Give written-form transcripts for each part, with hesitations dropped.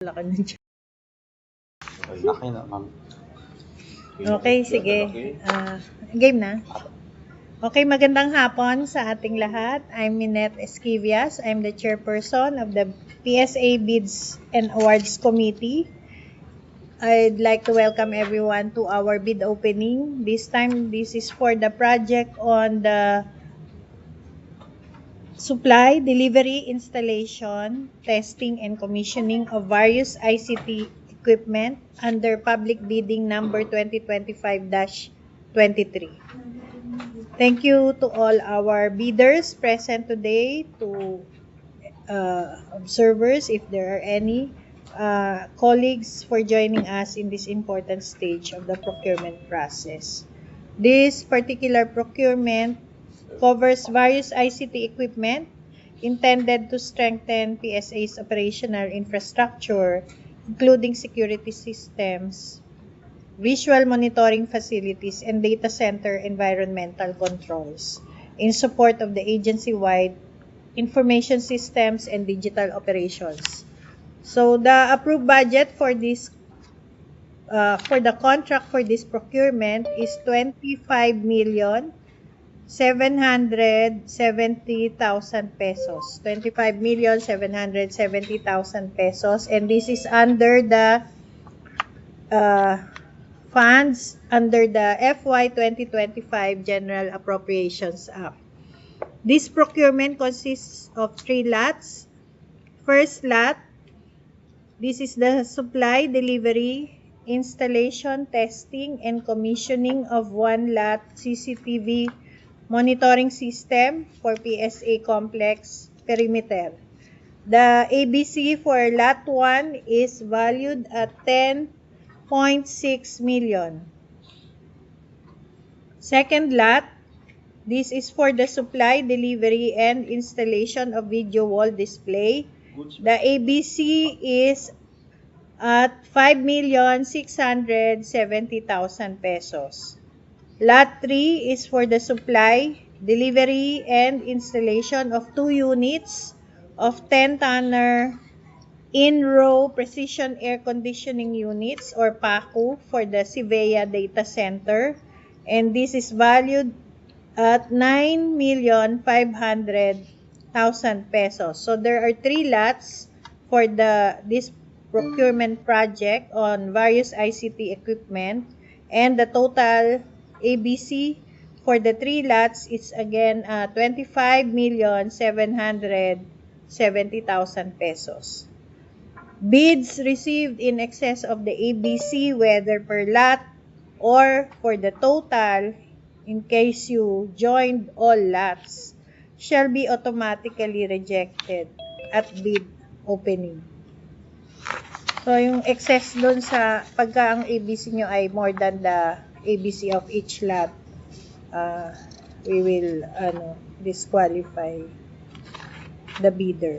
Laki ng tiyan. Laki na, ma'am. Okay, sige. Game na. Okay, magandang hapon sa ating lahat. I'm Minette Esquivias. I'm the chairperson of the PSA Bids and Awards Committee. I'd like to welcome everyone to our bid opening. This time, this is for the project on the supply, delivery, installation, testing, and commissioning of various ICT equipment under public bidding number 2025-23. Thank you to all our bidders present today, to observers, if there are any, colleagues for joining us in this important stage of the procurement process. This particular procurement covers various ICT equipment intended to strengthen PSA's operational infrastructure, including security systems, visual monitoring facilities, and data center environmental controls in support of the agency-wide information systems and digital operations. So the approved budget for this for the contract for this procurement is 25,770,000 pesos. 25,770,000 pesos, and this is under the funds under the FY 2025 General Appropriations Act. This procurement consists of 3 lots. First lot, this is the supply, delivery, installation, testing, and commissioning of 1 lot CCTV monitoring system for PSA complex perimeter. The ABC for lot 1 is valued at 10.6 million. Second lot, this is for the supply, delivery, and installation of video wall display. The ABC is at 5,670,000 pesos. Lot 3 is for the supply, delivery, and installation of 2 units of 10-tonner in-row precision air conditioning units or PACU for the Civea Data Center, and this is valued at 9,500,000 pesos. So there are 3 lots for this procurement project on various ICT equipment, and the total ABC for the 3 lots is again 25,770,000 pesos. Bids received in excess of the ABC, whether per lot or for the total, in case you joined all lots, shall be automatically rejected at bid opening. So, yung excess dun sa pagka ang ABC nyo ay more than the ABC of each lot, we will disqualify the bidder.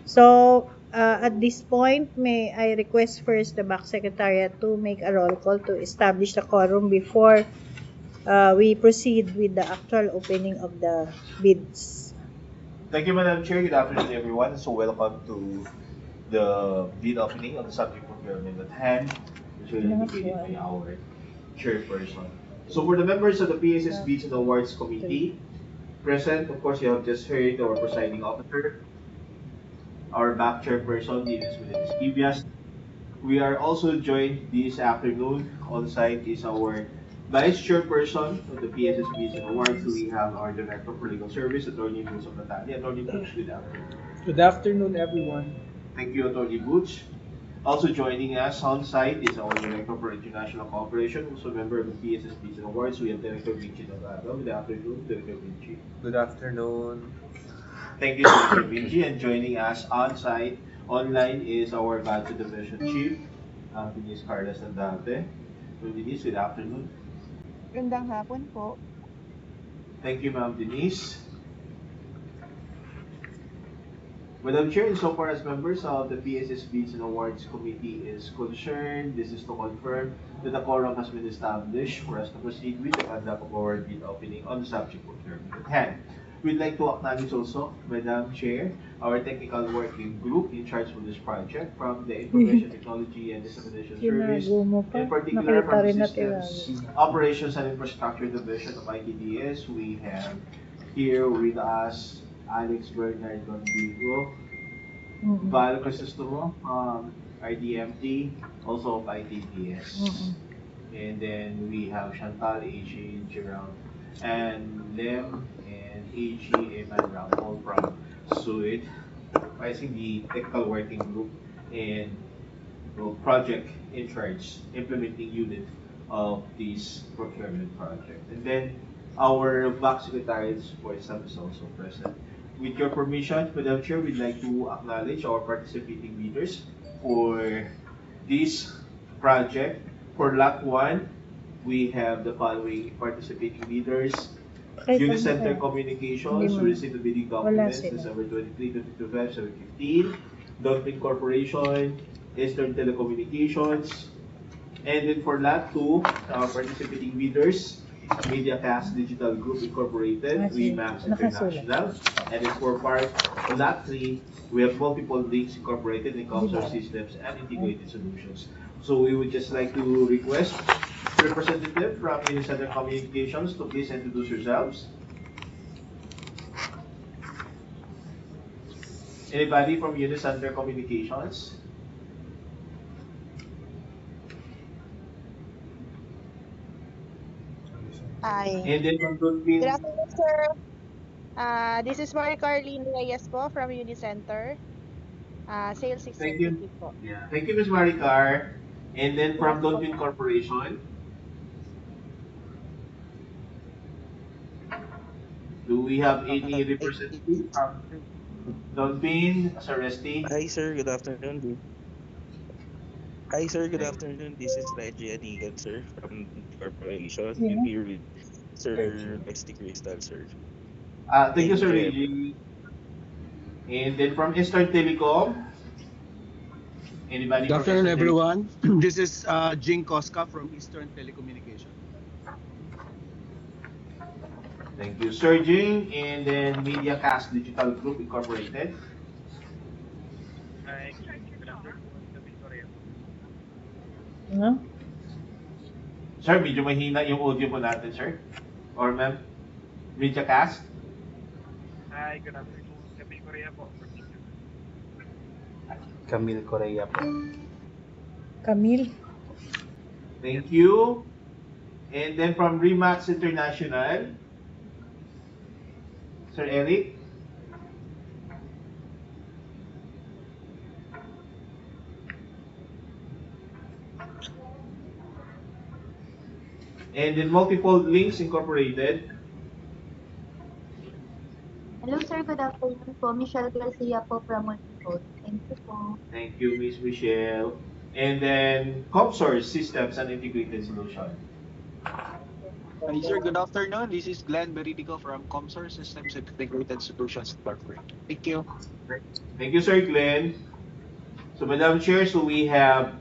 So, at this point, may I request first the back secretariat to make a roll call to establish the quorum before we proceed with the actual opening of the bids. Thank you, Madam Chair. Good afternoon, everyone. So welcome to the bid opening on the subject procurement at hand, which will be indicated by our chairperson. So for the members of the PSS Bids and Awards Committee present, of course, you have just heard our presiding officer, our back chairperson, Ms. Esquivias. We are also joined this afternoon on site is our Vice Chairperson of the PSS Bids and Awards. So we have our Director for Legal Service, Attorney Butch of Natalia. Attorney Butch, good afternoon. Good afternoon, everyone. Thank you, Attorney Butch. Also joining us on site is our Director for International Cooperation, also member of the PSS Bids and Awards. We have Director Vinci Nogado. Good afternoon, Director Vinci. Good afternoon. Thank you, Director Vinci. And joining us on site online is our Banco Division Chief, Denise Carla Sandante. So Denise, good afternoon. Gandang hapon po. Thank you, Ma'am Denise. Madam Chair, insofar as members of the PSS Bids and Awards Committee is concerned, this is to confirm that the quorum has been established for us to proceed with the conduct of our bid opening on the subject procurement at hand. we'd like to acknowledge also, Madam Chair, our technical working group in charge of this project from the Information Technology and Dissemination Service, Tinago mo pa. in particular Nakita from the rin na Systems tinago. Operations and Infrastructure Division of ITDS. We have here with us Alex Bernard Gondigo, Mm-mm. Val Crisostomo from RDMT, also of ITDS. Mm-mm. And then we have Chantal, AG, Jerome, and Lem, and AG, Eman Ram, all from SUID, comprising the technical working group and project in charge, implementing unit of this procurement project. And then our back secretary support staff is also present. With your permission, Madam Chair, we'd like to acknowledge our participating leaders for this project. For Lot 1, we have the following participating leaders. Kahit ano Unicenter kaya. Communications, Hindi mo. who received the bidding Wala documents sila. December 23, 2025, 7:15. Dolphin Corporation, Eastern Telecommunications. And then for Lot 2, our participating bidders, MediaCast Digital Group Incorporated, Remax International. And then for Lot 3, we have Multiple Links Incorporated, and Comsor Systems and Integrated Solutions. So we would just like to request representative from Unicenter Communications to please introduce yourselves. Anybody from Unicenter Communications? Hi. And then from Good Dolphin, afternoon, sir. This is Mari Carlene Reyes po from Unicenter. Sales thank you. Executive po. Yeah, thank you, Ms. Maricar. And then from Dolphin Corporation, do we have any representative from Dolphin, Sir Resty? Hi sir, good afternoon. Hi sir, good Thank- afternoon. This is Reggie Anigan, sir, from the corporation. Sino? I'm here with Sir Lexi Crystal, sir. Thank you, Sir Thank Reggie. And then from Eastern Telecom, anybody? Good from afternoon, Eastern everyone. This is Jing Koska from Eastern Telecommunication. Thank you, Sir Jing. And then MediaCast Digital Group Incorporated. No? Sir, medyo mahina yung audio po natin, sir. Or ma'am? MediaCast? Hi, good afternoon. Camille Correa po. Camille Correa po. Camille? Thank you. And then from Remax International, Sir Eric. And then Multiple Links Incorporated. Hello sir, good afternoon po. Michelle Garcia po from Multiple. Thank you po. Thank you, Miss Michelle. And then Comsor Systems and Integrated Solution. Hi sir, good afternoon. This is Glenn Beridico from Comsor Systems Integrated Solutions Incorporated. Thank you. Thank you, Sir Glenn. So, Madam Chair, so we have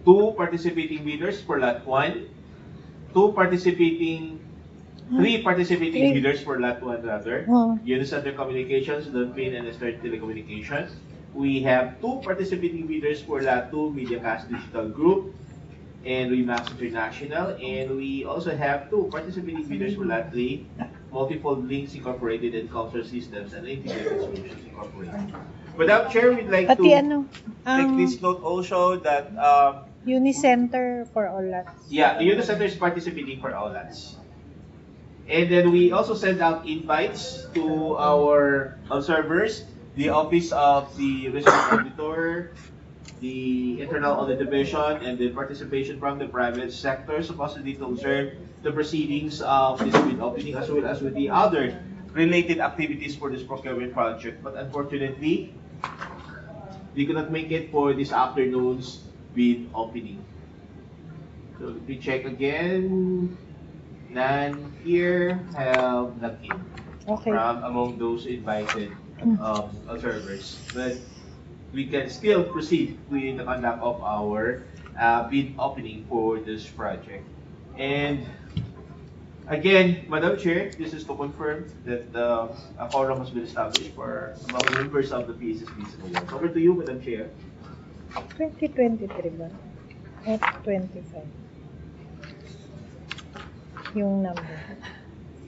two participating bidders for Lot 1, three participating Three. bidders for Lot 1 rather. Oh. Unicenter Communications, Dolphin, and Eastern Telecommunications. We have two participating bidders for Lot 2, MediaCast Digital Group, and Remax International. And we also have two participating bidders for Lot 3, Multiple Links Incorporated, and Comsor Systems and Integrated Solutions Incorporated. Madam Chair, we'd like Pati to ano? take Ang this note also that Unicenter for all lots. yeah, the Unicenter is participating for all lots. And then we also send out invites to our observers, the Office of the Research Auditor, the Internal Audit Division, and the participation from the private sector, supposedly to observe the proceedings of this bid opening as well as with the other related activities for this procurement project. But unfortunately, we could not make it for this afternoon's bid opening. So let me check again. None here have not in Okay. from among those invited observers. But we can still proceed with the conduct of our bid opening for this project. And Again, Madam Chair, this is to confirm that a quorum has been established for about members of the PSSBs ngayon. Over to you, Madam Chair. 2023 ba? At 25. Yung number.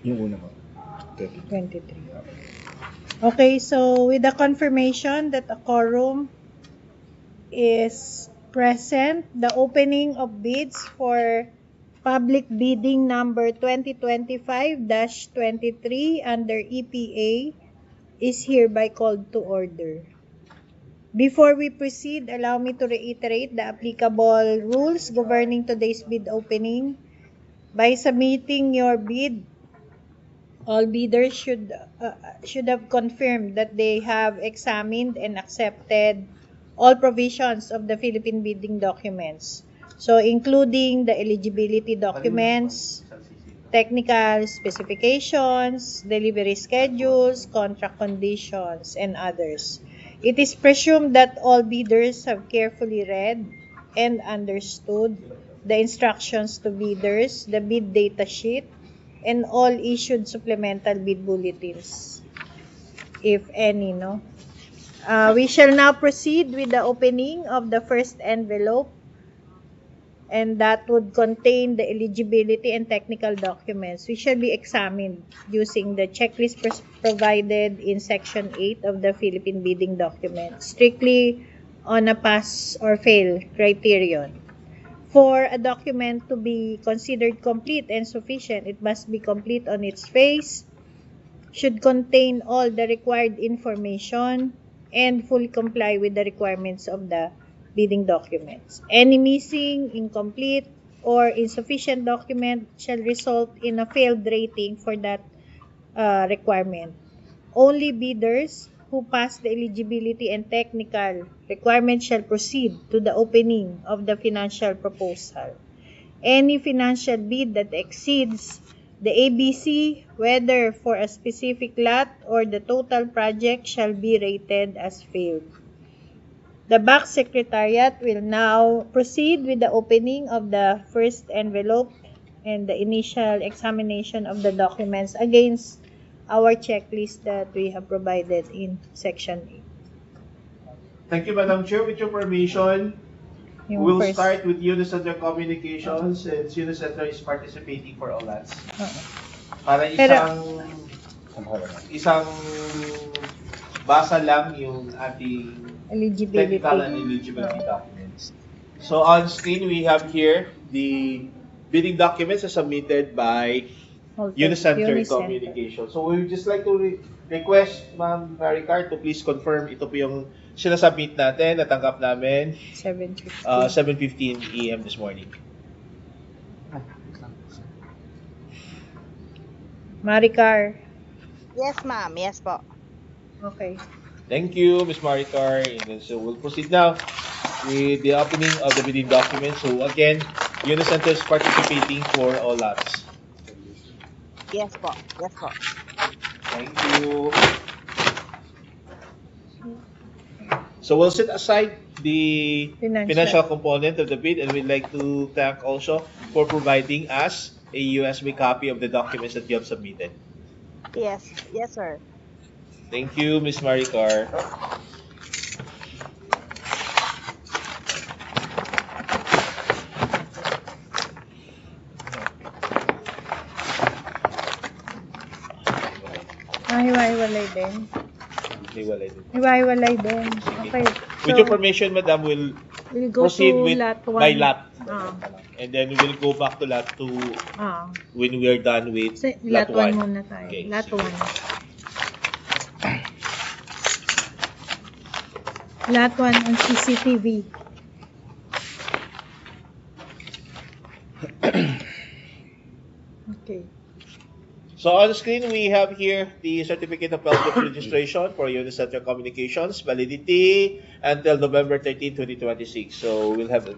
Yung una ko. 23. Okay, so with the confirmation that a quorum is present, the opening of bids for public bidding number 2025-23 under EPA is hereby called to order. Before we proceed, allow me to reiterate the applicable rules governing today's bid opening. By submitting your bid, all bidders should have confirmed that they have examined and accepted all provisions of the Philippine bidding documents. So, including the eligibility documents, technical specifications, delivery schedules, contract conditions, and others. It is presumed that all bidders have carefully read and understood the instructions to bidders, the bid data sheet, and all issued supplemental bid bulletins, if any, no? We shall now proceed with the opening of the first envelope, and that would contain the eligibility and technical documents, which shall be examined using the checklist provided in Section 8 of the Philippine Bidding Document, strictly on a pass or fail criterion. For a document to be considered complete and sufficient, it must be complete on its face, should contain all the required information, and fully comply with the requirements of the bidding documents. Any missing, incomplete, or insufficient document shall result in a failed rating for that requirement. Only bidders who pass the eligibility and technical requirements shall proceed to the opening of the financial proposal. Any financial bid that exceeds the ABC, whether for a specific lot or the total project, shall be rated as failed. The BAC Secretariat will now proceed with the opening of the first envelope and the initial examination of the documents against our checklist that we have provided in Section 8. Thank you, Madam Chair. With your permission, Yung we'll first. start with Unicenter Communications, since Unicenter is participating for all lots. Para isang basa lang yung ating Eligibility. technical and eligibility documents. So on screen, we have here the bidding documents are submitted by Unicenter Communications. So we would just like to request Ma'am Maricar to please confirm ito po yung sinasubmit natin, natanggap namin 7:15 AM this morning. Maricar. Yes, ma'am. Yes po. Okay. Thank you, Ms. Maricar. And then, so we'll proceed now with the opening of the bidding documents. So again, Unicenter is participating for all lots. Yes po. Yes po. Thank you. So we'll set aside the financial component of the bid, and we'd like to thank also for providing us a USB copy of the documents that you have submitted. Yes. Yes, sir. Thank you, Ms. Maricar. Hiwa-hiwalay din. Hiwalay din. Hiwa-hiwalay din. Okay. With your permission, Madam, we'll go proceed to with lot one. by lot. Ah. And then we will go back to lot 2 when we are done with So, lot lot 1 1. muna tayo. Okay, Lot sige. 1. Lot 1 on CCTV. Okay. So on the screen, we have here the Certificate of Health Registration for Unicenter Communications, validity until November 13, 2026. So we'll have to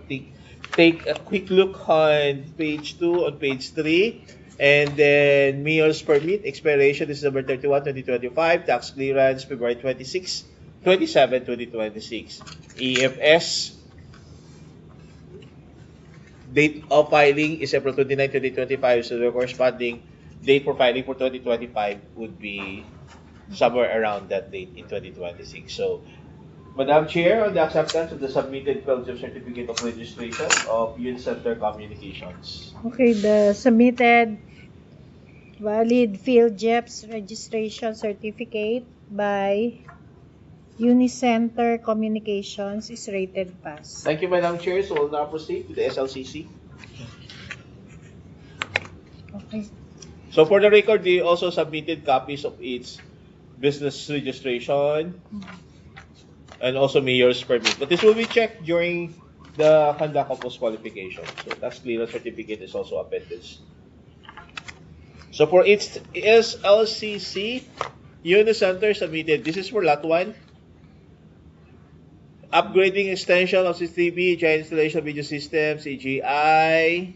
take a quick look on page 2, on page 3. And then Mayor's Permit, expiration is December 31, 2025. Tax clearance, February 27, 2026. EFS, date of filing is April 29, 2025. So the corresponding date for filing for 2025 would be somewhere around that date in 2026. So, Madam Chair, on the acceptance of the submitted fellowship certificate of registration of Unicenter Communications. Okay, the submitted valid PhilJEPS registration certificate by Unicenter Communications is rated pass. Thank you, Madam Chair. So we'll now proceed to the SLCC. Okay. So for the record, they also submitted copies of its business registration and also mayor's permit. But this will be checked during the conduct of post-qualification. So tax clearance certificate is also appended. So for its SLCC, Unicenter submitted, this is for lot 1, upgrading extension of CCTV, giant installation video system, CGI,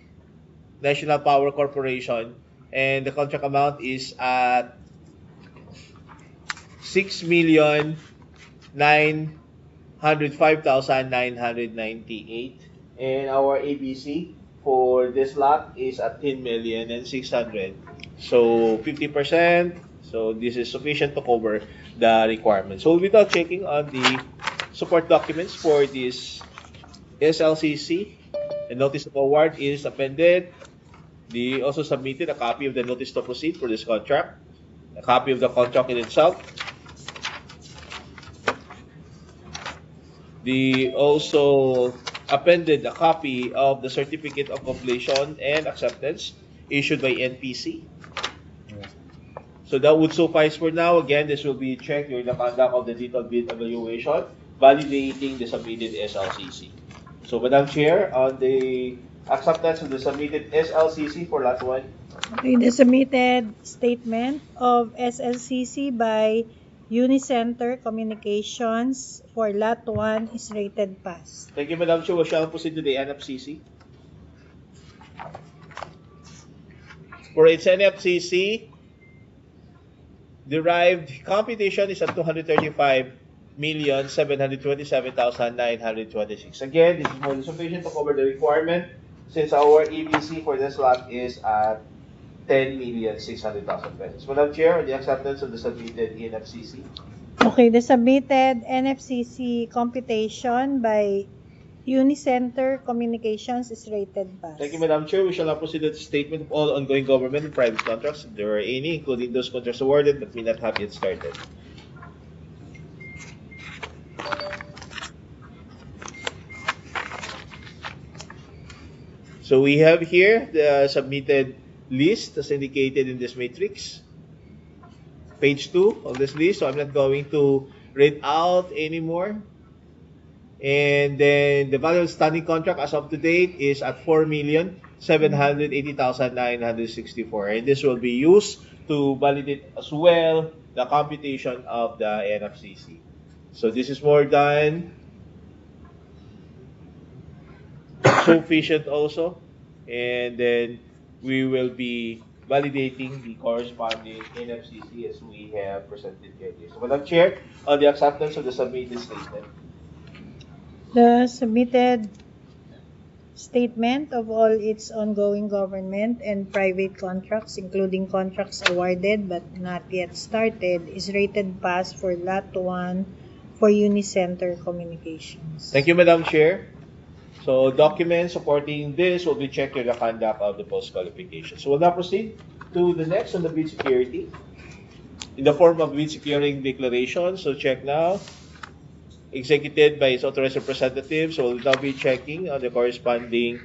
National Power Corporation, and the contract amount is at 6,905,998, and our ABC for this lot is at 10,600,000. So 50%. So this is sufficient to cover the requirements. So we'll be now checking on the support documents for this SLCC. The notice of award is appended. They also submitted a copy of the notice to proceed for this contract, a copy of the contract in itself. They also appended a copy of the certificate of completion and acceptance issued by NPC. So that would suffice for now. Again, this will be checked during the conduct of the detailed bid evaluation, validating the submitted SLCC. So, Madam Chair, on the acceptance of the submitted SLCC for lot 1. Okay, the submitted statement of SLCC by Unicenter Communications for lot 1 is rated pass. Thank you, Madam Chair. We shall proceed to the NFCC. For its NFCC, derived computation is at 235,727,926. Again, this is more than sufficient to cover the requirement since our EBC for this lot is at 10,600,000 pesos. Madam Chair, on the acceptance of the submitted NFCC. Okay, the submitted NFCC computation by Unicenter Communications is rated pass. Thank you, Madam Chair. We shall now proceed to the statement of all ongoing government and private contracts, if there are any, including those contracts awarded but may not have yet started. So we have here the submitted list as indicated in this matrix. Page 2 of this list, so I'm not going to read out anymore. And then the value of standing contract as of to date is at 4,780,964. And this will be used to validate as well the computation of the NFCC. So this is more than sufficient also. And then we will be validating the corresponding NFCC as we have presented here. So, Madam Chair, on the acceptance of the submitted statement. The submitted statement of all its ongoing government and private contracts, including contracts awarded but not yet started, is rated pass for lot 1 for Unicenter Communications. Thank you, Madam Chair. So documents supporting this will be checked in the conduct of the post-qualification. So we'll now proceed to the next on the bid security in the form of bid securing declaration. So check now. Executed by its authorized representative. So we'll now be checking on the corresponding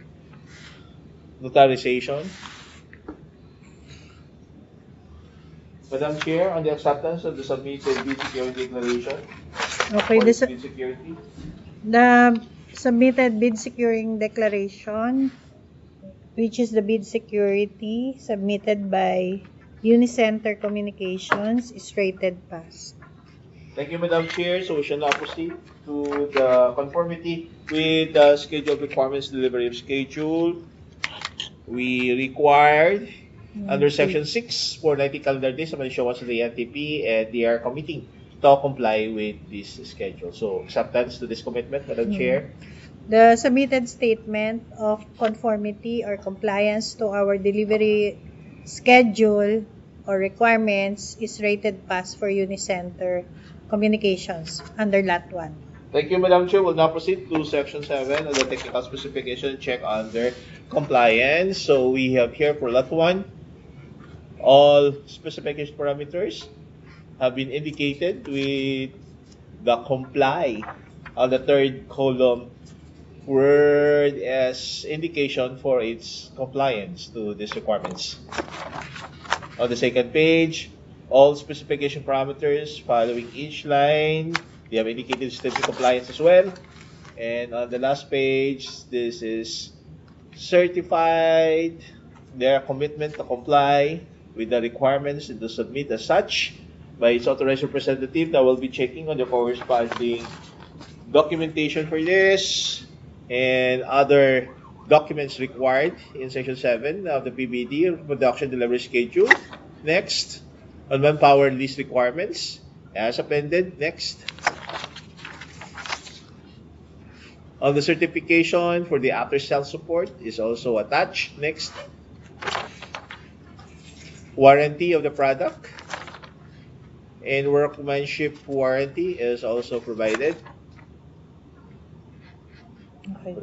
notarization. Madam Chair, on the acceptance of the submitted bid security declaration. Okay, for the bid security. submitted bid securing declaration, which is the bid security submitted by Unicenter Communications, is rated pass. Thank you, Madam Chair. So we shall now proceed to the conformity with the scheduled requirements delivery of schedule. We required under Section 6 for 90 calendar days of issuance to the NTP, and they are committing to comply with this schedule. So acceptance to this commitment, Madam Chair. The submitted statement of conformity or compliance to our delivery schedule or requirements is rated pass for Unicenter Communications under Lot 1. Thank you, Madam Chair. We'll now proceed to Section 7 of the Technical Specification Check under Compliance. So we have here for Lot 1, all specification parameters have been indicated with the comply on the third column word as indication for its compliance to these requirements. On the second page, all specification parameters following each line, they have indicated state of compliance as well. And on the last page, this is certified their commitment to comply with the requirements and to submit as such by its authorized representative that will be checking on the corresponding documentation for this and other documents required in Section 7 of the PBD, Production Delivery Schedule. Next, on manpower list requirements, as appended. Next, on the certification for the after-sales support is also attached. Next, warranty of the product and workmanship warranty is also provided. Okay.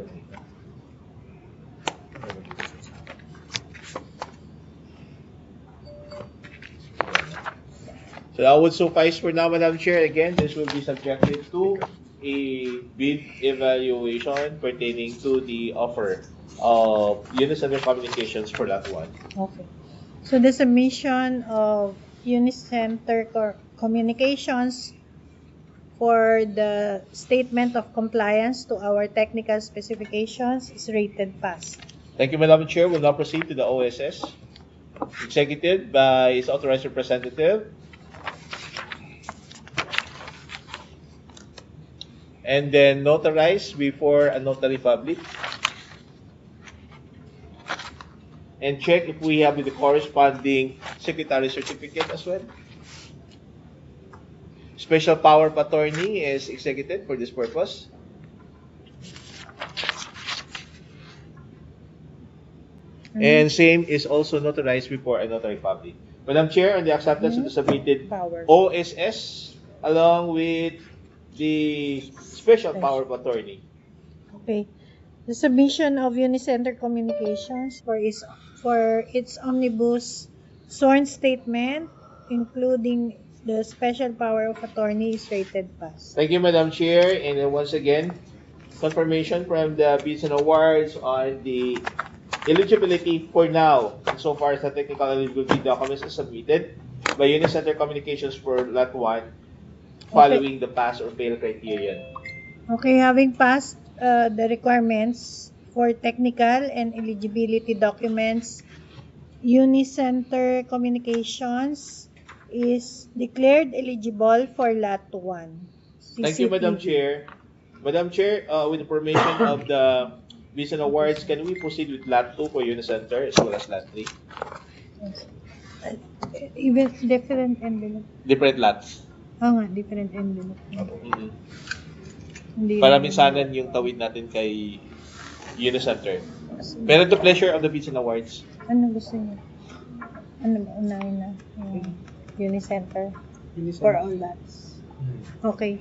So that would suffice for now, Madam Chair. Again, this will be subjected to a bid evaluation pertaining to the offer of Unicenter Communications for that one. Okay. So the submission of Unicenter Communications for the statement of compliance to our technical specifications is rated pass. Thank you, Madam Chair. We'll now proceed to the OSS, executed by its authorized representative. And then notarized before a notary public. And check if we have the corresponding secretary certificate as well. Special power of attorney is executed for this purpose. And same is also notarized before a notary public. Madam Chair, on the acceptance of the submitted Power. OSS along with the special power of attorney. Okay. The submission of Unicenter Communications for its omnibus sworn statement, including the special power of attorney, is rated pass. Thank you, Madam Chair. And then once again, confirmation from the bids and awards on the eligibility for now, so far as the technical eligibility documents are submitted by Unicenter Communications for Lot 1, following the pass or fail criterion. Okay, having passed the requirements for technical and eligibility documents, Unicenter Communications is declared eligible for Lot 1. Thank you, Madam CCTV. Chair. Madam Chair, with the permission of the bids and awards, can we proceed with Lot 2 for Unicenter as well as Lot 3? Even different envelope. Different lots. Oo nga, different envelope. Hindi Para na- minsanan yung tawid natin kay Unicenter. Pero the pleasure of the bids and awards. Ano gusto niyo? Ano ba? Unahin na. Unicenter. For all lots. Okay.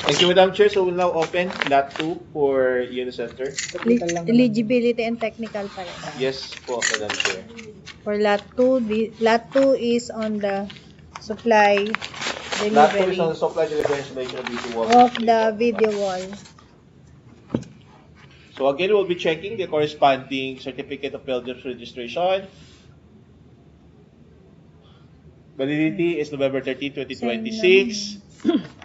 Thank you, Madam Chair. So we'll now open Lot 2 for Unicenter. Eligibility and technical pa rin. Yes po, Madam Chair. For Lot 2, Lot 2 is on the supply Lot 2 is delivery on the supply delivery installation of video wall. of the video wall. So again, we'll be checking the corresponding certificate of builder's registration. Validity is November 13, 2026.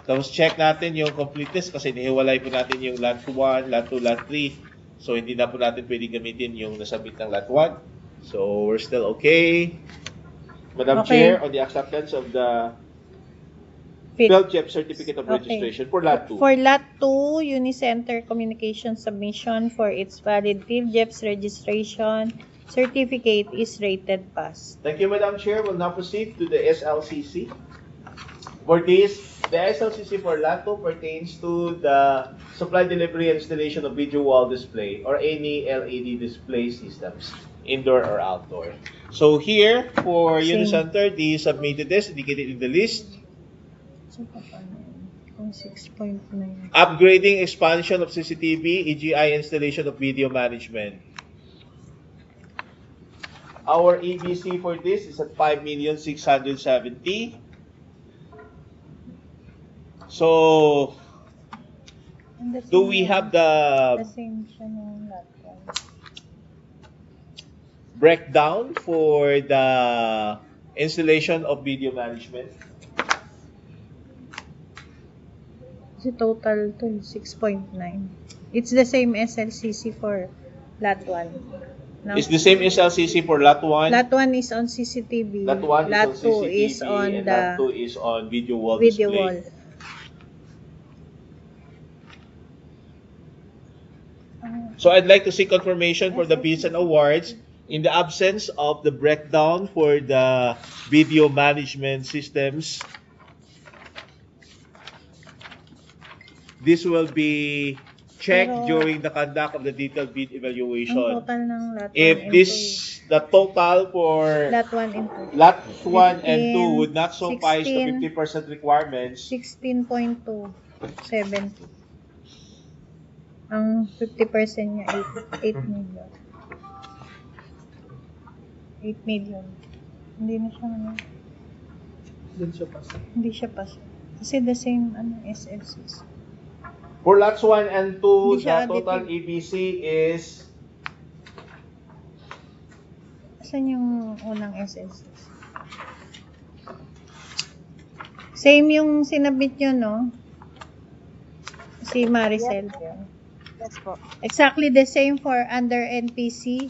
Tapos check natin yung completeness kasi nihiwalay po natin yung Lot 1, Lot 2, Lot 3. So hindi na po natin pwede gamitin yung nasabit ng Lot 1. So we're still okay. Madam Okay. Chair, on the acceptance of the Fit. PhilJEP certificate of Okay. registration for Lot 2. For Lot 2, Unicenter Communication submission for its valid PhilJEP's registration certificate is rated pass. Thank you, Madam Chair. We'll now proceed to the SLCC. For this, the SLCC for Lot 2 pertains to the supply, delivery, and installation of video wall display or any LED display systems. indoor or outdoor. So here, for Same. Unicenter, they submitted this, indicated in the list. So, paano yun? Kung 6.9. Upgrading expansion of CCTV, EGI installation of video management. Our EBC for this is at 5,670,000. So, And the do same we yun. have the The same siya nung last one. breakdown for the installation of video management? Kasi total to 6.9. It's the same SLCC for lot 1. No? It's the same SLCC for lot 1. Lot 1 is on CCTV. Lot 1 Lot is 2 on CCTV is on and the lot 2 is on video wall video display. wall. So I'd like to see confirmation for the bids and awards. In the absence of the breakdown for the video management systems, this will be checked Pero, during the conduct of the detailed bid ang evaluation. total ng lot 1 If and this, the total for 2. Lot 1 and 2. lot 1 and 2 would 15, not suffice the 50% requirements, 16.2. 70. Ang 50% niya 8 million. 8 million. Hindi na siya ano. Hindi siya pasok. Kasi the same SLCs. for lots 1 and 2, Hindi siya the total additive. EBC is Saan yung unang SLCs? Same yung sinabit nyo, no? Si Maricel. Yes po. Exactly the same for under NPC.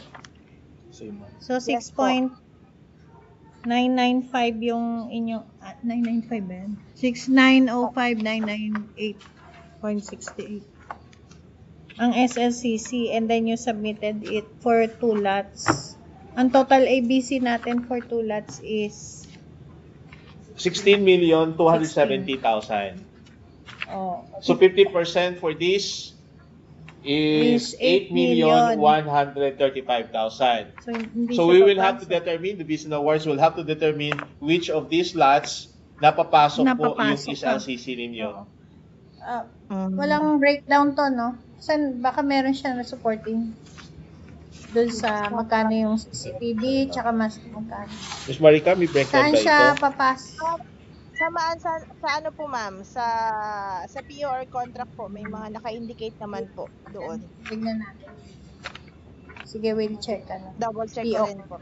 same one. So, Yes po. 6.995 yung inyong, 995 ba yan? 6,905,998.68. Ang SLCC, and then you submitted it for 2 lots. Ang total ABC natin for 2 lots is, 16,270,000. oh, So 50% for this is Is 8,135,000. so hindi So siya we will have to papasok. determine, the business awards will have to determine which of these lots napapasok po yung Napapasok SLCC ninyo. Oo. Walang breakdown to, no? Saan, baka meron siya na supporting doon sa magkano yung CCTV, tsaka mas magkano. Ms. Marica, may breakdown Saan ba siya ito? papasok? Sa ano po ma'am? Sa PO or contract po, may mga naka-indicate naman po doon. Tignan natin. Sige, we'll check. Ano. Double check PO. ko rin po.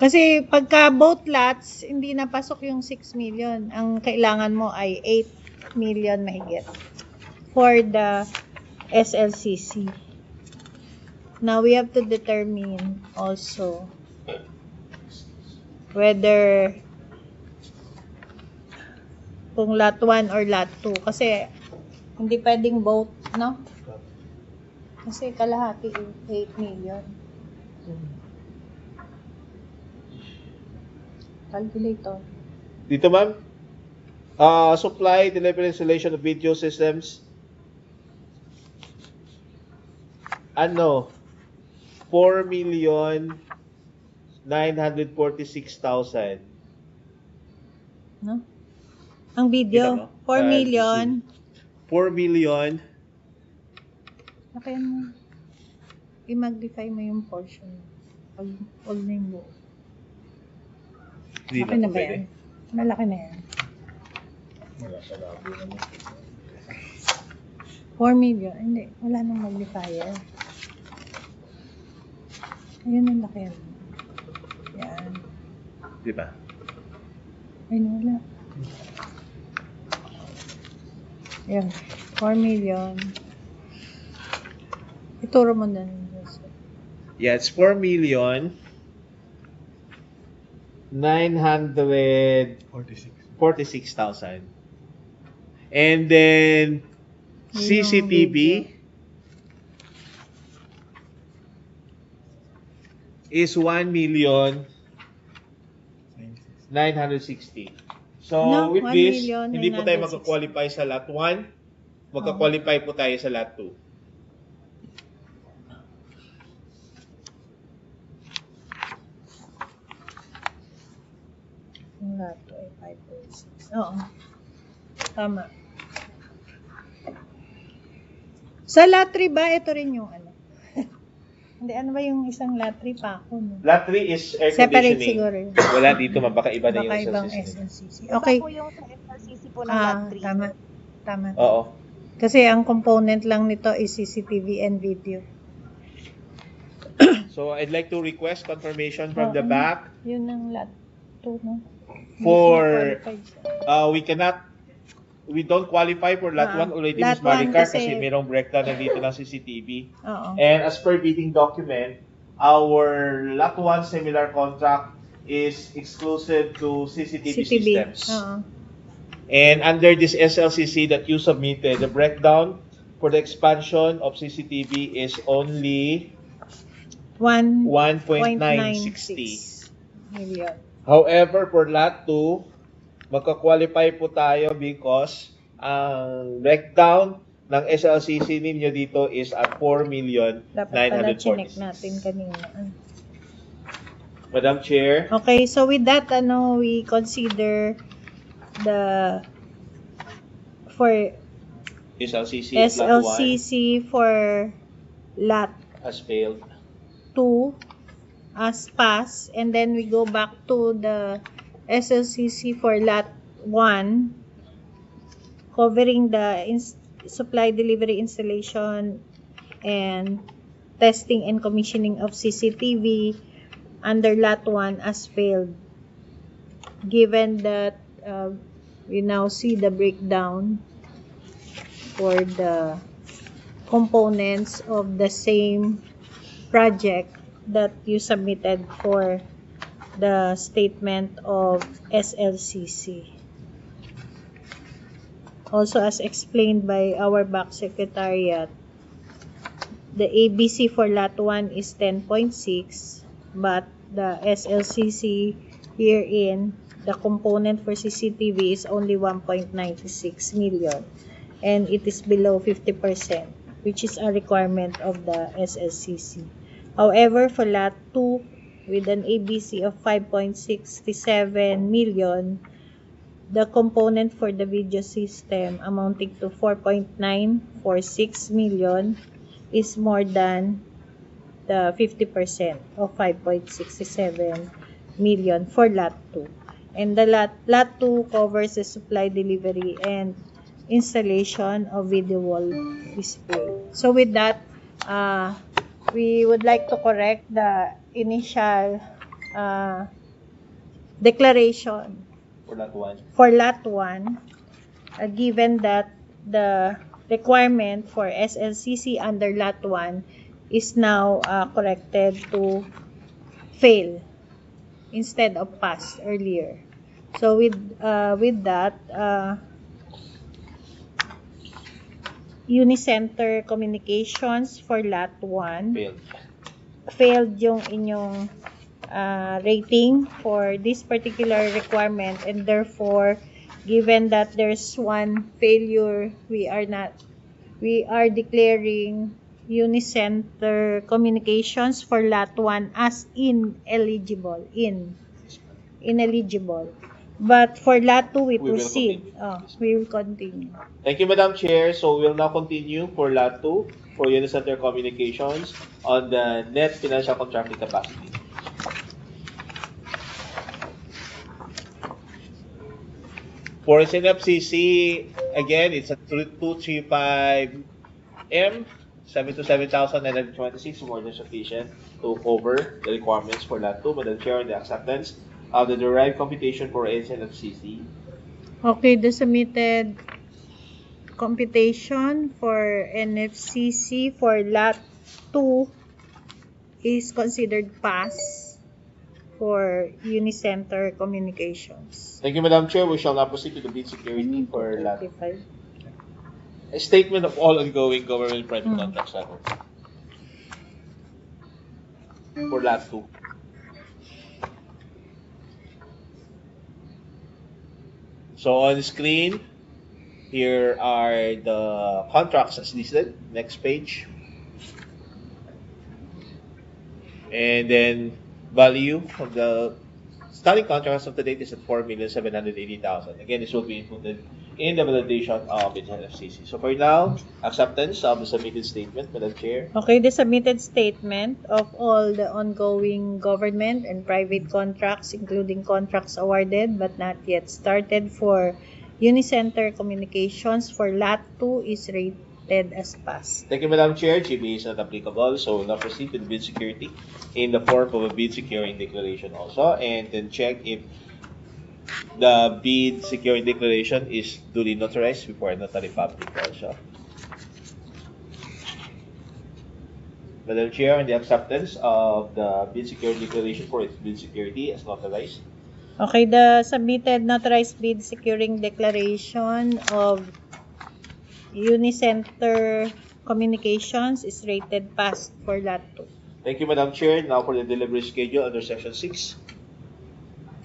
Kasi pagka both lots, hindi napasok yung 6 million. Ang kailangan mo ay 8 million mahigit for the SLCC. Now, we have to determine also whether kung lot 1 or lot 2. Kasi hindi pwedeng both, no? Kasi kalahati 8 million. Calculator. Dito ma'am? Supply, delivery, installation of video systems. Ano? 4,946,000. No? Ang video, 4 million. 4 million. Kaya mo, i-magnify mo yung portion. Huwag na yung buo. Hindi Malaki na ba pwede. yan? Malaki na yan. 4 million. Hindi, wala nang magnifier. Ayun ang laki yan. Yan. Di ba? Ayun, wala. Yan. 4 million. Ituro mo na. Yeah, it's 4 million 946,000. And then CCTV is 1,960,000. So No, with this, 1,960,000. hindi po tayo magka-qualify sa lot 1. Magka-qualify po tayo sa lot 2. Lot 2 ay 5.6. Oo. Tama. Sa Lot 3 ba, ito rin yung ano? Hindi, ano ba yung isang Lot 3 pa ako? No? Lot 3 is air Separate conditioning. siguro yun. Wala dito, baka iba na yung Baka ibang SLCC. SLCC. Iba Okay. po yung sa SLCC po ng Lot 3. Tama. Tama. Oo. Kasi ang component lang nito is CCTV and video. So, I'd like to request confirmation from the Oo. back. Yun ang Lot 2, no? For, Hindi qualified siya. we don't qualify for Lot 1 already, Lot Ms. Maricar, 1 kasi- kasi mayroong breakdown na dito ng CCTV. Oo. And as per bidding document, our Lot 1 similar contract is exclusive to CCTV systems. Oo. And under this SLCC that you submitted, the breakdown for the expansion of CCTV is only 1.960. 1.960 million. However, for Lot 2, magka-qualify po tayo because ang breakdown ng SLCC ninyo dito is at 4,946,000. Dapat pala chinek natin kanina. Madam Chair, Okay, so with that, we consider the for SLCC at Lot 1 SLCC for Lot has failed. 2 as pass, and then we go back to the SLCC for Lot 1 covering the supply, delivery, installation, and testing and commissioning of CCTV under Lot 1 as failed. Given that we now see the breakdown for the components of the same project that you submitted for the statement of SLCC. Also, as explained by our back secretariat, the ABC for Lot 1 is 10.6, but the SLCC herein, the component for CCTV is only 1.96 million, and it is below 50%, which is a requirement of the SLCC. However, for Lot 2, with an ABC of 5.67 million, the component for the video system amounting to 4.946 million is more than the 50% of 5.67 million for Lot 2. And the Lot 2 covers the supply, delivery, and installation of video wall display. So with that, we would like to correct the initial declaration For Lot 1. for Lot 1, given that the requirement for SLCC under Lot 1 is now corrected to fail instead of pass earlier. So with that, Unicenter Communications for Lot 1 failed yung inyong rating for this particular requirement, and therefore, given that there's one failure, we are declaring Unicenter Communications for Lot 1 as ineligible. But for Lot 2, we proceed. We will continue. Thank you, Madam Chair. So we'll now continue for Lot 2 for Unicenter Communications on the net financial contracting capacity. For SNFCC, again, it's a 235M, 77,926, more than sufficient to cover the requirements for Lot 2. Madam Chair, on the acceptance of the derived computation for SNFCC. Okay, the submitted computation for NFCC for Lot 2 is considered pass for Unicenter Communications. Thank you, Madam Chair. We shall now proceed to the bid security for Lot 45. A statement of all ongoing government private contracts level. For Lot 2. So on the screen, here are the contracts as listed. Next page. And then value of the Standing contract as of the date is at 4,780,000. Again, this will be included in the validation of the FCC. So for now, acceptance of the submitted statement, Madam Chair. Okay, the submitted statement of all the ongoing government and private contracts, including contracts awarded but not yet started for Unicenter Communications for Lot 2 is rated as passed. Thank you, Madam Chair. GBA is not applicable, so we'll now proceed to the bid security in the form of a bid securing declaration also, and then check if the bid securing declaration is duly notarized before a notary public also. Madam Chair, on the acceptance of the bid security declaration for its bid security as notarized. Okay, the submitted notarized bid securing declaration of Unicenter Communications is rated passed for Lot 2. Thank you, Madam Chair. Now for the delivery schedule under Section 6.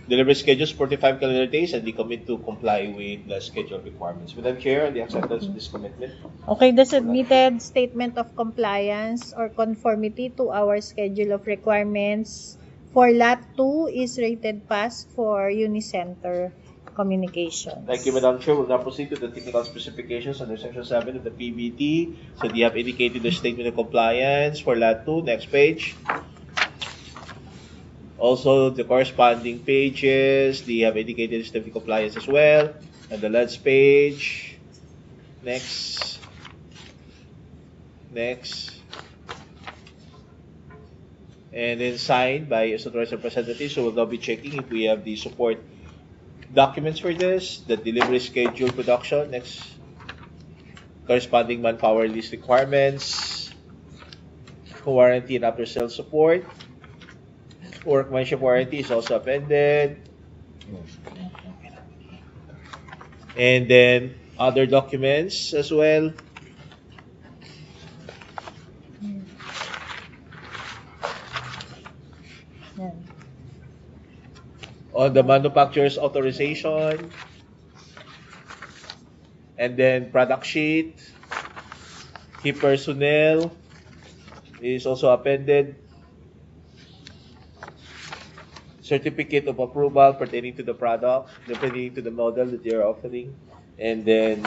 Delivery schedule is 45 calendar days and they commit to comply with the schedule requirements. Madam Chair, on the acceptance of this commitment. Okay, the submitted statement of compliance or conformity to our schedule of requirements for Lot 2 is rated pass for Unicenter Communications. Thank you, Madam Chair. We'll now proceed to the technical specifications under Section 7 of the PBT. So they have indicated the statement of compliance for Lot 2. Next page. Also, the corresponding pages, they have indicated the statement of compliance as well. And the last page. Next. Next. And then signed by a authorized representative. So we'll now be checking if we have the support documents for this, the delivery schedule production, next corresponding manpower list requirements, warranty and after sales support, workmanship warranty is also appended, and then other documents as well. On the manufacturer's authorization, and then product sheet, key personnel is also appended, certificate of approval pertaining to the product, pertaining to the model that you're offering, and then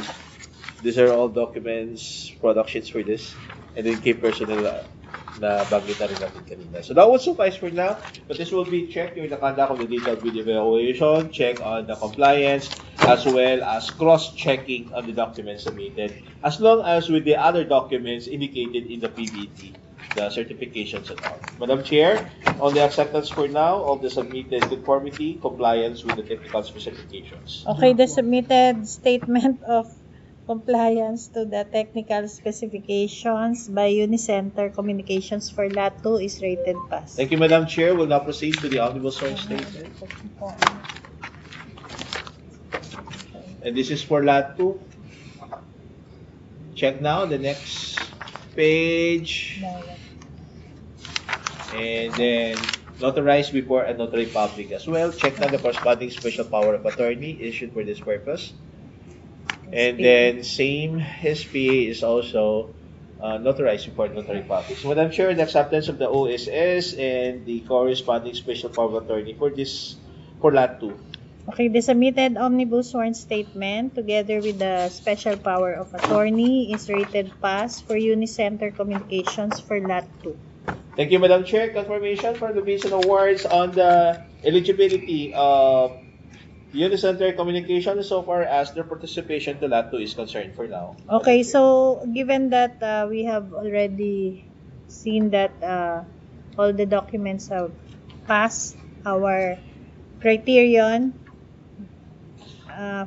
these are all documents, product sheets for this, and then key personnel na banggit na rin natin kanina. So that will suffice for now, but this will be checked during the conduct of the detailed video evaluation, check on the compliance, as well as cross-checking on the documents submitted, as long as with the other documents indicated in the PBT, the certifications and all. Madam Chair, on the acceptance for now of the submitted conformity, compliance with the technical specifications. Okay, the submitted statement of compliance to the technical specifications by Unicenter Communications for Lot 2 is rated pass. Thank you, Madam Chair. We'll now proceed to the omnibus sworn statement. And this is for Lot 2. Check now the next page. And then notarized before a notary public as well. Check now the corresponding special power of attorney issued for this purpose. And then same SPA is also notarized before notary public. So Madam Chair, the acceptance of the OSS and the corresponding special power of attorney for this, for Lot 2. Okay, the submitted omnibus sworn statement together with the special power of attorney is rated pass for Unicenter Communications for Lot 2. Thank you, Madam Chair. Confirmation for the bids and awards on the eligibility of Unicenter Communications so far as their participation to Lot 2 is concerned for now. Okay, so given that we have already seen that all the documents have passed our criterion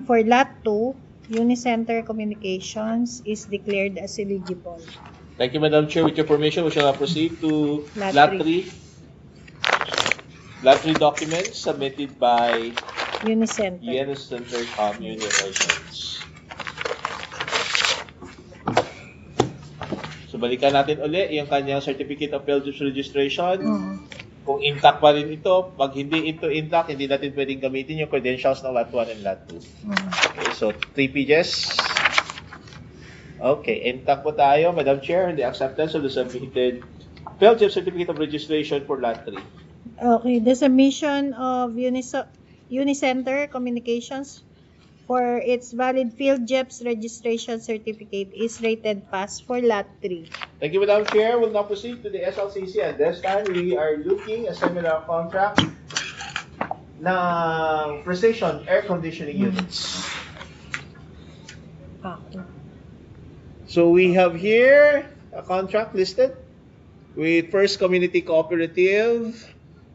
for Lot 2, Unicenter Communications is declared as eligible. Thank you, Madam Chair. With your permission, we shall now proceed to Lot Lot 3. Lot 3 documents submitted by Unicenter. Unicenter Communications. So balikan natin uli yung kanyang Certificate of Eligibility Registration. Kung intact pa rin ito, pag hindi ito intact, hindi natin pwedeng gamitin yung credentials ng Lot 1 and Lot 2. Okay, so 3 pages. Okay, intact po tayo, Madam Chair, the acceptance of the submitted Belgium Certificate of Registration for Lot 3. Okay, the submission of Unicenter Communications for its valid field JEPS registration certificate is rated pass for Lot 3. Thank you, Madam Chair. We'll now proceed to the SLCC. At this time, we are looking at seminar contract ng precision air conditioning units. So we have here a contract listed with First Community Cooperative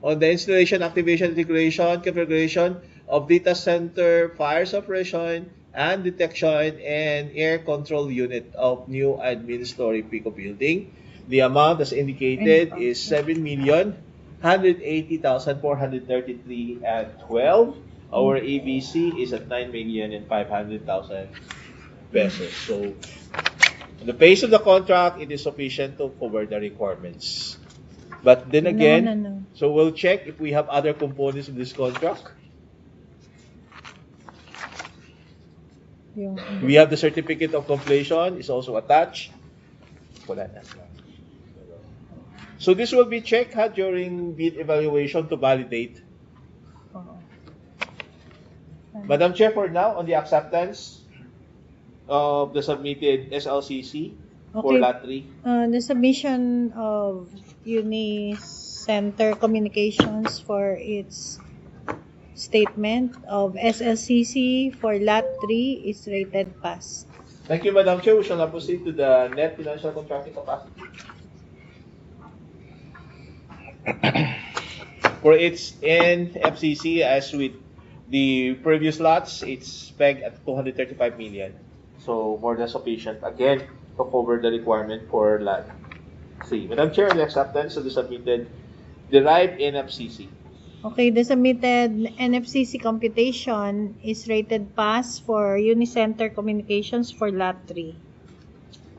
on the installation, activation, integration, configuration of data center fire suppression and detection and air control unit of new admin-story Pico building. The amount as indicated is 7,180,433.12. Our ABC is at 9,500,000 pesos. So, on the base of the contract, it is sufficient to cover the requirements. But then again, so we'll check if we have other components of this contract. We have the certificate of completion is also attached. So this will be checked during bid evaluation to validate. Madam Chair, for now, on the acceptance of the submitted SLCC for Lot 3. The submission of Unicenter Communications for its statement of SLCC for Lot 3 is rated pass. Thank you, Madam Chair. We shall now proceed to the net financial contracting capacity. For its NFCC, as with the previous lots, it's pegged at 235 million. So more than sufficient, again, to cover the requirement for Lot 3. Madam Chair, the acceptance of the submitted derived NFCC. Okay, the submitted NFCC computation is rated pass for Unicenter Communications for Lot 3.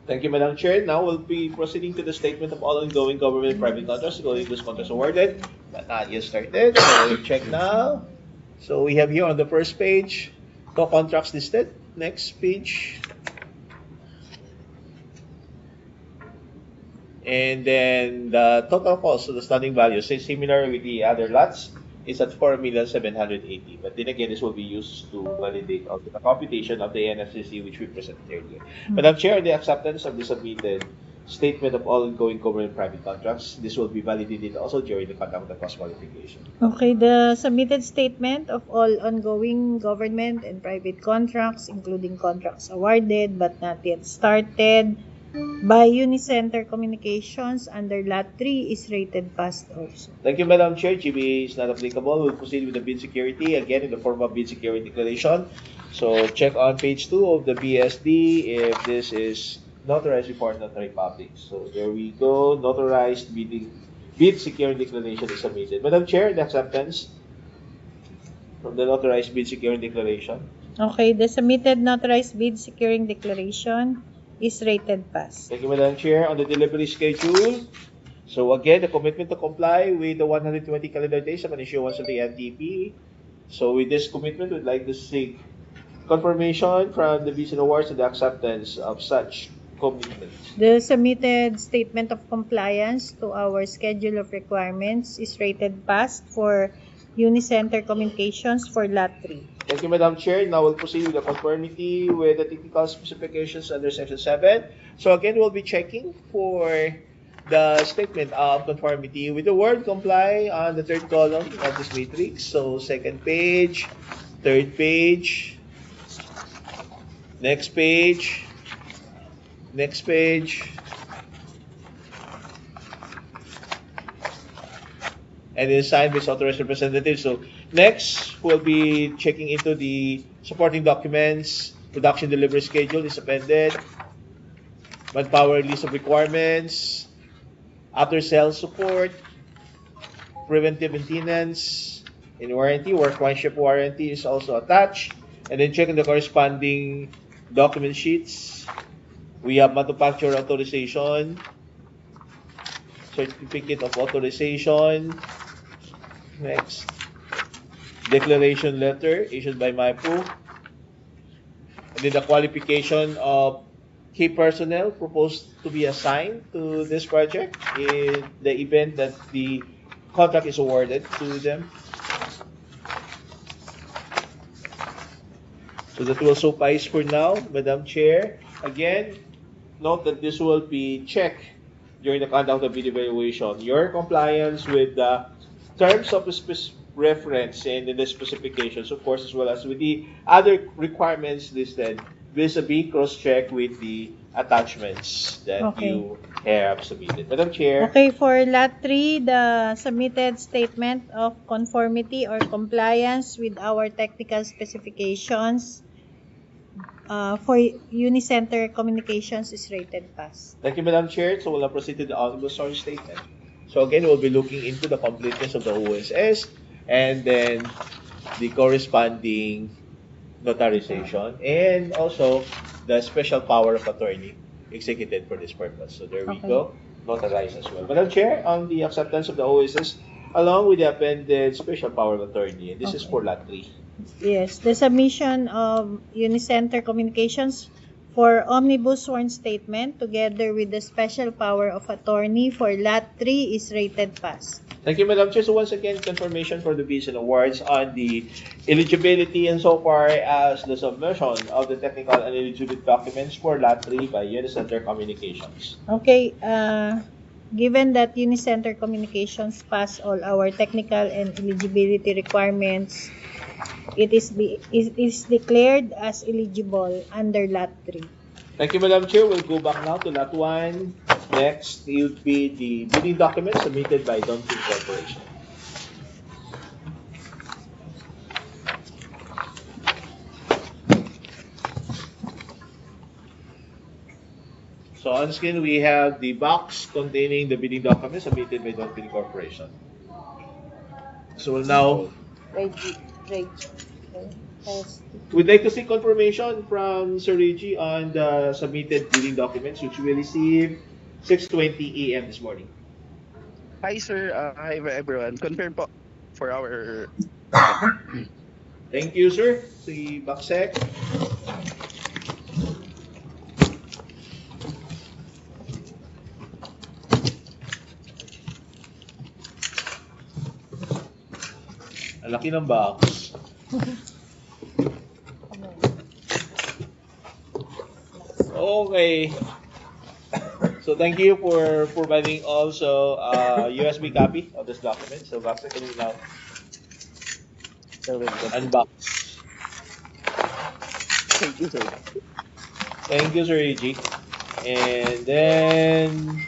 Thank you, Madam Chair. Now we'll be proceeding to the statement of all ongoing government and private contracts, including those contracts awarded, but not yet started. So we'll check now. So we have here on the first page, the contracts listed. Next page. And then the total cost of the standing value, say similar with the other lots, is at 4,780,000. But then again, this will be used to validate the computation of the NFCC, which we presented earlier. Madam Chair, the acceptance of the submitted statement of all ongoing government and private contracts, this will be validated also during the conduct of the cost qualification. Okay, the submitted statement of all ongoing government and private contracts, including contracts awarded but not yet started, by Unicenter Communications under Lot 3 is rated passed also. Thank you, Madam Chair. GBA is not applicable. We'll proceed with the bid security, again in the form of bid security declaration. So check on page 2 of the BSD if this is notarized before notary public. So there we go. Notarized bid security declaration is submitted. Madam Chair, the acceptance from the notarized bid security declaration. Okay, the submitted notarized bid securing declaration is rated pass. Thank you, Madam Chair. On the delivery schedule, so again, the commitment to comply with the 120 calendar days of an issuance of the NTP. So with this commitment, we'd like to seek confirmation from the Vision Awards and the acceptance of such commitment. The submitted statement of compliance to our schedule of requirements is rated pass for Unicenter Communications for Lot 3. Thank you, Madam Chair. Now we'll proceed with the conformity with the technical specifications under Section 7. So again, we'll be checking for the statement of conformity with the word comply on the third column of this matrix. So second page, third page, next page, next page, and then signed by its authorized representative. So next, we'll be checking into the supporting documents. Production delivery schedule is appended. Manpower list of requirements. After sales support. Preventive maintenance. In warranty, workmanship warranty is also attached. And then checking the corresponding document sheets. We have manufacturer authorization. Certificate of authorization. Next, declaration letter issued by MIPU. And then the qualification of key personnel proposed to be assigned to this project in the event that the contract is awarded to them. So that will suffice for now, Madam Chair. Again, note that this will be checked during the conduct of bid evaluation. Your compliance with the terms of reference and in the specifications, of course, as well as with the other requirements listed, vis-a-vis cross-check with the attachments that Okay. you have submitted. Madam Chair. Okay, for Lot 3, the submitted statement of conformity or compliance with our technical specifications for Unicenter Communications is rated pass. Thank you, Madam Chair. So we'll now proceed to the audible source statement. So again, we'll be looking into the completeness of the OSS and then the corresponding notarization and also the special power of attorney executed for this purpose. So there we Okay. go, notarized as well. Madam Chair, on the acceptance of the OSS along with the appended special power of attorney, and this is Okay. for Lot 3. Yes, the submission of Unicenter Communications for omnibus sworn statement together with the special power of attorney for Lot 3 is rated pass. Thank you, Madam Chair. So once again, confirmation for the bids and awards on the eligibility and so far as the submission of the technical and eligibility documents for Lot 3 by Unicenter Communications. Okay, given that Unicenter Communications passed all our technical and eligibility requirements, it is declared as eligible under Lot 3. Thank you, Madam Chair. We'll go back now to Lot 1. Next, it will be the bidding documents submitted by Dunkin Corporation. So on screen, we have the box containing the bidding documents submitted by Dunkin Corporation. So we'll now, we'd like to seek confirmation from Sir Reggie on the submitted bidding documents, which we received 6:20 a.m. this morning. Hi, sir. Hi, everyone. Confirm po for our... Thank you, sir. Si Baksek. Ang laki ng box. Okay. So thank you for providing also a USB copy of this document. So Baksek, can you now unbox? Thank you, sir. Thank you, Sir Reggie. And then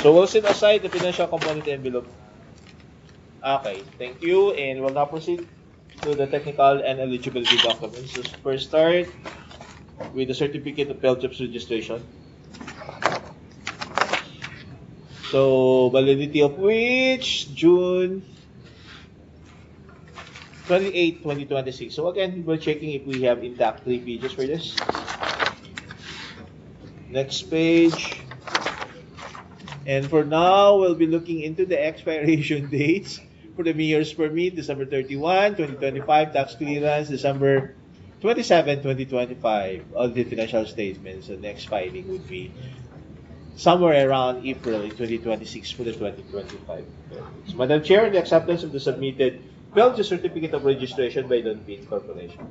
so we'll set aside the financial component envelope. Okay, thank you. And we'll now proceed to the technical and eligibility documents. So first start with the certificate of PhilJobs registration. So validity of which June 28, 2026. So again, we're checking if we have intact 3 pages for this. Next page. And for now, we'll be looking into the expiration dates for the mayor's permit, December 31, 2025, tax clearance, December 27, 2025, all the financial statements. The next filing would be somewhere around April 2026 for the 2025. So, Madam Chair, the acceptance of the submitted PhilJobs certificate of registration by Dunkin Corporation.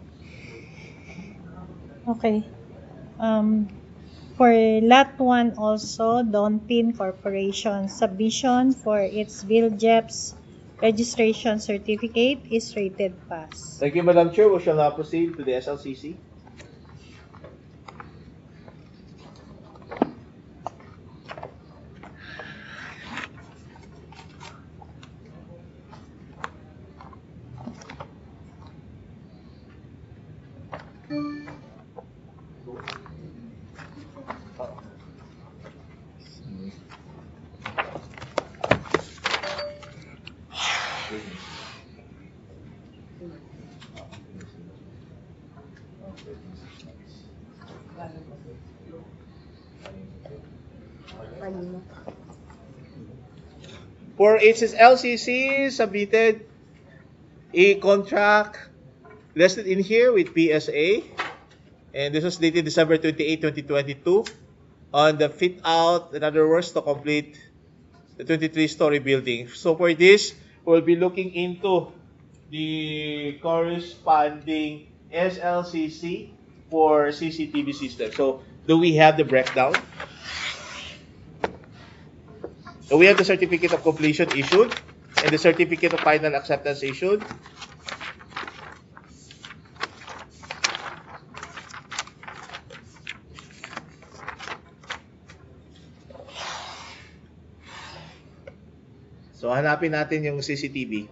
Okay. For Lot 1 also, Donpin Corporation submission for its PhilJobs registration certificate is rated pass. Thank you, Madam Chair. We shall now proceed to the SLCC. For HSLCC, submitted a contract listed in here with PSA. And this was dated December 28, 2022 on the fit out, in other words, to complete the 23-story building. So for this, we'll be looking into the corresponding SLCC for CCTV system. So do we have the breakdown? So we have the certificate of completion issued and the certificate of final acceptance issued. So hanapin natin yung CCTV.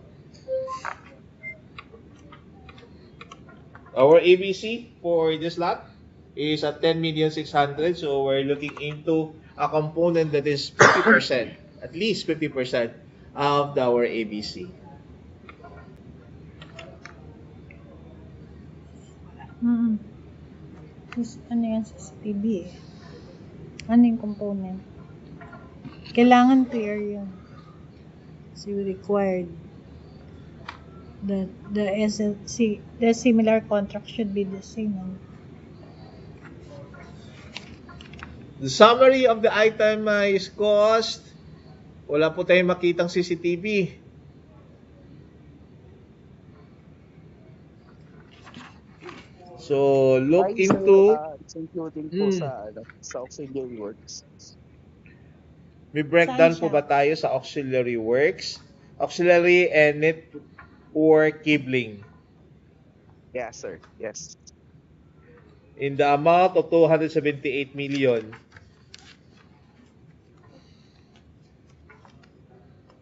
Our ABC for this lot is at 10,600,000. So we're looking into a component that is 50%, at least 50% of our ABC. Ano yan CCTV eh? Ano yung component? Kailangan clear yun. So required the SLC, the similar contract should be the same. The summary of the itemized cost, wala po tayong makitang CCTV. So look Ay, sir, into it's including po sa auxiliary works. may breakdown Saan po siya? ba tayo sa auxiliary works? Auxiliary and network cabling Yeah, sir. Yes. in the amount of 278 million.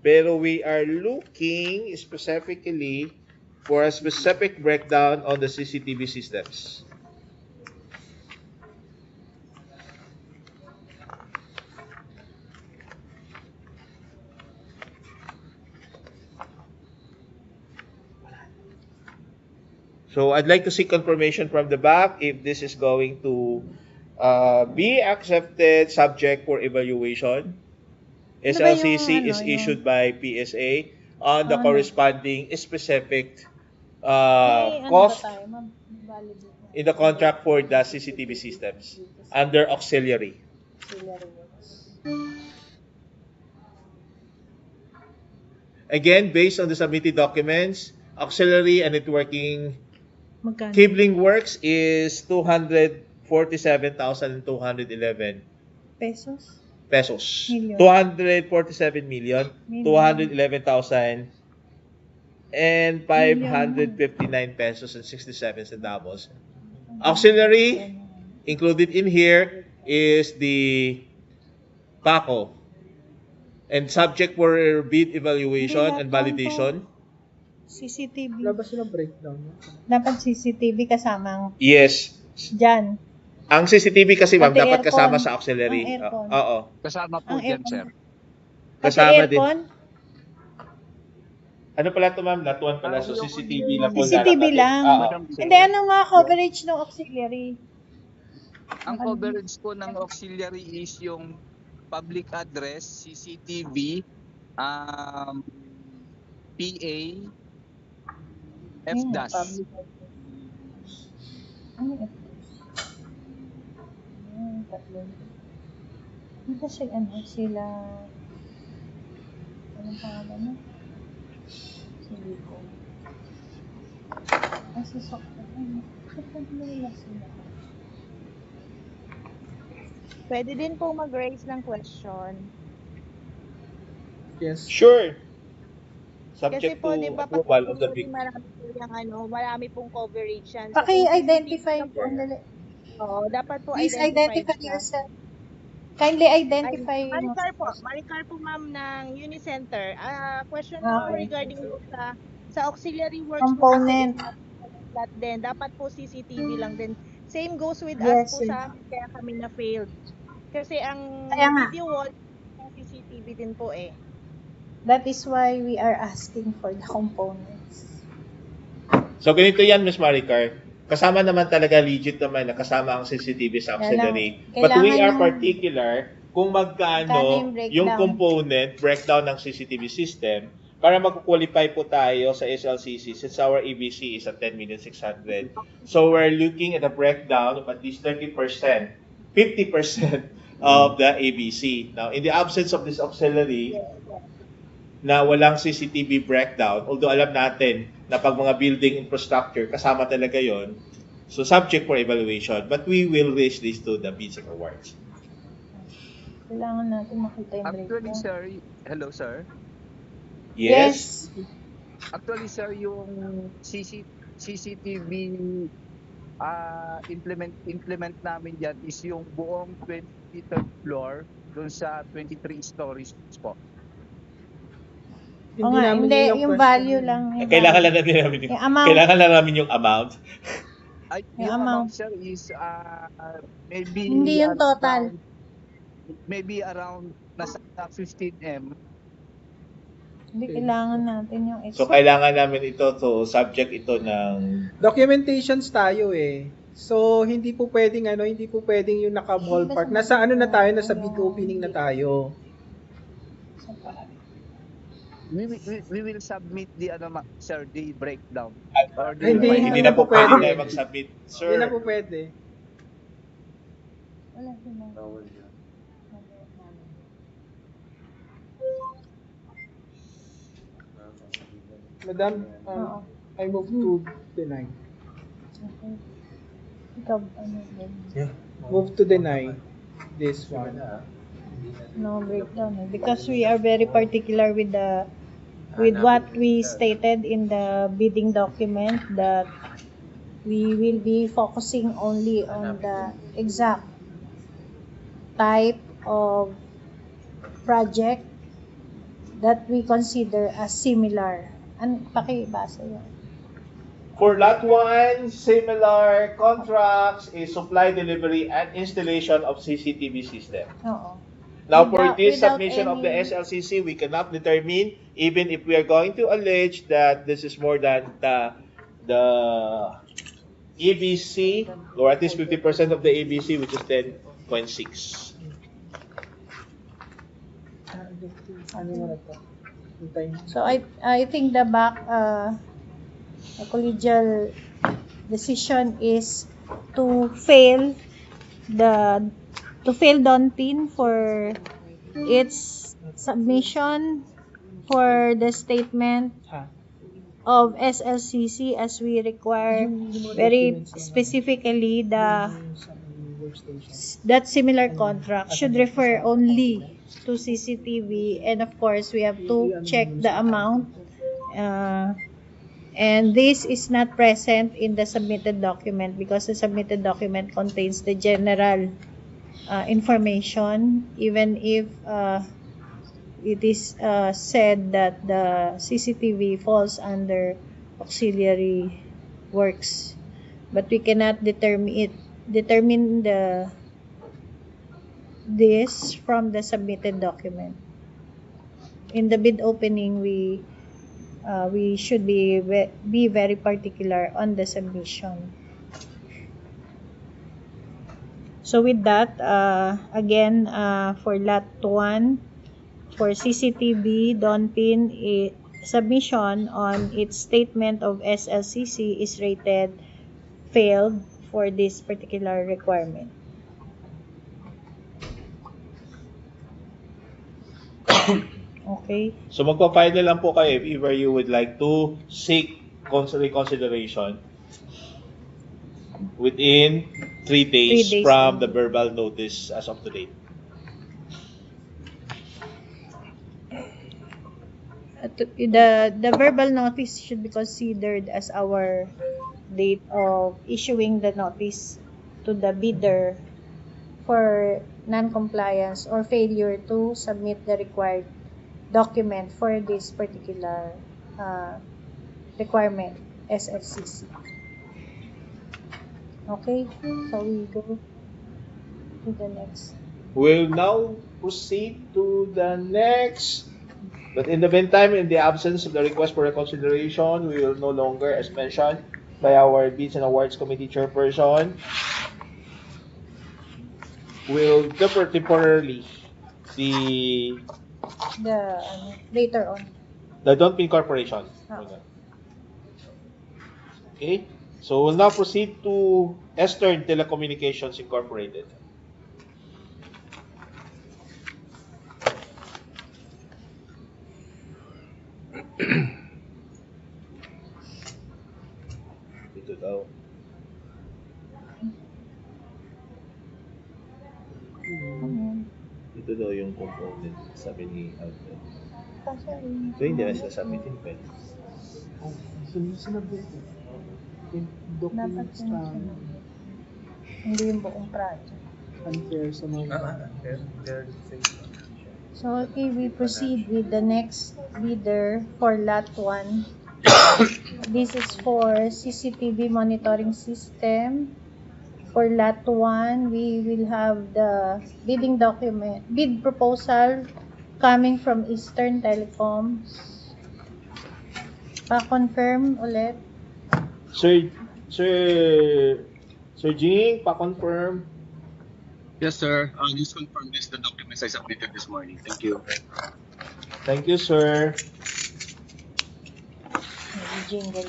Pero we are looking specifically for a specific breakdown on the CCTV systems. So I'd like to see confirmation from the back if this is going to be accepted subject for evaluation. Ano ba yung, SLCC is yung- issued by PSA on the Ano? corresponding specific May ano ba cost tayo? Validate na. in the contract for the CCTV systems under auxiliary. Auxiliary works. Again, based on the submitted documents, auxiliary and networking Magkano? cabling works is 247,211 Pesos? pesos. Million. 247 million, Million. 211,000 and 559 pesos and 67 centavos. Auxiliary included in here is the PACO and subject for bid evaluation and validation. CCTV. Wala ba silang breakdown? Dapat CCTV kasamang Yes. dyan. Ang CCTV kasi ma'am Pati dapat aircon. kasama sa auxiliary. Ang aircon. Oo. Kasama po Ang dyan, aircon. sir. Kasama din. aircon? Ano pala ito ma'am? Latuan pala. So yung- CCTV lang po. CCTV lalakatin. lang. Oo. Hindi, ano nga coverage ng auxiliary? Ang coverage po ng auxiliary is yung public address, CCTV, PA, FDAS. Ano ito? Tatlo. Ano kasi sila... Anong pangalan mo? Sili ko. Kasi sakto. Kapag nila sila. Pwede din po mag-raise ng question. Yes. Sure. Kasi Subject po, to di ba, approval of the big. marami po yung marami pong coverage yan. Paki-identify kung po. Dali. Oo, dapat po Please identify siya. yourself. Kindly identify Maricar po ma'am ng Unicenter. Question Okay. po regarding sa auxiliary works Component. po kasi din, dapat po CCTV lang din. Same goes with Yes, us po yes. sa amin, kaya kami na failed. Kasi ang Kaya nga. video wall ng CCTV din po eh. That is why we are asking for the components. So ganito yan, Ms. Maricar. Kasama naman talaga, legit naman na kasama ang CCTV sa auxiliary. But we are particular kung magkano yung component breakdown ng CCTV system para mag-qualify po tayo sa SLCC since our ABC is at 10,600,000. So we're looking at a breakdown of at least 30%, 50% of the ABC. Now, in the absence of this auxiliary, na walang CCTV breakdown, although alam natin na pag mga building infrastructure, kasama talaga yon. So, subject for evaluation. But we will raise this to the bids and awards. Kailangan natin makita yung Actually, breakdown. sir, hello, sir. Yes? Actually, sir, yung CCTV implement namin dyan is yung buong 23rd floor doon sa 23 stories po. O nga, hindi, yung value lang. Kailangan lang namin yung amount. Kailangan lang namin yung amount. Ay, Yung yung amount. amount, sir, is maybe... Hindi yung total. Maybe around nasa 15M. Hindi, kailangan natin yung So, kailangan namin ito to subject ito ng... Documentations tayo eh. So, hindi po pwedeng yung naka-ballpark. Nasa nasa bid opening na tayo. We will submit the sir, the breakdown. Or the Hindi na po pwede na mag-submit, sir. Hindi na po pwede. Wala naman. Madam, I move to deny. Okay. Ikaw, ano yun? Move to deny this one. No breakdown. Because we are very particular with what we stated in the bidding document that we will be focusing only on the exact type of project that we consider as similar. Pakibasa yun. For lot 1, similar contracts is supply, delivery, and installation of CCTV system. Oo. Now, for this Without submission of the any- SLCC, we cannot determine, even if we are going to allege that this is more than the ABC, or at least 50% of the ABC, which is 10.6. So I think the collegial decision is to fail Donpin for its submission for the statement of SLCC as we require very specifically that similar contract should refer only to CCTV, and of course we have to check the amount, and this is not present in the submitted document because the submitted document contains the general information, even if it is said that the CCTV falls under auxiliary works, but we cannot determine this from the submitted document. In the bid opening, we should be very particular on the submission. So with that, again, for lot 1, for CCTV, Donpin submission on its statement of SLCC is rated failed for this particular requirement. Okay. So magpa-file na lang po kayo if ever you would like to seek reconsideration within 3 days, 3 days from the verbal notice as of today. The verbal notice should be considered as our date of issuing the notice to the bidder for non-compliance or failure to submit the required document for this particular requirement, SLCC. Okay, so we go to the next. We'll now proceed to the next But in the meantime, in the absence of the request for reconsideration, we will no longer, as mentioned by our Bids and Awards Committee Chairperson, will defer temporarily the later on. the Donpin Corporation. Okay, so we'll now proceed to Eastern Telecommunications Incorporated. Ito daw. Ito daw yung component, sabi ni Alfred. So hindi na sila submitin, pwede. Sinabi ko. Documents na hindi yung buong project. unfair sa mga So, okay, we proceed with the next bidder for lot 1. This is for CCTV monitoring system. For lot 1, we will have the bidding document, bid proposal coming from Eastern Telecom. Pa-confirm ulit. Sir Jing, pa-confirm. Yes, sir. Just confirm this, the documents I submitted this morning. Thank you. Thank you, sir. Jingle.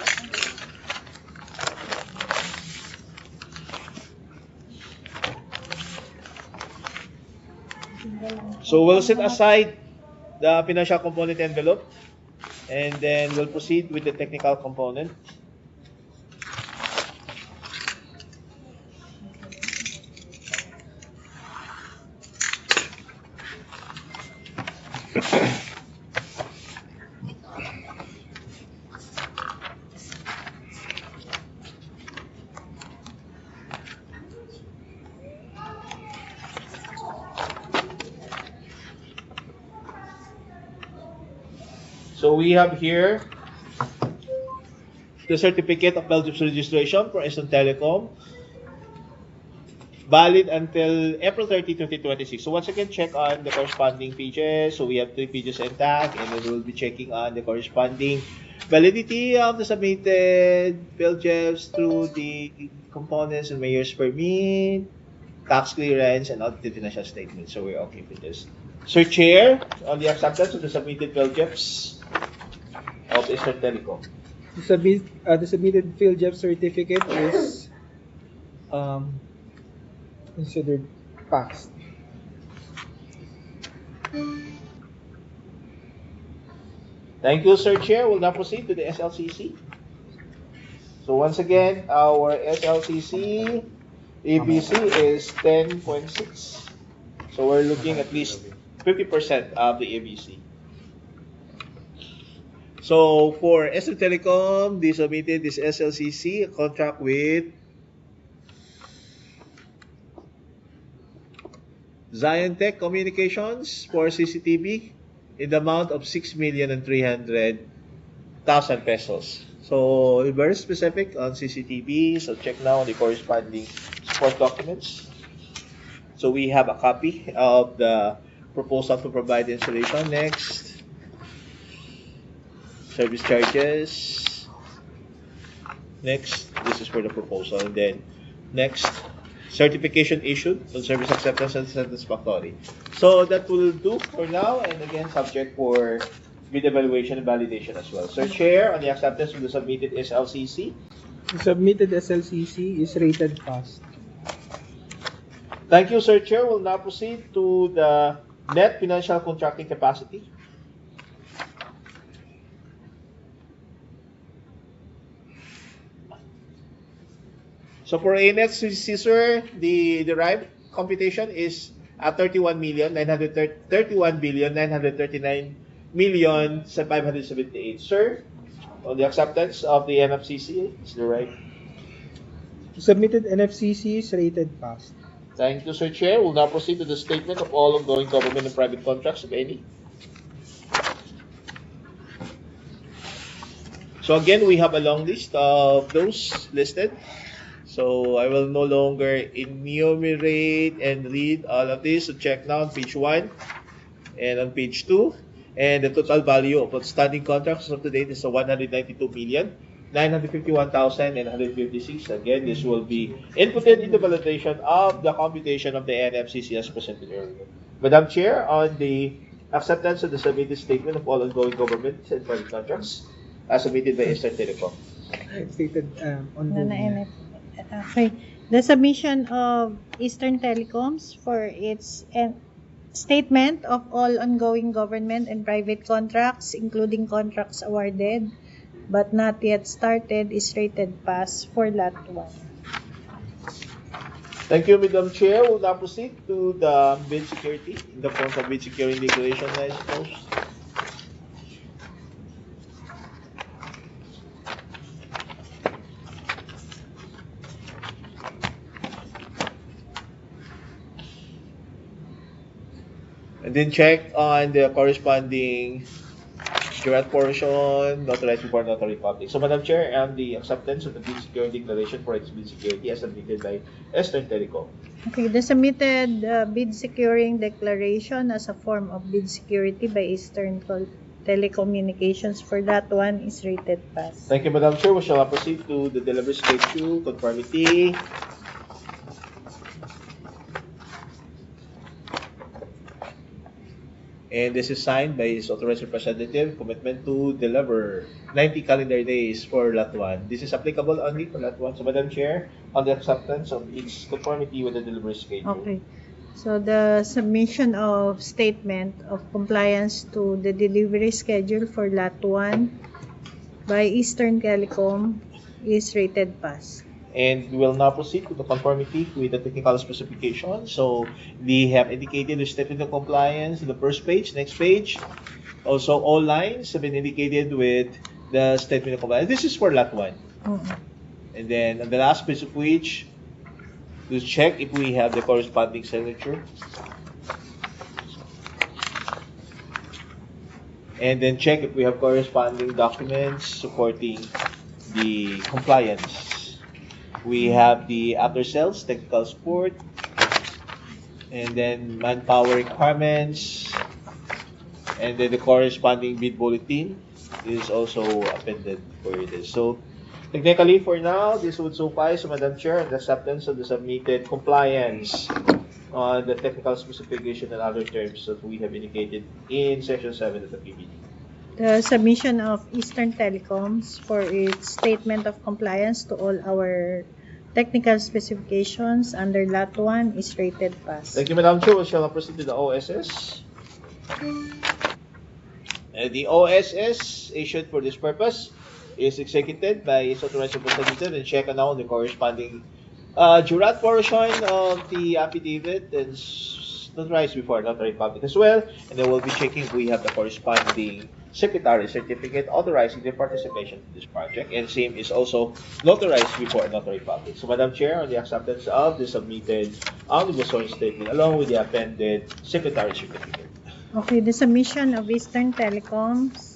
So we'll set aside the financial component envelope and then we'll proceed with the technical component. So we have here the certificate of Belgium's registration for Eastern Telecom, valid until April 30, 2026. So once again, check on the corresponding pages. So we have 3 pages intact, and then we'll be checking on the corresponding validity of the submitted Belgians through the components and mayor's permit, tax clearance, and audited financial statement. So we're okay with this. Sir Chair, on the acceptance of the submitted Belgians of Eastern Telecom. The submitted PhilJEP certificate is considered passed. Thank you, Sir Chair. We'll now proceed to the SLCC. So once again, our SLCC ABC is 10.6. So we're looking at least 50% of the ABC. So for Eastern Telecom, they submitted this SLCC, a contract with Zion Tech Communications for CCTV in the amount of 6,300,000 pesos. So very specific on CCTV. So check now the corresponding support documents. So we have a copy of the proposal to provide installation. Next, service charges. Next, this is for the proposal. And then next, certification issued on service acceptance and satisfactory. So that will do for now, and again subject for bid evaluation and validation as well. Sir Chair, on the acceptance of the submitted SLCC. The submitted SLCC is rated passed. Thank you, Sir Chair. We'll now proceed to the net financial contracting capacity. So for ANET-CC, sir, the derived computation is at 31,939,578. Sir, on the acceptance of the NFCC, is the right? The submitted NFCC is rated passed. Thank you, Sir Chair. We'll now proceed to the statement of all ongoing government and private contracts, if any. So again, we have a long list of those listed. So I will no longer enumerate and read all of this. So check now on page 1 and on page 2. And the total value of outstanding contracts up to date is 192,951,156. Again, this will be inputted in the validation of the computation of the NFCC as presented earlier. Madam Chair, on the acceptance of the submitted statement of all ongoing government and private contracts as submitted by Eastern Telecom. Stated on the... Okay. The submission of Eastern Telecoms for its statement of all ongoing government and private contracts, including contracts awarded but not yet started, is rated pass for Lot 1. Thank you, Madam Chair. We'll now proceed to the bid security in the form of bid security declaration, I suppose. And then check on the corresponding jurat portion, notarized before notary public. So, Madam Chair, and the acceptance of the bid security declaration for its bid security as submitted by Eastern Telecom. Okay, the submitted bid securing declaration as a form of bid security by Eastern Telecommunications for that one is rated pass. Thank you, Madam Chair. We shall now proceed to the delivery schedule, conformity. And this is signed by his authorized representative, commitment to deliver 90 calendar days for Lot 1. This is applicable only for Lot 1. So, Madam Chair, on the acceptance of its conformity with the delivery schedule. Okay. So, the submission of statement of compliance to the delivery schedule for Lot 1 by Eastern Telecom is rated pass. And we will now proceed to the conformity with the technical specification. So we have indicated the statement of compliance in the first page, next page. Also, all lines have been indicated with the statement of compliance. This is for Lot 1. And then on the last page of which, to check if we have the corresponding signature. And then check if we have corresponding documents supporting the compliance. We have the after sales, technical support, and then manpower requirements, and then the corresponding bid bulletin is also appended for this. So, technically for now, this would suffice, Madam Chair, the acceptance of the submitted compliance on the technical specification and other terms that we have indicated in Section 7 of the PBD. The submission of Eastern Telecoms for its statement of compliance to all our technical specifications under Lot 1 is rated pass. Thank you, Madam Chair. We shall now proceed to the OSS. The OSS issued for this purpose is executed by its authorized representative and check now on the corresponding jurat portion of the affidavit and notarized before notary public as well. And then we'll be checking if we have the corresponding secretary certificate authorizing the participation in this project, and same is also notarized before notary public. So, Madam Chair, on the acceptance of the submitted omnibus sworn statement along with the appended secretary certificate. Okay, the submission of Eastern Telecoms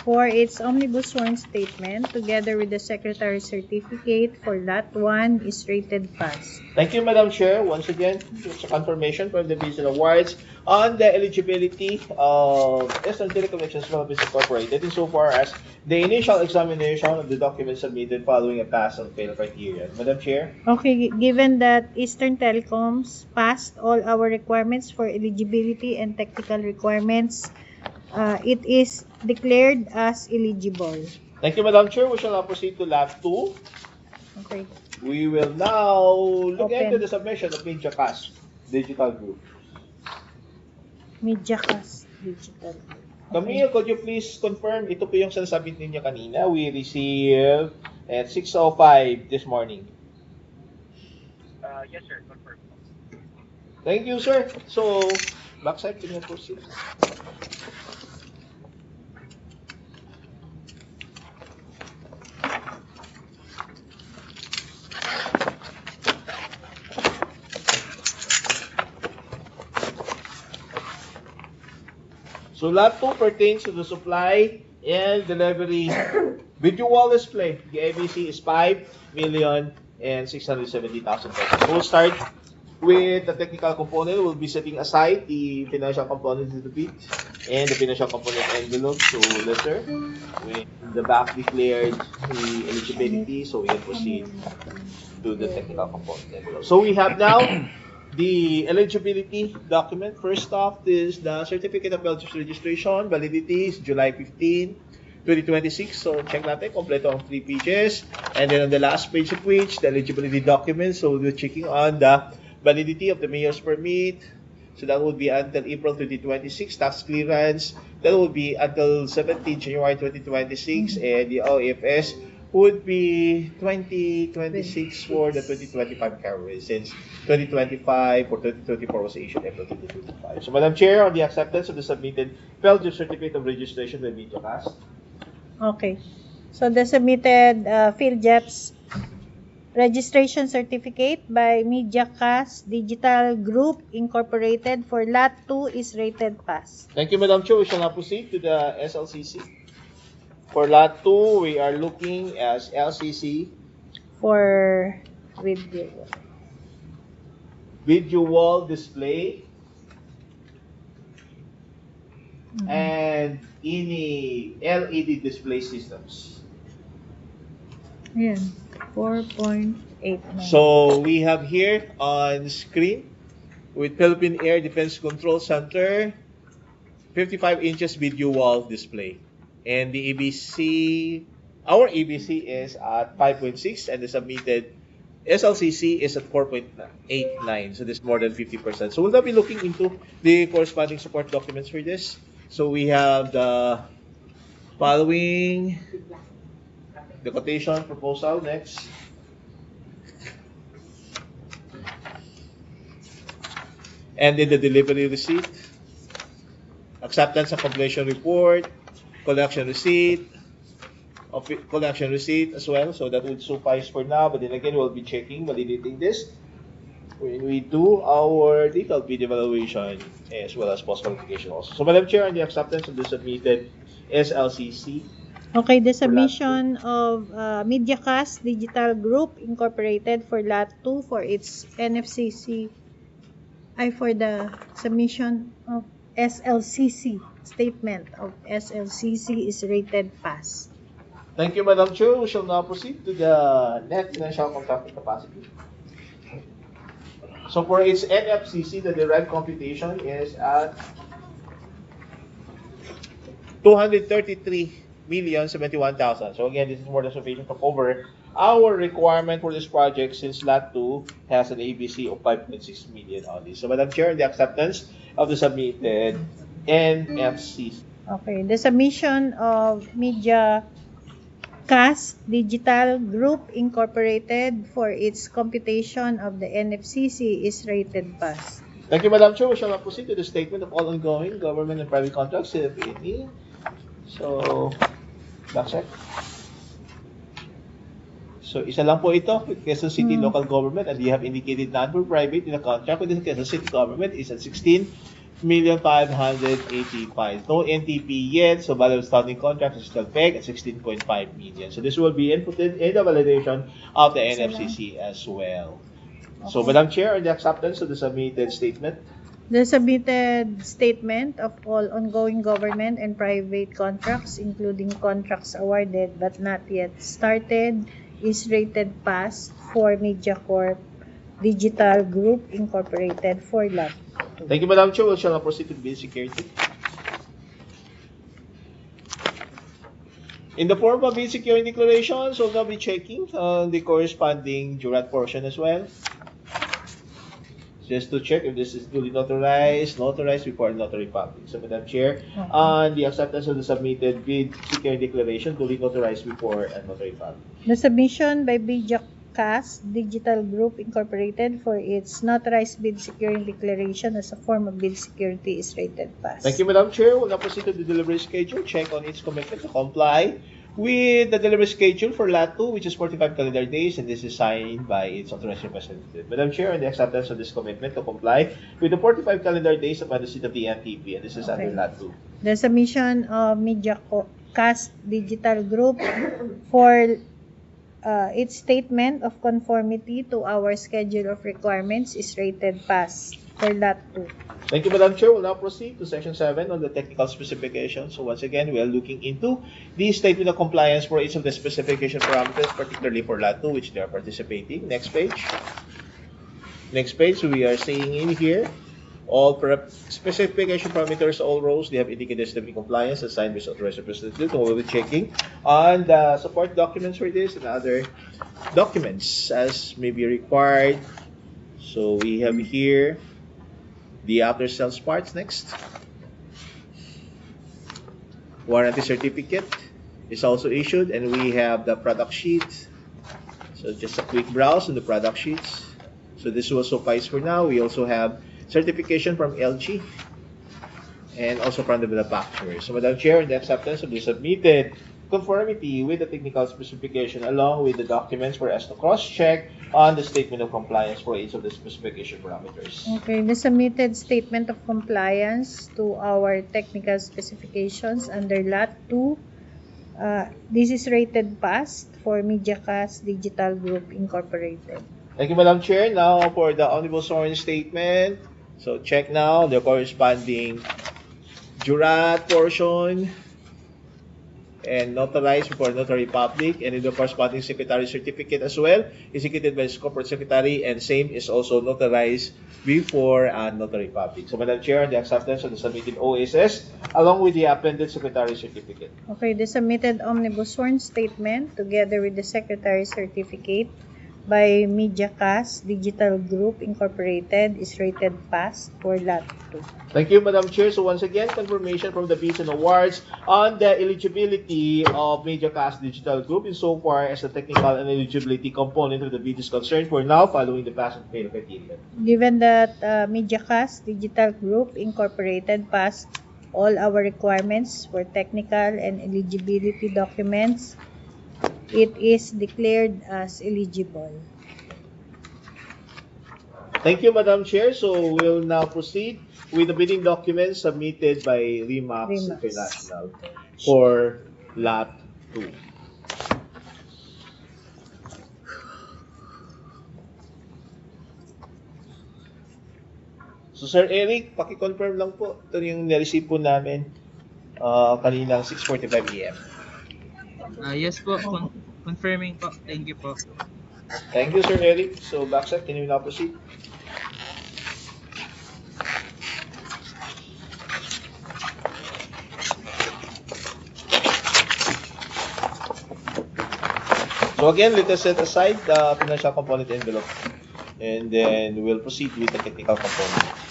for its omnibus sworn statement together with the secretary certificate for Lot 1 is rated pass. Thank you, Madam Chair. Once again, it's a confirmation from the Business Awards on the eligibility of Eastern Telecommunications Philippines Incorporated insofar as the initial examination of the documents submitted following a pass and fail criteria. Madam Chair? Okay, given that Eastern Telecoms passed all our requirements for eligibility and technical requirements, it is declared as eligible. Thank you, Madam Chair. We shall now proceed to Lot 2. Okay. We will now look Open. into the submission of MediaCast Digital Group. MediaCast Digital. Camille, could you please confirm, ito po yung sinasabit ninyo kanina, we received at 6:05 this morning. Yes, sir. Confirm. Thank you, sir. So, backside, can you proceed? So, Lot 2 pertains to the supply and delivery video wall display. The ABC is 5,670,000 pesos. So, we'll start With the technical component, we'll be setting aside the financial component of the bid and the financial component envelope to letter. When the back declared the eligibility, so we can proceed to the technical component envelope. So we have now the eligibility document. First off is the certificate of registration. Validity is July 15, 2026. So check natin, kompleto ang 3 pages. And then on the last page of which, the eligibility document. So we're checking on the validity of the mayor's permit. So that would be until April 2026. Tax clearance, that would be until 17 January 2026. And the OFS would be 2026 for the 2025 carriage, since 2025 or 2024 was issued April 2025. So Madam Chair, on the acceptance of the submitted Belgium certificate of registration by MediaCast. Okay. So the submitted PhilJEPS registration certificate by MediaCast Digital Group Incorporated for Lot 2 is rated pass. Thank you, Madam Chair. We shall now proceed to the SLCC. For Lot 2, we are looking as LCC. For video wall display. And any LED display systems. Yeah, 4.89. So we have here on screen with Philippine Air Defense Control Center 55 inches video wall display. And the ABC, our ABC is at 5.6 and the submitted SLCC is at 4.89. So this is more than 50%. So we'll now be looking into the corresponding support documents for this. So we have the following, the quotation proposal next. And then the delivery receipt, acceptance and completion report, collection receipt as well. So that would suffice for now. But then again, we'll be checking, validating this when we do our detailed bid evaluation as well as post qualification also. So Madam Chair, on the acceptance of the submitted SLCC. Okay, the submission of MediaCast Digital Group Incorporated for Lot 2 for its NFCC, for the submission of SLCC, statement of SLCC is rated pass. Thank you, Madam Chair. We shall now proceed to the net financial contracting capacity. So for its NFCC, the derived computation is at 233,071,000. So again, this is more than sufficient to cover our requirement for this project since Lot 2 has an ABC of 5.6 million only. So Madam Chair, the acceptance of the submitted NFCC. Okay, the submission of MediaCast Digital Group Incorporated for its computation of the NFCC is rated pass. Thank you, Madam Chair. We shall now proceed to the statement of all ongoing government and private contracts, CFPE. So, backcheck. So, isa lang po ito with Quezon City local government, and you have indicated none for private in the contract with the Quezon City government is at 16,585,000. No NTP yet, so valid outstanding contract is still pegged at 16.5 million. So this will be inputted in the validation of the NFCC as well. Okay. So Madam Chair, on the acceptance of the submitted statement. The submitted statement of all ongoing government and private contracts, including contracts awarded but not yet started, is rated pass for MediaCorp Digital Group Incorporated for Lot 2. Thank you, Madam Chair. We shall now proceed to bid security. In the form of bid security declarations, we'll now be checking the corresponding jurat portion as well. Just to check if this is duly notarized before notary public. So, Madam Chair, on the acceptance of the submitted bid security declaration, duly notarized before a notary public. The submission by MediaCast Digital Group Incorporated for its notarized bid security declaration as a form of bid security is rated pass. Thank you, Madam Chair. We'll now proceed to the delivery schedule. Check on its commitment to comply with the delivery schedule for Lot 2, which is 45 calendar days, and this is signed by its authorized representative. Madam Chair, on the acceptance of this commitment to comply with the 45 calendar days of the receipt of the NTP, and this is under Lot 2. The submission of MediaCast Digital Group for its statement of conformity to our schedule of requirements is rated pass for lot 2. Thank you, Madam Chair. We'll now proceed to Section 7 on the technical specifications. So once again, we are looking into the statement of compliance for each of the specification parameters, particularly for Lot 2, which they are participating. Next page. Next page, we are seeing in here, all specification parameters, all rows, they have indicated statement of compliance assigned with authorized representative. So we'll be checking on the support documents for this and other documents as may be required. So we have here the after sales parts next. Warranty certificate is also issued, and we have the product sheet. So just a quick browse on the product sheets. So this will suffice for now. We also have certification from LG and also from the manufacturer. So Madam Chair, in the acceptance of the submitted conformity with the technical specification along with the documents for us to cross-check on the statement of compliance for each of the specification parameters. Okay, the submitted statement of compliance to our technical specifications under Lot 2. This is rated pass for MediaCast Digital Group Incorporated. Thank you, Madam Chair. Now for the omnibus sworn statement. So check now the corresponding jurat portion and notarized before notary public, and in the corresponding secretary certificate as well, executed by the corporate secretary, and same is also notarized before notary public. So Madam Chair, the acceptance of the submitted OSS along with the appended secretary certificate. Okay, the submitted omnibus sworn statement together with the secretary certificate by MediaCast Digital Group Incorporated is rated pass for Lot 2. Thank you, Madam Chair. So once again, confirmation from the bids and awards on the eligibility of MediaCast Digital Group insofar as the technical and eligibility component of the bid is concerned for now following the pass and fail criteria. Given that MediaCast Digital Group Incorporated passed all our requirements for technical and eligibility documents, it is declared as eligible. Thank you, Madam Chair. So we'll now proceed with the bidding documents submitted by Remax International for Lot 2. So Sir Eric, paki-confirm lang po. Ito yung na-receive po namin kaninang 6:45 AM. Yes po, confirming po. Thank you po. Thank you, Sir Eric. So, Backside, can you now proceed? So again, let us set aside the financial component envelope, and then we'll proceed with the technical component.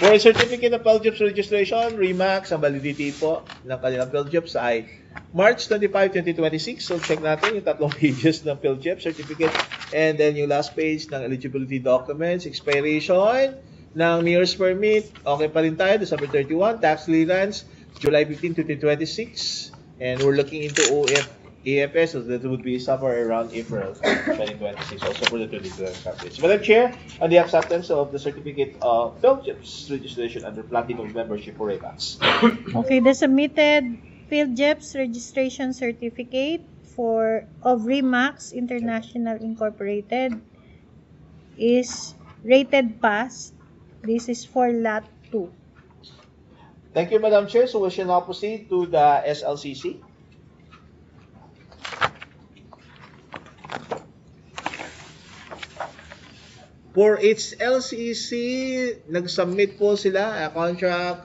For a certificate of PhilJobs registration, Remax, ang validity po ng kanilang PhilJobs ay March 25, 2026. So check natin yung tatlong pages ng PhilJobs certificate, and then yung last page ng eligibility documents, expiration ng mayor's permit, okay pa rin tayo, December 31, tax clearance, July 15, 2026, and we're looking into AFS, so that would be somewhere around April 2026, also for the 2012 coverage. Madam Chair, on the acceptance of the certificate of PhilJobs registration under Platinum membership for Remax. Okay, the submitted PhilJobs registration certificate of Remax International Incorporated is rated pass. This is for Lot 2. Thank you, Madam Chair. So we shall now proceed to the SLCC. For its LCC, nag-submit po sila a contract.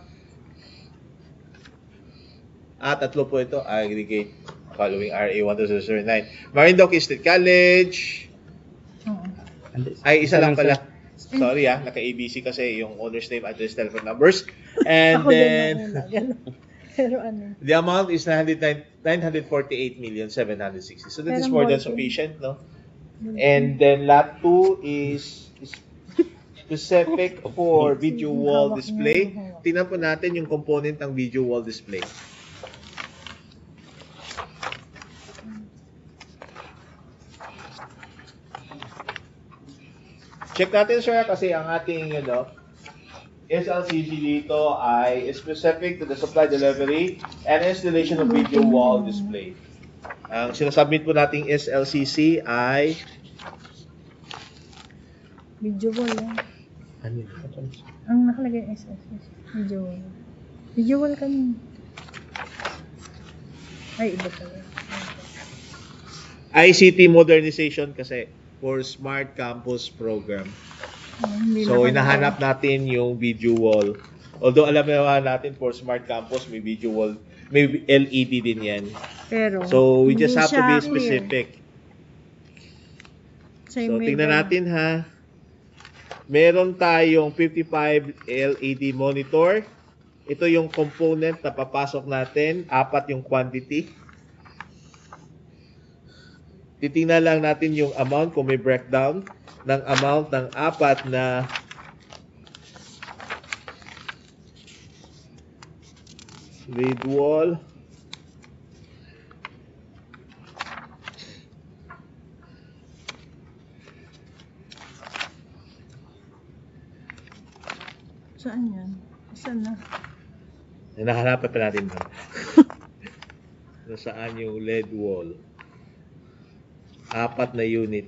Tatlo po ito, aggregate following RA 1009. Marindoc State College. Ay, isa lang pala. Sorry naka-ABC kasi yung owner's name, address, telephone numbers. And then, the amount is 948,760,000. So that is more than sufficient, no? And then Lot 2 is specific for video wall display. Tingnan po natin yung component ng video wall display. Check natin, sir, kasi ang ating, SLCC dito ay specific to the supply, delivery, and installation of video wall display. Ang sinasubmit po nating SLCC ay Video wall lang. ano yun? Ang nakalagay SSS. Video wall. Video wall kami. Ay, iba pala. ICT modernization kasi for Smart Campus Program. So, hinahanap natin yung video wall. Although, alam naman natin for Smart Campus, may video wall, may LED din yan. Pero, so, we just hindi have to be siya specific. Clear. So, tingnan natin ha. Meron tayong 55 LED monitor. Ito yung component na papasok natin. 4 yung quantity. Titingnan lang natin yung amount kung may breakdown ng amount ng 4 na lead wall. Saan yan? Saan na? Hinahanapan pa natin ba? Nasaan yung lead wall? 4 na unit.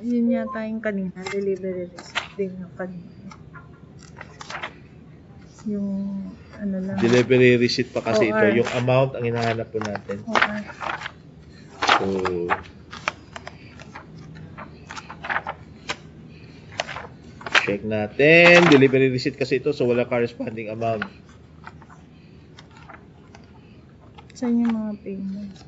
Yun yata yung kanina. Delivery receipt din yung kanina. Yung ano lang. Delivery receipt pa kasi OR. ito. Yung amount ang hinahanap po natin. OR. So, check natin. Delivery receipt kasi ito, so wala corresponding amount. Saan yung mga payments?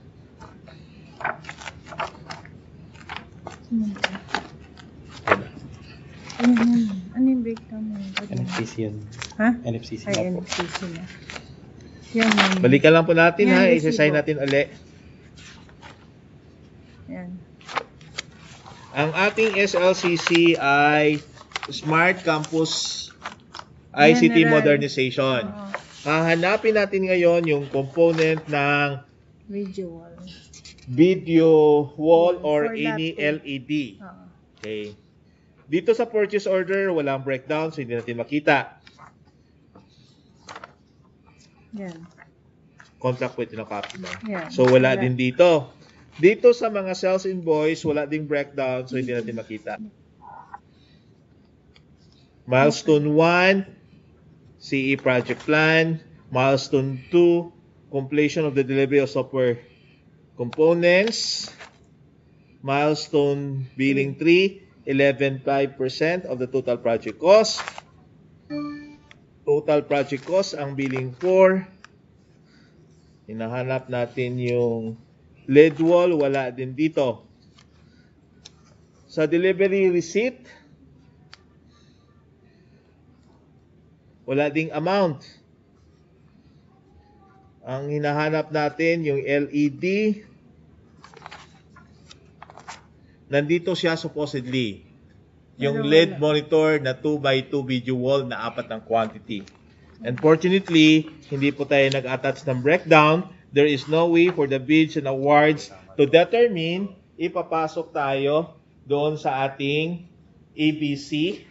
Ano yung breakdown mo? NFCC yun. Ha? NFCC Ay, na po. NFCC na. Yan. Balikan lang po natin Yan, ha. resibo. Isa-sign natin ulit. Yan. Ang ating SLCC ay Smart Campus ICT General. Modernization. Oo. Hahanapin natin ngayon yung component ng Video wall. video wall or For any that LED. Oo. Okay. Dito sa purchase order, walang breakdown, so hindi natin makita. Yan. Contract with no copy na. Yan. So wala Wala. din dito. Dito sa mga sales invoice, wala ding breakdown, so hindi natin makita. Milestone 1, CE project plan. Milestone 2, completion of the delivery of software components. Milestone billing 3, 11.5% of the total project cost. Total project cost ang billing 4. Hinahanap natin yung lead wall, wala din dito. Sa delivery receipt, wala ding amount. Ang hinahanap natin yung LED. Nandito siya supposedly. Yung Pero LED wala. monitor na 2x2 video wall na 4 ang quantity. Unfortunately, hindi po tayo nag-attach ng breakdown. There is no way for the bids and awards to determine ipapasok tayo doon sa ating ABC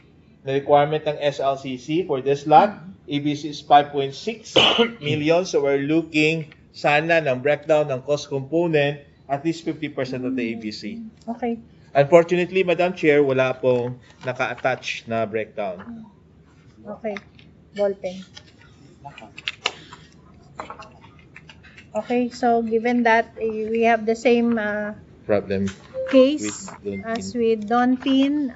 na requirement ng SLCC for this lot. ABC is 5.6 million. So we're looking sana ng breakdown ng cost component at least 50% of the ABC. Okay. Unfortunately, Madam Chair, wala pong naka-attach na breakdown. Okay. Ballpen. Okay, so given that we have the same Problem. case With Don as with Don Tin,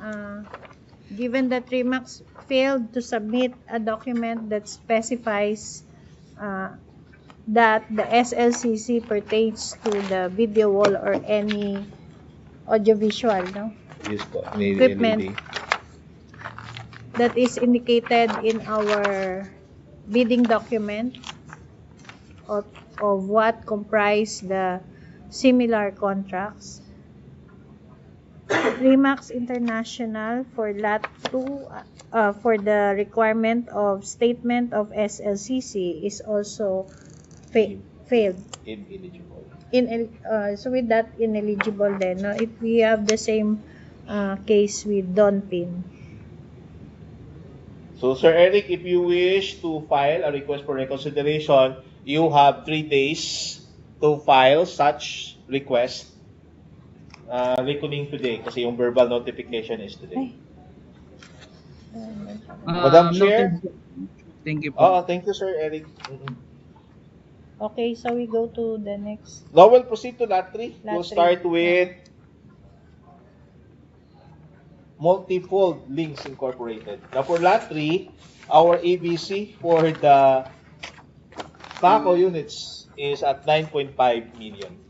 given that Remax failed to submit a document that specifies that the SLCC pertains to the video wall or any audiovisual, no? Yes po. May Equipment. LED. That is indicated in our bidding document of what comprise the similar contracts. Remax International for Lot 2 for the requirement of statement of SLCC is also failed. Ineligible. So with that, ineligible then. No? If we have the same case with Don Pin. So, Sir Eric, if you wish to file a request for reconsideration, you have 3 days to file such request. Reckoning today kasi yung verbal notification is today. Madam Chair? Noted. Thank you po. Thank you, Sir Eric. Okay, so we go to the next. Now we'll proceed to Lot 3. Lot We'll 3. start with Multifold Links Incorporated. Now for Lot 3, our ABC for the PACO units is at 9.5 million.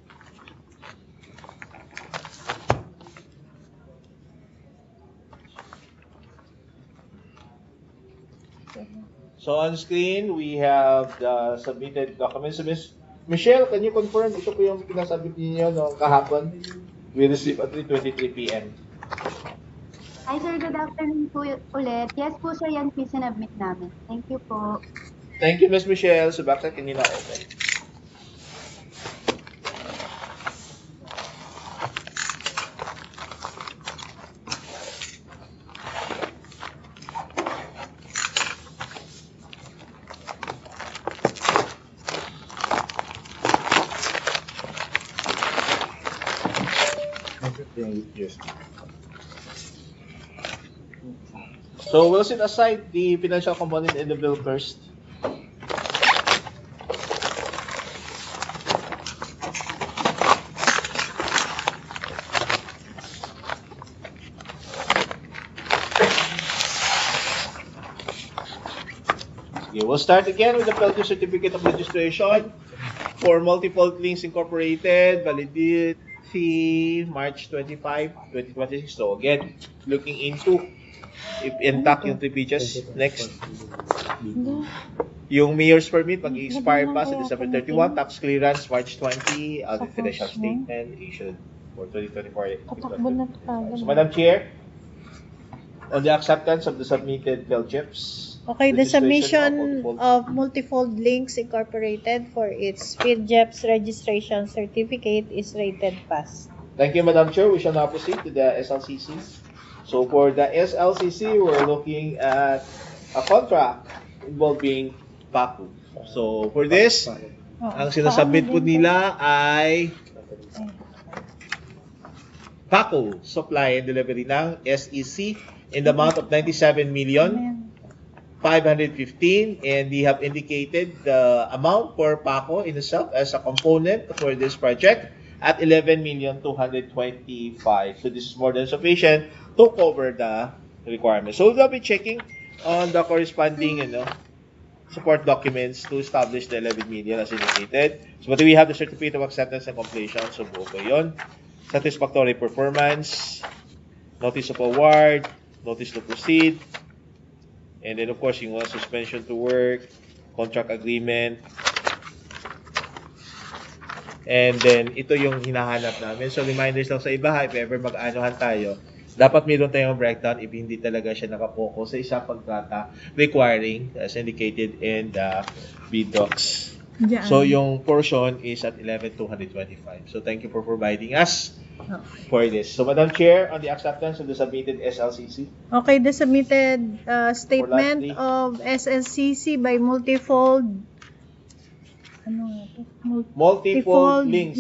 So on screen, we have the submitted documents. Miss Michelle, can you confirm ito po yung pinasubmit niyo noong kahapon? We received at 3:23 p.m. Hi sir, good afternoon po ulit. Yes po sir, yan po sinubmit namin. Thank you po. Thank you, Miss Michelle. So bakit kanina open? Yes. So we'll set aside the financial component in the bill first. Okay, we'll start again with the Peltier Certificate of Registration for Multifold Links Incorporated, validity March 25, 2026. So again, looking into if intact yung 3 pages. Next. Yung mayor's permit, mag-expire pa sa December 31. Tax clearance, March 20. Audit financial statement issued for 2024. So, Madam Chair, on the acceptance of the submitted PhilChips. Okay, the submission of Multifold Links Incorporated for its PhilChips registration certificate is rated pass. Thank you, Madam Chair. We shall now proceed to the SLCC. So for the SLCC, we're looking at a contract involving PACO. So for this, ang sinasubmit po nila ay PACO supply and delivery ng SEC in the amount of 97,515,000, and they have indicated the amount for PACO in itself as a component for this project at 11,225,000. So this is more than sufficient to cover the requirements. So we'll be checking on the corresponding support documents to establish the 11 million as indicated. So but we have the certificate of acceptance and completion. So buo po yun. Satisfactory performance, notice of award, notice to proceed, and then of course yung suspension to work, contract agreement, and then ito yung hinahanap namin. So reminders lang sa iba, if ever mag-anohan tayo, dapat meron tayong breakdown if hindi talaga siya nakapokus sa isang pagtrata requiring as indicated in the BDocs. So yung portion is at 11,225. So thank you for providing us for this. So Madam Chair, on the acceptance of the submitted SLCC. Okay, the submitted statement of SLCC by Multifold Multifold Links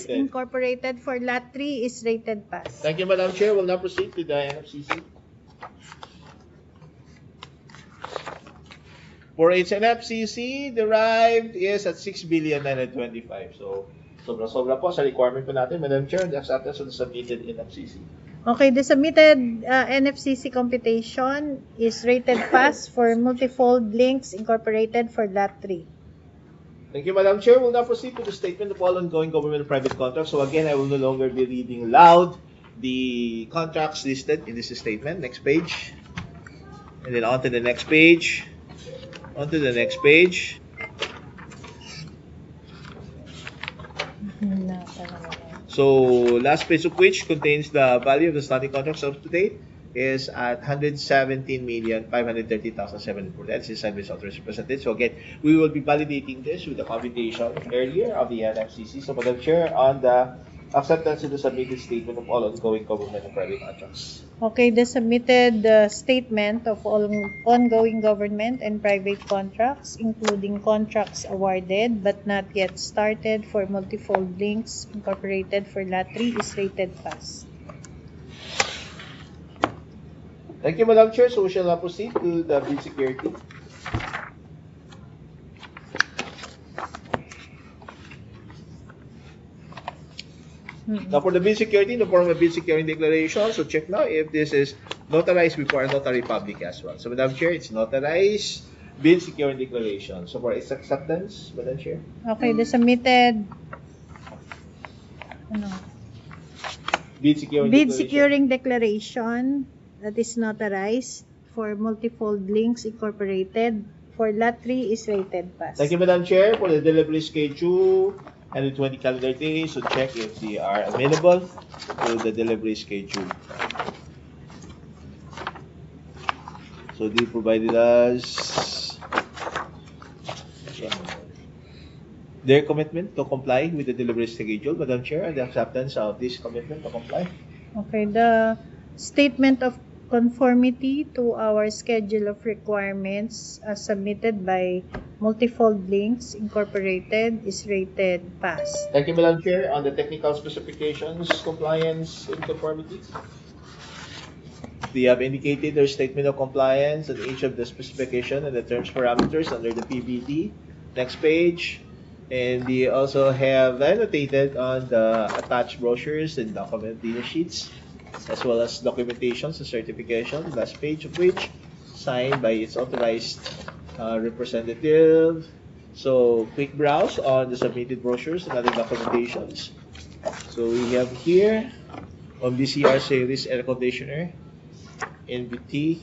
Incorporated for Lot 3 is rated pass. Thank you, Madam Chair. We'll now proceed to the NFCC. For its NFCC, derived is at 6,925,000. So, sobra-sobra po sa requirement po natin, Madam Chair, the acceptance of the submitted NFCC. Okay, the submitted NFCC computation is rated pass for Multifold Links Incorporated for Lot 3. Thank you, Madam Chair. We'll now proceed to the statement of all ongoing government and private contracts. So again, I will no longer be reading loud the contracts listed in this statement. Next page. And then on to the next page. On to the next page. So, last page of which contains the value of the standing contracts up to date. is at 117,530,700. That's inside with authorized representative. So again, we will be validating this with the computation earlier of the NFCC. So Madam Chair, on the acceptance of the submitted statement of all ongoing government and private contracts. Okay, the submitted statement of all ongoing government and private contracts, including contracts awarded but not yet started for Multifold Links Incorporated for Lot 3 is rated pass. Thank you, Madam Chair. So we shall now proceed to the bid security. Now for the bid security, in the form of bid security declaration, so check now if this is notarized before a notary public as well. So Madam Chair, it's notarized bid security declaration. So for its acceptance, Madam Chair. Okay, the submitted Bid securing bid declaration. securing declaration that is notarized for Multifold Links Incorporated for Lot 3 is rated pass. Thank you, Madam Chair, for the delivery schedule and the 20 calendar days. So check if they are amenable to the delivery schedule. So they provided us their commitment to comply with the delivery schedule, Madam Chair, and the acceptance of this commitment to comply. Okay, the statement of conformity to our schedule of requirements as submitted by Multifold Links Incorporated is rated pass. Thank you, Madam Chair. On the technical specifications, compliance, and conformity, they have indicated their statement of compliance on each of the specification and the terms parameters under the PBD. Next page. And they also have annotated on the attached brochures and document data sheets, as well as documentations and certification, last page of which signed by its authorized representative. So quick browse on the submitted brochures and other documentations. So we have here on BCR series air conditioner, NBT.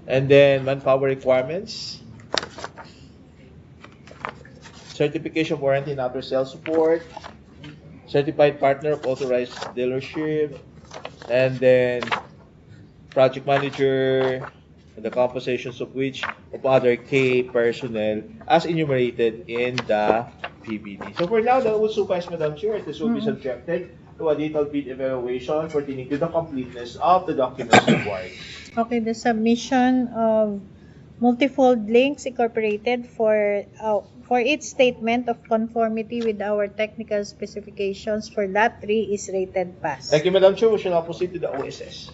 And then manpower requirements, certification warranty and after sales support, certified partner of authorized dealership, and then project manager, and the compositions of which of other K personnel as enumerated in the PBD. So for now, that will suffice, Madam Chair. This will be subjected to a detailed bid evaluation pertaining to the completeness of the documents required. Okay, the submission of Multifold Links Incorporated for its statement of conformity with our technical specifications for Lot 3 is rated pass. Thank you, Madam Chair. We shall now proceed to the OSS.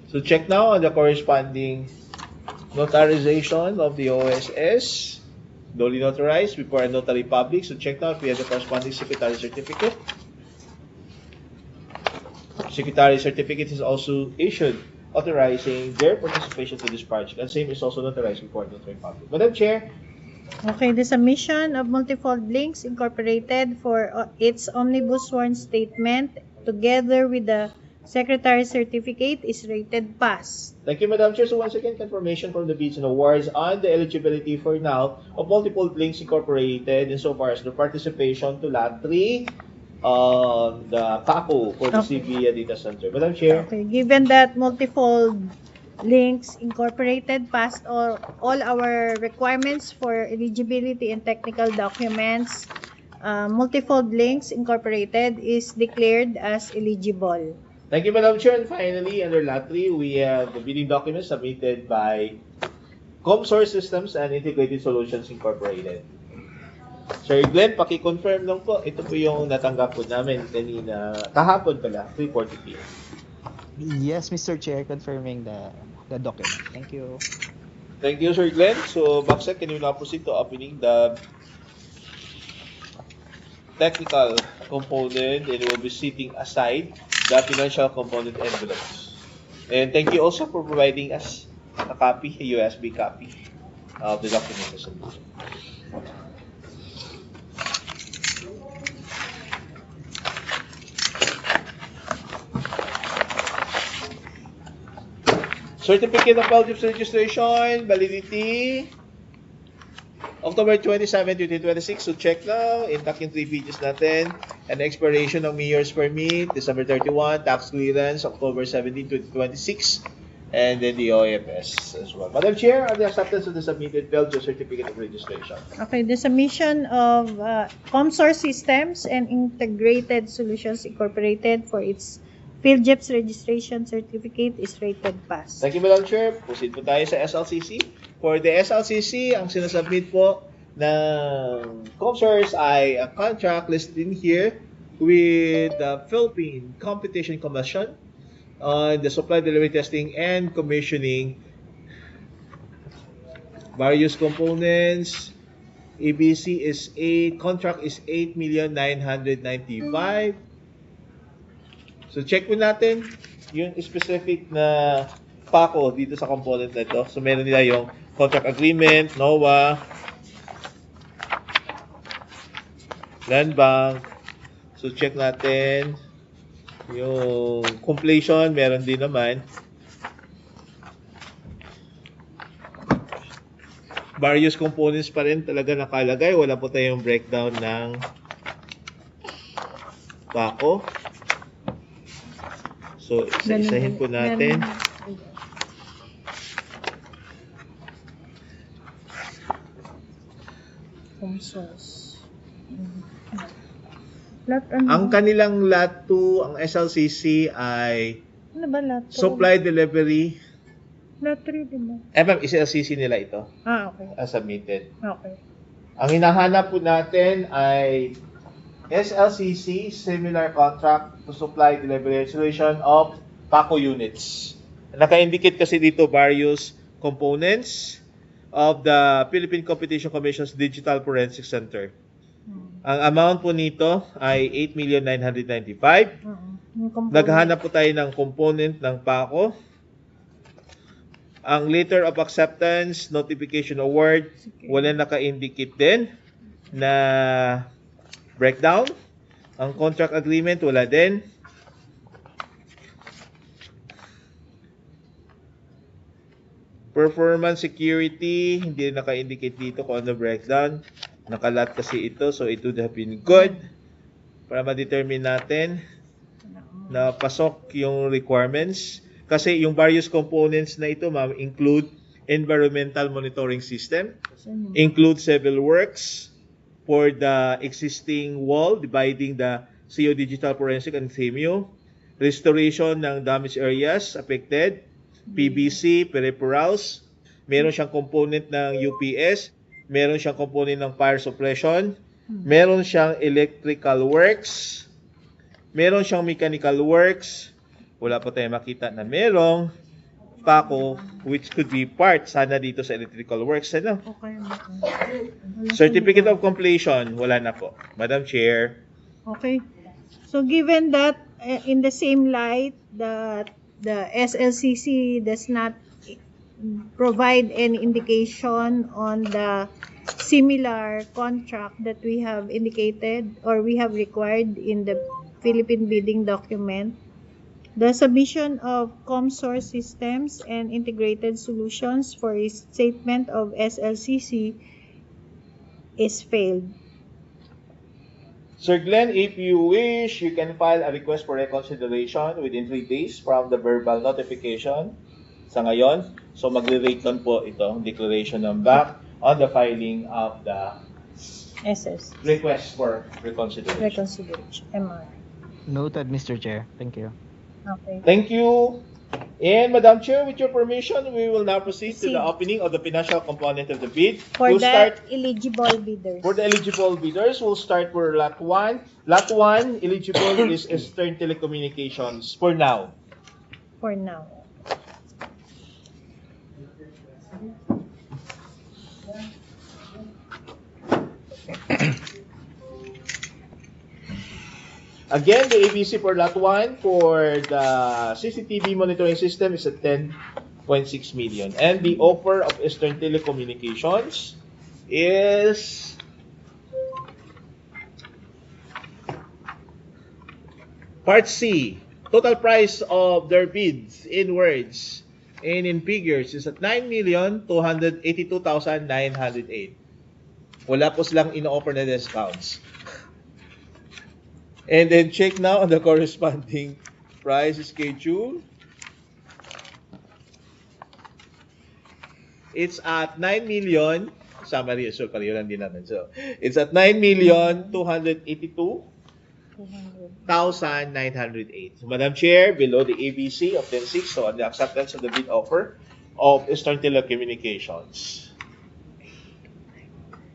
So check now on the corresponding notarization of the OSS, duly notarized before a notary public. So check now if we have the corresponding secretary certificate. Secretary certificate is also issued authorizing their participation to this project, and same is also notarized before the notary public. Madam Chair. Okay, the submission of Multifold Links Incorporated for its omnibus sworn statement together with the Secretary certificate is rated pass. Thank you, Madam Chair. So once again, confirmation from the bids and awards on the eligibility for now of Multifold Links Incorporated insofar as the participation to Lot 3 on the CACO for the CBA data center. Madam Chair. Okay, given that Multifold Links Incorporated passed all our requirements for eligibility and technical documents, Multifold Links Incorporated is declared as eligible. Thank you, Madam Chair. And finally, under Lot 3, we have the bidding documents submitted by ComSource Systems and Integrated Solutions Incorporated. Sir Glenn, paki-confirm lang po. Ito po yung natanggap po namin kanina, kahapon pala, 3:40 p.m. Yes, Mr. Chair, confirming the document. Thank you. Thank you, Sir Glenn. So, Baksek, can you now proceed to opening the technical component, and we'll be setting aside the financial component envelopes. And thank you also for providing us a copy, a USB copy of the documentation. Certificate of Eligibility Registration, validity, October 27, 2026. So check now. Intact yung 3 pages natin. And expiration ng Mayor's Permit, December 31. Tax clearance, October 17, 2026. And then the OFS as well. Madam Chair, on the acceptance of the submitted Belgian Certificate of Registration. Okay, the submission of Comsource Systems and Integrated Solutions Incorporated for its PhilJEPS registration certificate is rated pass. Thank you, Madam Chair. Proceed po tayo sa SLCC. For the SLCC, ang sinasubmit po ng Comsource ay a contract listed in here with the Philippine Competition Commission on the supply, delivery, testing, and commissioning various components. ABC is contract is 8,995,000. So check po natin yung specific na pako dito sa component na ito. So meron nila yung contract agreement, NOAA, Land Bank. So check natin yung completion, meron din naman. Various components pa rin talaga nakalagay. Wala po tayong breakdown ng pako. So, isa-isahin po natin. Ang kanilang lot 2, ang SLCC ay ano ba lot 2? supply delivery. Lot 3, di ba? Ma'am, SLCC nila ito. Okay. Submitted. Okay. Ang hinahanap po natin ay SLCC, similar contract to supply delivery solution of PACO units. Naka-indicate kasi dito various components of the Philippine Competition Commission's Digital Forensic Center. Ang amount po nito ay 8,995,000. Naghahanap po tayo ng component ng PACO. Ang letter of acceptance, notification award, wala naka-indicate din na breakdown. Ang contract agreement, wala din. Performance security, hindi naka-indicate dito kung ano breakdown. Nakalat kasi ito, so it would have been good para ma-determine natin na pasok yung requirements. Kasi yung various components na ito, ma'am, include environmental monitoring system, include civil works for the existing wall dividing the CO Digital Forensic and CMU, restoration ng damaged areas affected, PVC, peripherals, meron siyang component ng UPS, meron siyang component ng fire suppression, meron siyang electrical works, meron siyang mechanical works, wala pa tayong makita na merong PACO which could be part sana dito sa electrical works. Ano? Okay. Certificate of completion, wala na po. Madam Chair. Okay. So given that in the same light that the SLCC does not provide any indication on the similar contract that we have indicated or we have required in the Philippine bidding document, the submission of Comsource Systems and Integrated Solutions for a statement of SLCC is failed. Sir Glenn, if you wish, you can file a request for reconsideration within 3 days from the verbal notification sa ngayon. So magre-rate down po itong declaration ng back on the filing of the SS. request for reconsideration. Reconsideration. MR. Noted, Mr. Chair. Thank you. Okay. Thank you. And Madam Chair, with your permission, we will now proceed to the opening of the financial component of the bid. For We'll the start eligible bidders. for the eligible bidders. We'll start for Lot 1. Lot 1, eligible is Eastern Telecommunications for now. For now. Again, the ABC for Lot 1 for the CCTV monitoring system is at 10.6 million. And the offer of Eastern Telecommunications is Part C. Total price of their bids in words And in figures, is at 9,282,908. Wala po silang in-offer na discounts. And then check now on the corresponding price schedule. It's at 9 million. Summary, so pareho lang din natin. So, it's at 9,282,908. So, Madam Chair, below the ABC of 10.6, so on the acceptance of the bid offer of Eastern Telecommunications.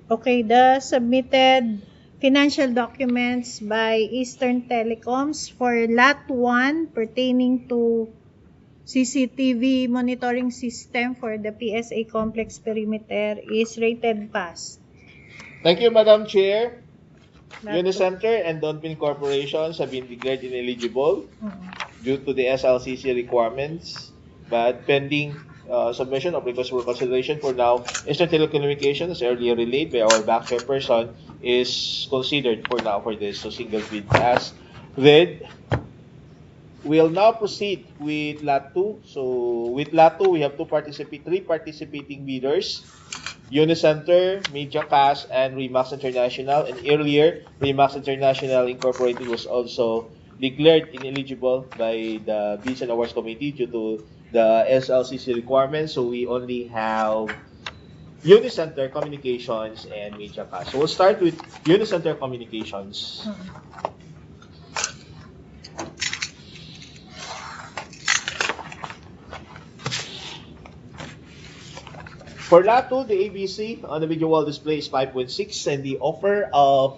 Okay, the submitted financial documents by Eastern Telecoms for Lot 1 pertaining to CCTV monitoring system for the PSA complex perimeter is rated pass. Thank you, Madam Chair. Lot Unicenter and Donpin corporations have been declared ineligible due to the SLCC requirements, but pending submission of request for consideration for now, Eastern Telecommunications, earlier relayed by our back chairperson, is considered for now for this so single bid as read. We'll now proceed with Lot 2. So with Lot 2, we have three participating bidders: Unicenter, MediaCast, and Remax International. And earlier, Remax International Incorporated was also declared ineligible by the Bids and Awards Committee due to the SLCC requirements. So we only have Unicenter Communications and MediaCast. So we'll start with Unicenter Communications. For Lot 2, the ABC on the video wall display is 5.6, and the offer of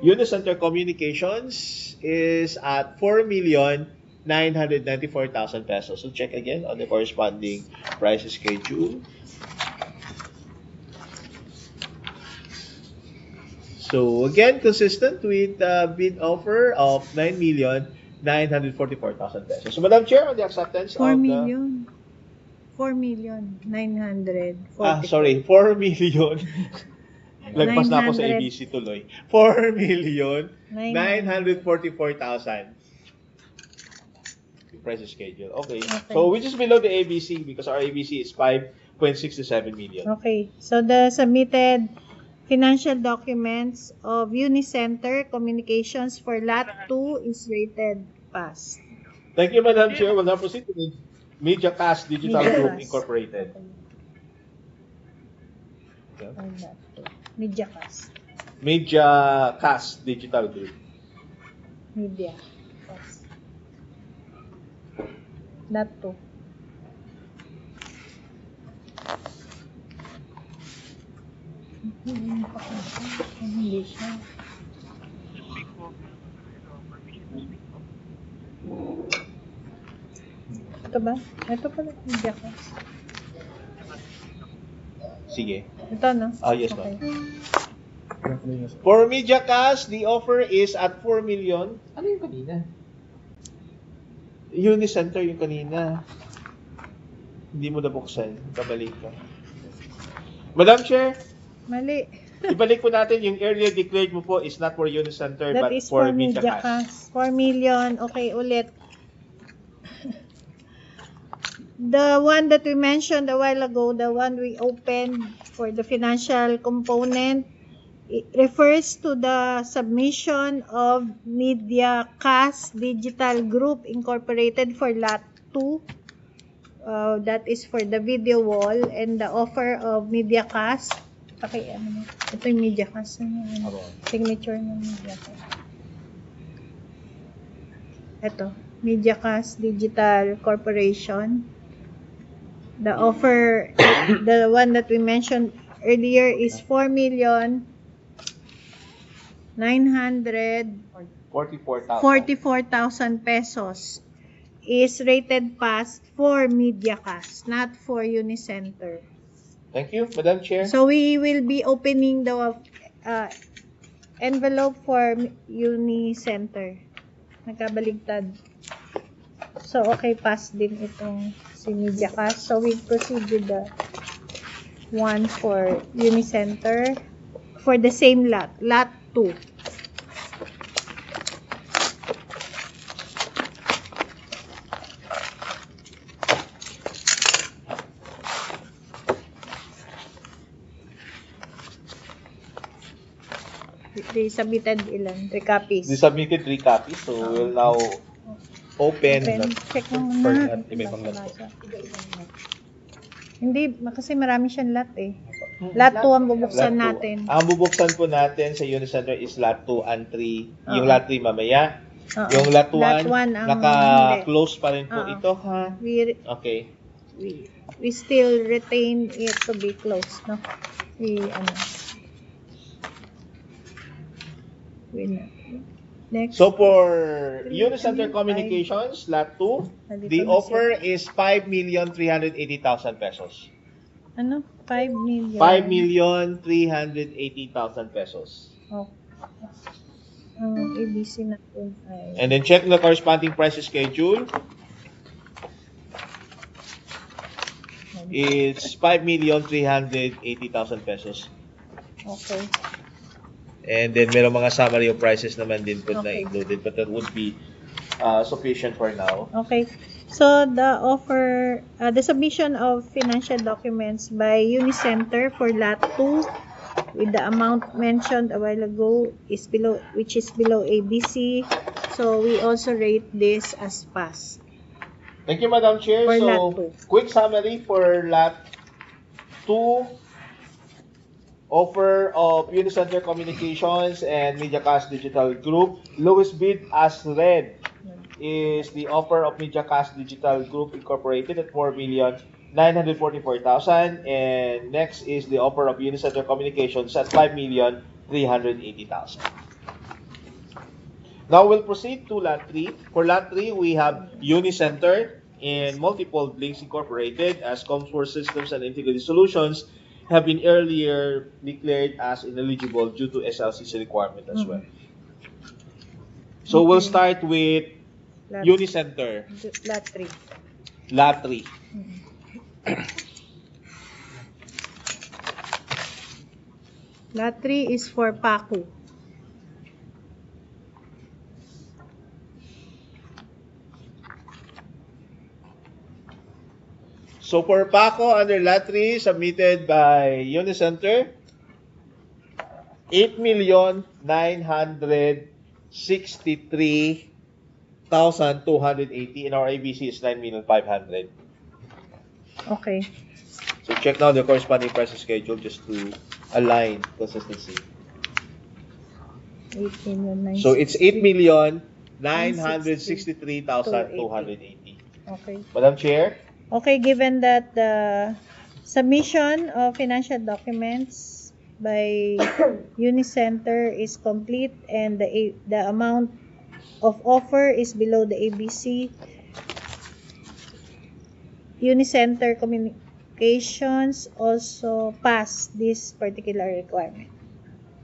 Unicenter Communications is at 4,994,000 pesos. So check again on the corresponding price schedule. So again, consistent with the bid offer of 9,944,000 pesos. So Madam Chair, on the acceptance 4 of million. 4,940. 4 million. Lagpas na ako sa ABC tuloy. 4,944,000. Price schedule. Okay. So which is below the ABC because our ABC is 5.6 to 7 million. Okay. So the submitted financial documents of Unicenter Communications for Lot 2 is rated pass. Thank you, Madam Chair. We'll now proceed to the MediaCast Digital Group Incorporated. MediaCast. MediaCast Digital Group. MediaCast. Lot 2. Hindi siya. Ito ba? Ito pala, MediaCast. Sige. Ito, no? Yes, ma'am. For MediaCast, the offer is at 4 million. Ano yung kanina? Unicenter yung kanina. Hindi mo nabuksan. Kabalik ka. Madam Chair. Mali. Ibalik po natin yung earlier declared mo po is not for Unicenter That but is for for MediaCast. 4 million. Okay, ulit. The one that we mentioned a while ago, the one we opened for the financial component, it refers to the submission of MediaCast Digital Group Incorporated for Lot 2. That is for the video wall, and the offer of MediaCast. Okay, ito yung MediaCast. Signature ng MediaCast. Ito, MediaCast Digital Corporation. The offer, the one that we mentioned earlier is 4,944,000 pesos. Is rated pass for MediaCast, not for Unicenter. Thank you, Madam Chair. So we will be opening the envelope for Unicenter. Nagkabaligtad. So okay, pass din itong si MediaCast. So we proceed with the one for Unicenter for the same lot, Lot 2. They submitted ilan? 3 copies. They submitted 3 copies, so we'll now open. Check mo muna. Basa. Hindi, kasi marami siyang lot eh. Lot 2 ang bubuksan natin. Ang bubuksan po natin sa Unicenter is lot 2 and 3. Yung lot 3 mamaya. Yung lot 1, naka-close pa rin po ito, ha? Okay. We still retain it to be closed, no? Next. So for Unicenter Communications, lot 2, the offer is 5,380,000 pesos. Ano? 5 million? 5,380,000 pesos. Okay. ABC natin ay... And then check the corresponding price schedule. It's 5,380,000 pesos. Okay. And then meron mga summary of prices naman din po na included, but that would be sufficient for now. Okay. So the offer, the submission of financial documents by Unicenter for lot 2 with the amount mentioned a while ago is below, which is below ABC. So we also rate this as pass. Thank you, Madam Chair. For so lot 2. Quick summary for lot 2. Offer of Unicenter Communications and MediaCast Digital Group. Lowest bid as read is the offer of MediaCast Digital Group Incorporated at 4,944,000, and next is the offer of Unicenter Communications at 5,380,000. Now we'll proceed to lot 3. For lot 3, we have Unicenter and Multiple Links Incorporated as ComSource Systems and Integrated Solutions have been earlier declared as ineligible due to SLC's requirement as well. So we'll start with Unicenter. Lot 3. Lot 3. Lot 3 is for PACU. So for PACO under lot 3 submitted by Unicenter, 8,963,280, and our ABC is 9,500,000. Okay. So check now the corresponding price schedule just to align consistency. 8,963,280. So it's 8,963,280. Okay. Madam Chair? Okay, given that the submission of financial documents by Unicenter is complete and the amount of offer is below the ABC, Unicenter Communications also passed this particular requirement.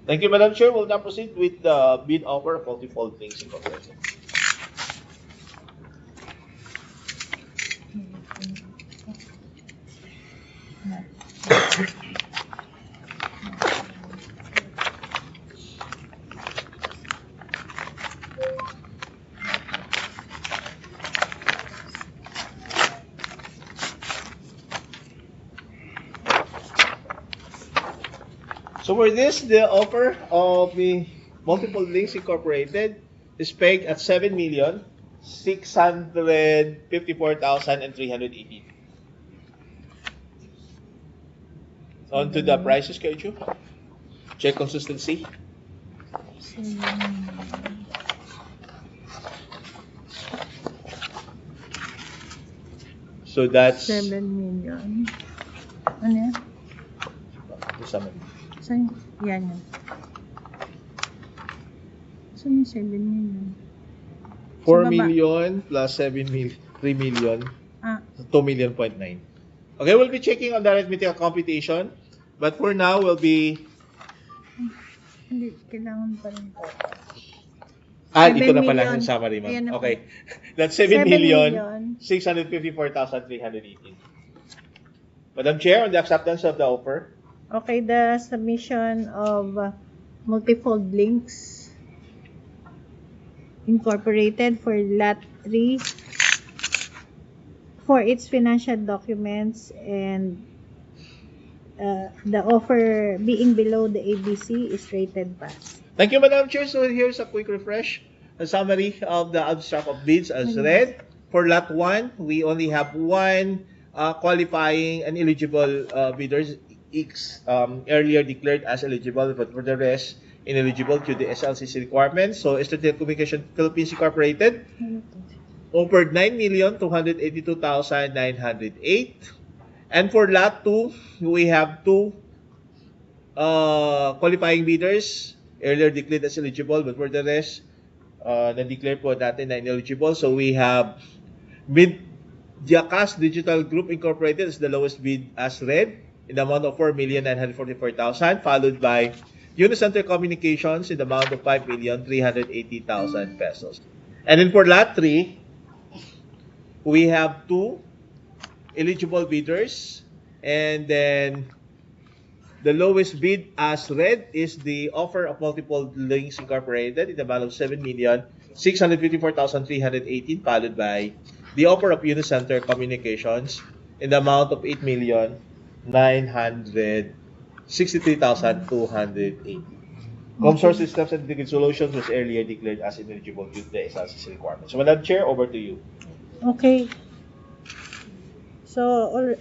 Thank you, Madam Chair. We'll now proceed with the bid offer of Multiple Links Incorporated. So for this, the offer of the Multiple Links Incorporated is pegged at 7,654,380. On to the price schedule. Check consistency. So that's 7 million. Ano yan? summary. Saan? Yan yan. Saan yung 7 million? 4 million plus 7 million, 3 million, 2 million point 9. Okay, we'll be checking on the arithmetical computation, but for now, we'll be... Hindi, kailangan pa rin. Dito na pala yung summary, ma'am. Okay. That's 7,654,318. Madam Chair, on the acceptance of the offer. Okay, the submission of Multifold Links Incorporated for Lot 3 for its financial documents and the offer being below the ABC is rated pass. Thank you, Madam Chair. So here's a quick refresh, a summary of the abstract of bids as read. For Lot 1, we only have one qualifying and eligible bidders, earlier declared as eligible, but for the rest, ineligible to the SLCC requirements. So ST Telecommunications Philippines Incorporated offered 9,282,908. And for Lot 2, we have two qualifying bidders, earlier declared as eligible, but for the rest, na-declare po natin na ineligible. So we have Diacast Digital Group Incorporated as the lowest bid as read in the amount of 4,944,000, followed by Unicenter Communications in the amount of 5,380,000 pesos. And then for Lot 3, we have two eligible bidders, and then the lowest bid as read is the offer of Multiple Links Incorporated in the amount of 7,654,318, followed by the offer of Unicenter Communications in the amount of 8,963,280. Comsor Systems and Integrated Solutions was earlier declared as ineligible due to the SLCC requirements. So, Madam Chair, over to you. Okay. So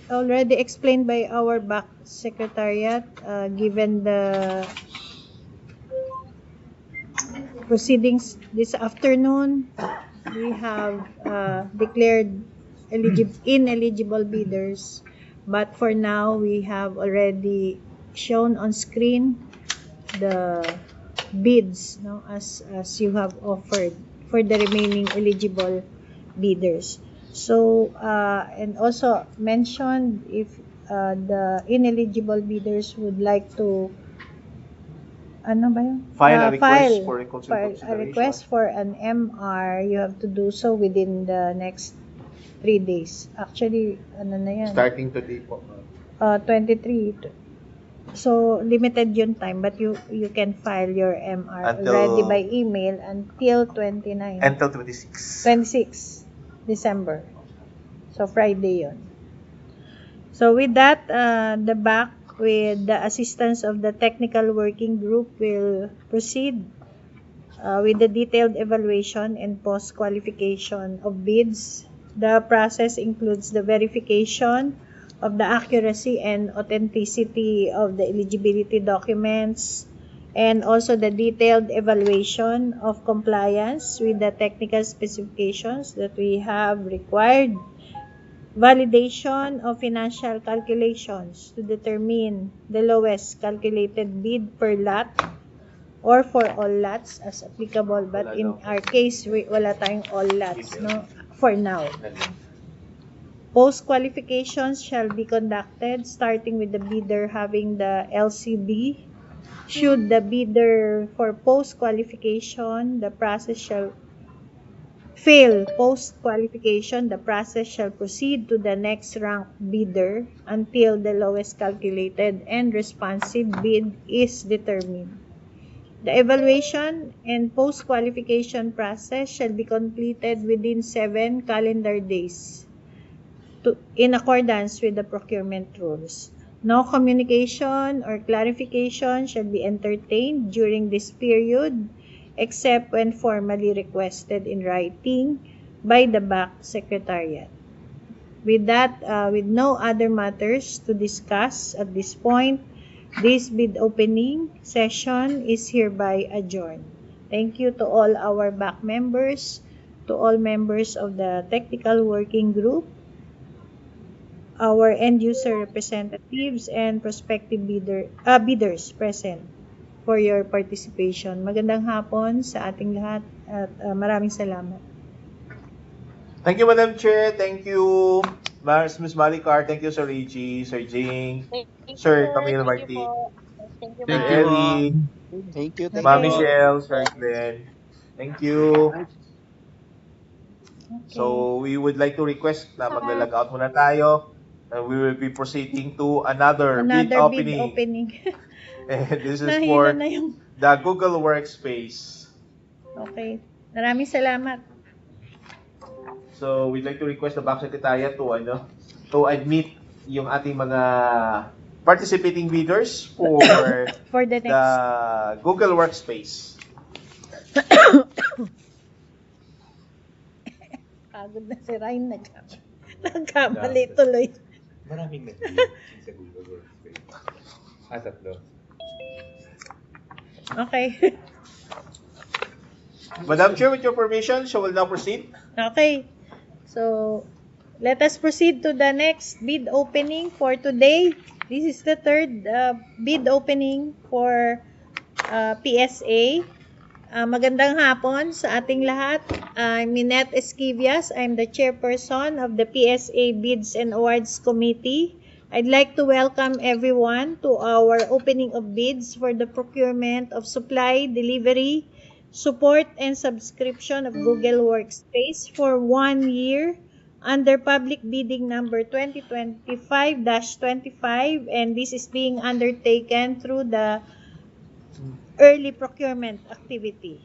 already explained by our back secretariat, given the proceedings this afternoon, we have declared ineligible bidders, but for now we have already shown on screen the bids, no, as you have offered for the remaining eligible bidders. So and also mentioned, if the ineligible bidders would like to file a request for reconsideration. A request for an MR, you have to do so within the next 3 days. Actually, ano na yan? Starting today po. 23. So, limited yung time, but you can file your MR already by email until 29. Until 26. 26 December. So, Friday yun. So, with that, the back with the assistance of the technical working group will proceed with the detailed evaluation and post-qualification of bids. The process includes the verification of the accuracy and authenticity of the eligibility documents, and also the detailed evaluation of compliance with the technical specifications that we have required, validation of financial calculations to determine the lowest calculated bid per lot or for all lots as applicable, but in our case wala tayong all lots, no, for now. Post-qualifications shall be conducted starting with the bidder having the LCB. Should the bidder for post-qualification, the process shall fail post-qualification, the process shall proceed to the next ranked bidder until the lowest calculated and responsive bid is determined. The evaluation and post-qualification process shall be completed within 7 calendar days in accordance with the procurement rules. No communication or clarification shall be entertained during this period except when formally requested in writing by the back secretariat. With that, with no other matters to discuss at this point, this bid opening session is hereby adjourned. Thank you to all our back members, to all members of the technical working group, our end-user representatives, and prospective bidders present for your participation. Magandang hapon sa ating lahat at maraming salamat. Thank you, Madam Chair. Thank you, Ms. Maricar. Thank you, Sir Reggie, Sir Jing, Sir Camille Marti. Thank you, Thank ma'am. you. Thank you. Ma'am Michelle, Sir Glenn. Thank you. Okay. So, we would like to request na maglalag out muna tayo. We will be proceeding to another bid opening. And this is for the Google Workspace. Okay. Maraming salamat. So, we'd like to request the back secretariat to admit yung ating mga participating bidders for For the next. the Google Workspace. Pagod na si Ryan. Nagkamali tuloy. Maraming nag-bid sa Google Workspace. Tatlo. Okay. Madam Chair, with your permission, so we'll now proceed. Okay. So, let us proceed to the next bid opening for today. This is the third bid opening for PSA. Magandang hapon sa ating lahat. I'm Minette Esquivias. I'm the chairperson of the PSA Bids and Awards Committee. I'd like to welcome everyone to our opening of bids for the procurement of supply, delivery, support, and subscription of Google Workspace for 1 year under public bidding number 2025-25, and this is being undertaken through the early procurement activity.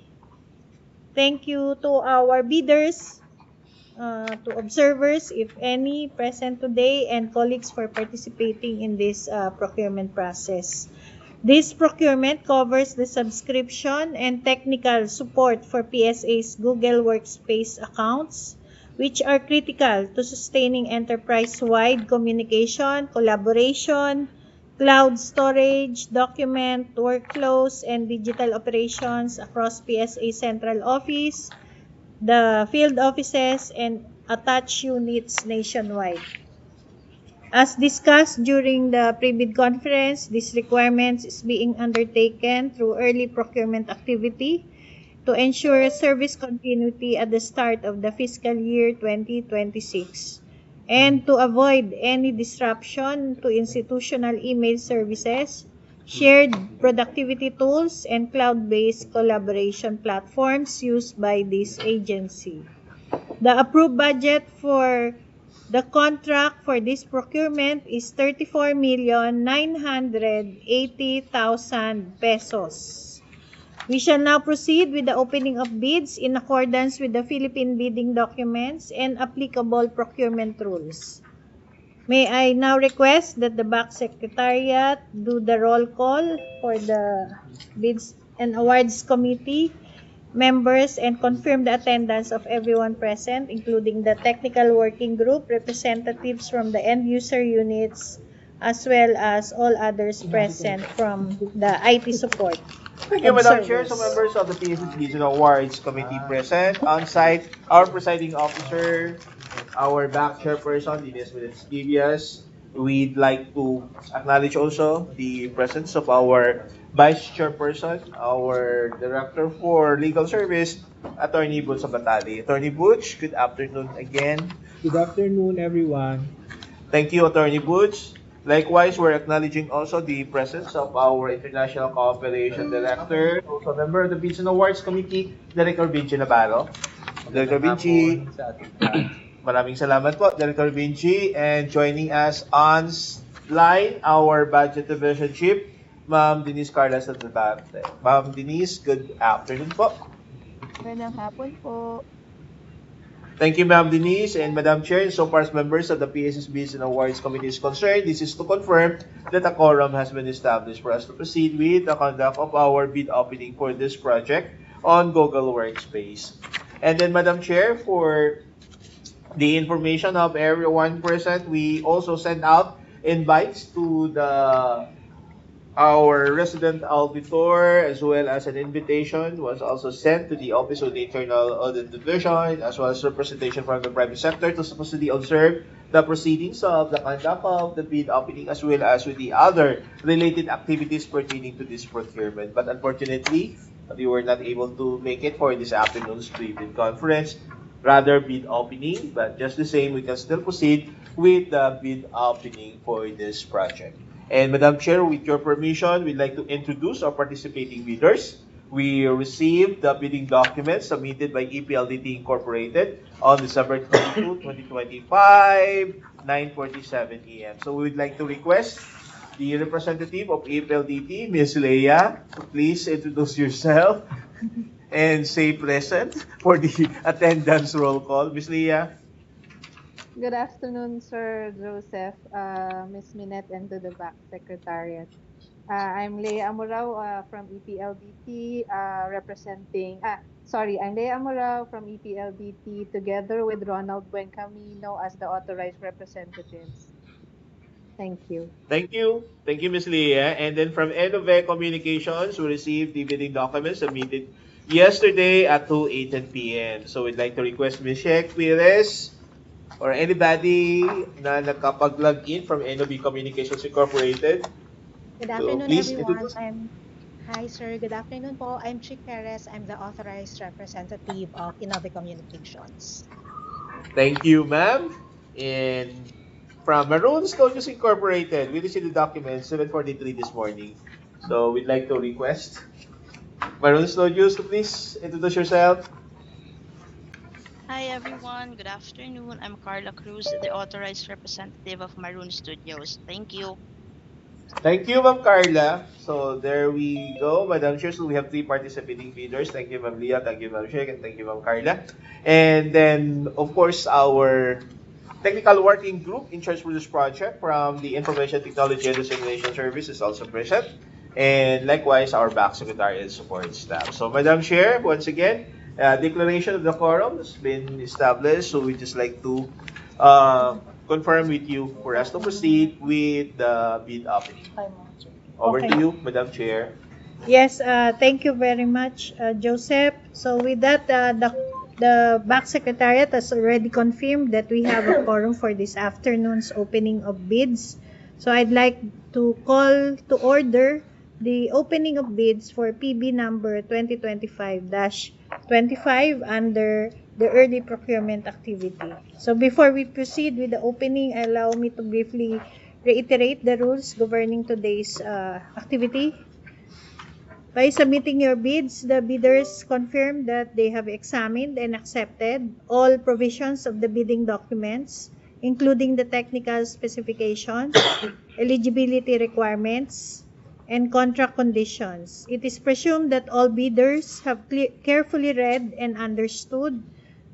Thank you to our bidders, to observers, if any, present today, and colleagues for participating in this procurement process. This procurement covers the subscription and technical support for PSA's Google Workspace accounts, which are critical to sustaining enterprise-wide communication, collaboration, cloud storage, document, workflows, and digital operations across PSA Central Office, the field offices, and attached units nationwide. As discussed during the pre-bid conference, these requirements is being undertaken through early procurement activity to ensure service continuity at the start of the fiscal year 2026 and to avoid any disruption to institutional email services, shared productivity tools, and cloud-based collaboration platforms used by this agency. The approved budget for the contract for this procurement is 34,980,000 pesos. We shall now proceed with the opening of bids in accordance with the Philippine bidding documents and applicable procurement rules. May I now request that the back secretariat do the roll call for the Bids and Awards Committee members and confirm the attendance of everyone present, including the technical working group, representatives from the end user units, as well as all others present from the IT support. Thank you, Madam Chair. So members of the PSA Bids and Awards Committee present on site, our presiding officer, our back chairperson, Ines Esquivias. We'd like to acknowledge also the presence of our Vice Chairperson, our Director for Legal Service, Attorney Butch Abatali. Attorney Butch, good afternoon again. Good afternoon, everyone. Thank you, Attorney Butch. Likewise, we're acknowledging also the presence of our International Cooperation Director, also member of the Bids and Awards Committee, Director Vinci Navarro. Director Vinci, maraming salamat po, Director Vinci. And joining us on line, our Budget Division Chief, Ma'am Denise Carlas at the back. Ma'am Denise, good afternoon po. Magandang hapon po. Thank you, Ma'am Denise and Madam Chair. So far as members of the PSS Bids and Awards Committee is concerned, this is to confirm that a quorum has been established for us to proceed with the conduct of our bid opening for this project on Google Workspace. And then, Madam Chair, for the information of everyone present, we also sent out invites to our resident auditor, as well as an invitation was also sent to the Office of the Internal Audit Division, as well as representation from the private sector to supposedly observe the proceedings of the conduct of the bid opening, as well as with the other related activities pertaining to this procurement. But unfortunately, we were not able to make it for this afternoon's pre-bid conference, rather bid opening, but just the same, we can still proceed with the bid opening for this project. And Madam Chair, with your permission, we'd like to introduce our participating bidders. We received the bidding documents submitted by EPLDT Incorporated on December 22, 2025, 9:47 a.m. So we would like to request the representative of EPLDT, Ms. Leia, to please introduce yourself and say present for the attendance roll call. Ms. Leia. Good afternoon, Sir Joseph, Miss Minette, and to the back secretariat. I'm Leia Amorao from EPLDT, I'm Leia Amorao from EPLDT together with Ronald Buencamino as the authorized representatives. Thank you. Thank you. Thank you, Ms. Leah. And then from Edovec Communications, we received the bidding documents submitted yesterday at 2:18 p.m. So we'd like to request Ms. Sheikh Pires or anybody na nakapag-log in from NOB Communications Incorporated. Good So afternoon, please everyone. introduce. Hi, sir. Good afternoon po. I'm Chick Perez. I'm the authorized representative of Innove Communications. Thank you, ma'am. And from Maroon Studios Incorporated, we received the documents 7:43 this morning. So we'd like to request Maroon Studios to please introduce yourself. Hi everyone, good afternoon. I'm Carla Cruz, the authorized representative of Maroon Studios. Thank you. Thank you, Ma'am Carla. So there we go, Madam Chair. So we have 3 participating bidders. Thank you, Ma'am Leah. Thank you, Ma'am Sheikh. And thank you, Ma'am Carla. And then, of course, our technical working group in charge for this project from the Information Technology and Dissemination Service is also present. And likewise, our back secretary and support staff. So, Madam Chair, once again, declaration of the quorum has been established. So we just like to confirm with you for us to proceed with the bid opening. Over Okay. to you, Madam Chair. Yes, thank you very much, Joseph. So with that, the back secretariat has already confirmed that we have a quorum for this afternoon's opening of bids. So I'd like to call to order the opening of bids for PB number 2025-25 under the early procurement activity. So before we proceed with the opening, allow me to briefly reiterate the rules governing today's activity. By submitting your bids, the bidders confirm that they have examined and accepted all provisions of the bidding documents, including the technical specifications, eligibility requirements, and contract conditions. It is presumed that all bidders have carefully read and understood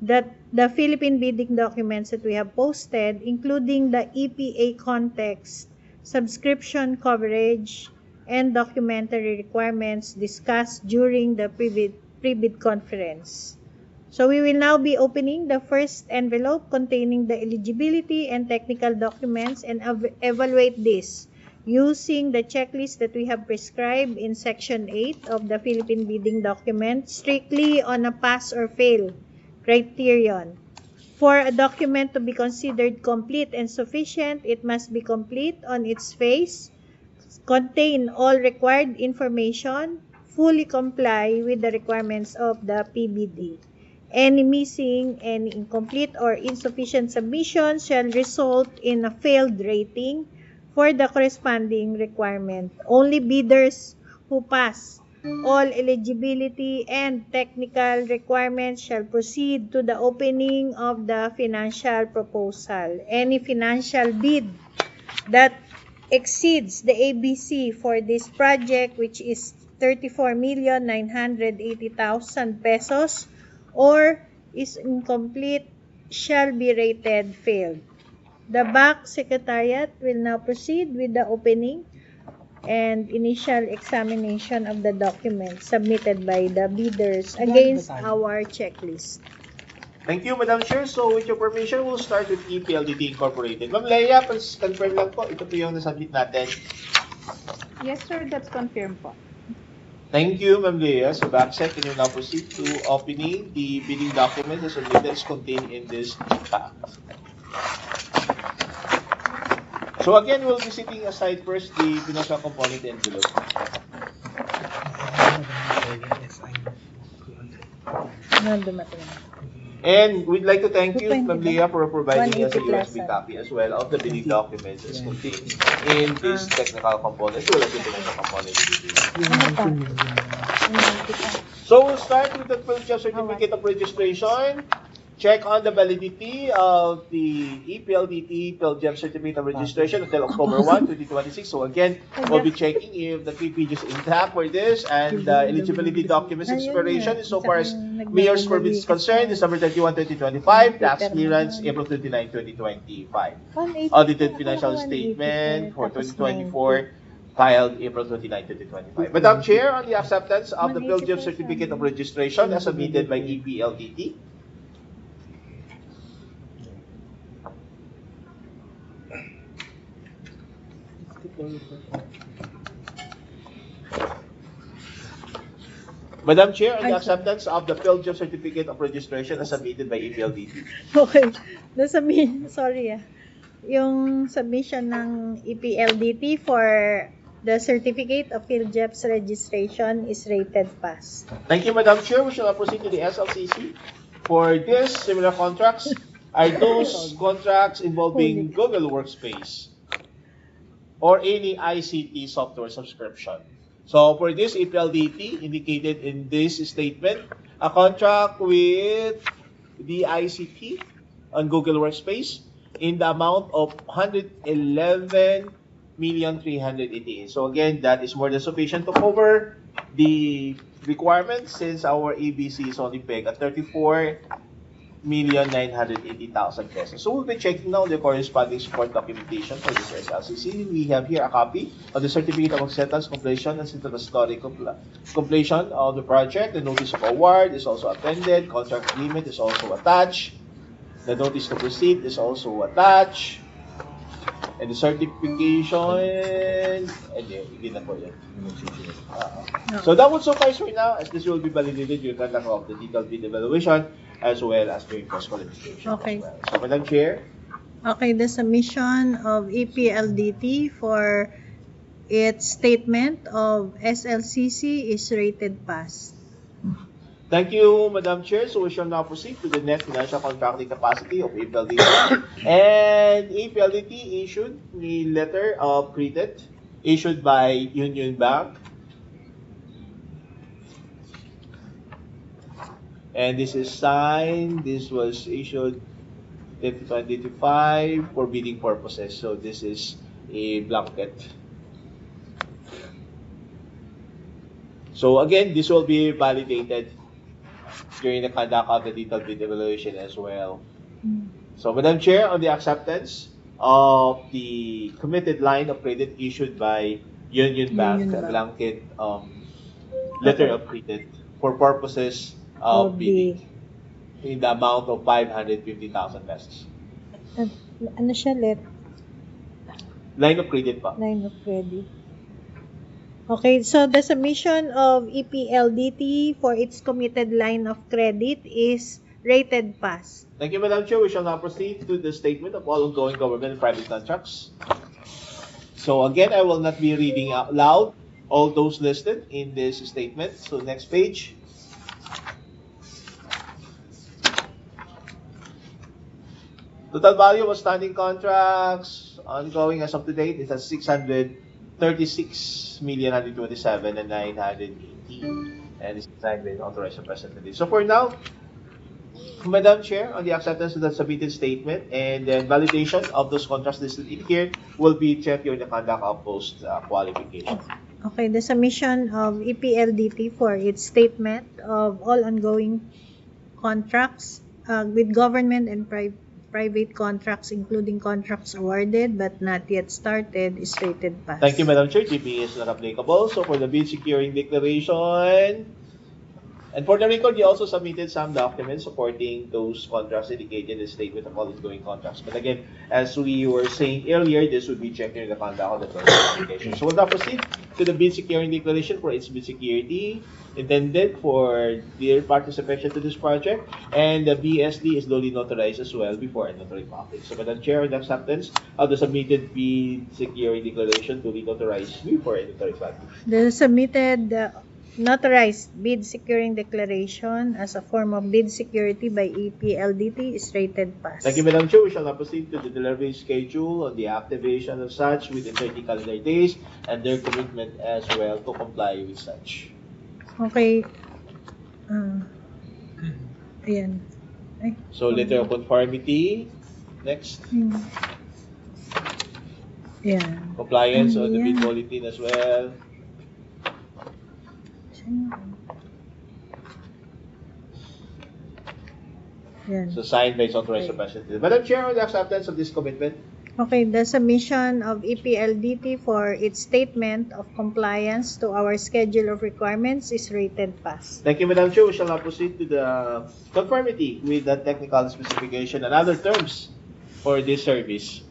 that the Philippine bidding documents that we have posted, including the EPA context, subscription coverage, and documentary requirements discussed during the pre-bid conference. So we will now be opening the first envelope containing the eligibility and technical documents and evaluate this using the checklist that we have prescribed in Section 8 of the Philippine bidding document, strictly on a pass or fail criterion. For a document to be considered complete and sufficient, it must be complete on its face, contain all required information, fully comply with the requirements of the PBD. Any missing, any incomplete or insufficient submission shall result in a failed rating for the corresponding requirement. Only bidders who pass all eligibility and technical requirements shall proceed to the opening of the financial proposal. Any financial bid that exceeds the ABC for this project, which is 34,980,000 pesos, or is incomplete, shall be rated failed. The back secretariat will now proceed with the opening and initial examination of the documents submitted by the bidders against our checklist. Thank you, Madam Chair. So with your permission, we'll start with EPLDT Incorporated. Ma'am Leia, please confirm lang po. Ito po yung nasubmit natin. Yes, sir. That's confirmed po. Thank you, Ma'am Leia. So backside, can you now proceed to opening the bidding documents as submitted is contained in this pack. So again, we'll be setting aside first the financial component envelope. And we'd like to thank you, Ma'am Leah, for providing us a USB copy as well of the bidding documents as contained in this technical component, as well as the financial component. So we'll start with the 12-year certificate of registration check on the validity of the EPLDT PhilGem Certificate of Registration until October 1, 2026. So again, we'll be checking if the 3 pages intact for this and eligibility documents expiration so far as mayor's permit is concerned, December 31, 2025, tax clearance, April 29, 2025. Audited financial statement for 2024, filed April 29, 2025. Madam Chair, on the acceptance of the PhilGem Certificate of Registration as submitted by EPLDT. Madam Chair, on the acceptance of the PhilGem Certificate of Registration as submitted by EPLDT. Okay. Sorry yung submission ng EPLDT for the Certificate of PhilGem's registration is rated pass. Thank you, Madam Chair. We shall now proceed to the SLCC. For this, similar contracts are those contracts involving Google Workspace or any ICT software subscription. So for this EPLDT, indicated in this statement, a contract with the ICT on Google Workspace in the amount of 111,388,000. So again, that is more than sufficient to cover the requirements since our ABC is only pegged at 34,980,000 pesos. So we'll be checking now the corresponding support documentation for this SLCC. We have here a copy of the Certificate of Acceptance, Completion, and Statutory Completion of the project. The Notice of Award is also appended. Contract Agreement is also attached. The Notice to Proceed is also attached. And the certification, so that would suffice for now, as this will be validated during the conduct of the detailed bid evaluation as well as during post-qualification. Okay. Well. So, Madam Chair. Okay, the submission of EPLDT for its statement of SLCC is rated pass. Thank you, Madam Chair. So we shall now proceed to the net financial contracting capacity of EPLDT. And EPLDT issued the letter of credit issued by Union Bank. And this is signed. This was issued 2025 for bidding purposes. So this is a blanket. So again, this will be validated during the conduct of the detailed bid evaluation as well. So, Madam Chair, on the acceptance of the committed line of credit issued by Union Bank, a blanket letter of credit for purposes of bidding in the amount of 550,000 pesos. Ano siya, Line of credit pa. Line of credit. Okay, so the submission of EPLDT for its committed line of credit is rated pass. Thank you, Madam Chair. We shall now proceed to the statement of all ongoing government and private contracts. So again, I will not be reading out loud all those listed in this statement. So next page. Total value of standing contracts ongoing as of to date is at 636,127,980, and is signed by an authorized representative. So for now, Madam Chair, on the acceptance of the submitted statement and then validation of those contracts listed in here will be checked during the conduct of post qualification. Okay, the submission of EPLDT for its statement of all ongoing contracts with government and private contracts, including contracts awarded but not yet started, is rated pass. Thank you, Madam Chair. GP is not applicable. So for the bid securing declaration, and for the record, you also submitted some documents supporting those contracts indicated in the statement of all ongoing contracts. But again, as we were saying earlier, this would be checked in the conduct of the first application. So we'll now proceed to the bid securing declaration for its bid security intended for their participation to this project, and the BSD is duly notarized as well before a notary public. So, Madam Chair, on the acceptance of the submitted bid securing declaration duly notarized before a notary public. The submitted notarized bid securing declaration as a form of bid security by EPLDT is rated pass. Thank you, Madam Chair. We shall now proceed to the delivery schedule on the activation of such within 30 calendar days and their commitment as well to comply with such. Okay. Ayan. So letter of conformity. Next. Yeah. Compliance on the bid bulletin as well. So signed by its authorized representative. Madam Chair, on the acceptance of this commitment. Okay, the submission of EPLDT for its statement of compliance to our schedule of requirements is rated pass. Thank you, Madam Chair. We shall now proceed to the conformity with the technical specification and other terms for this service.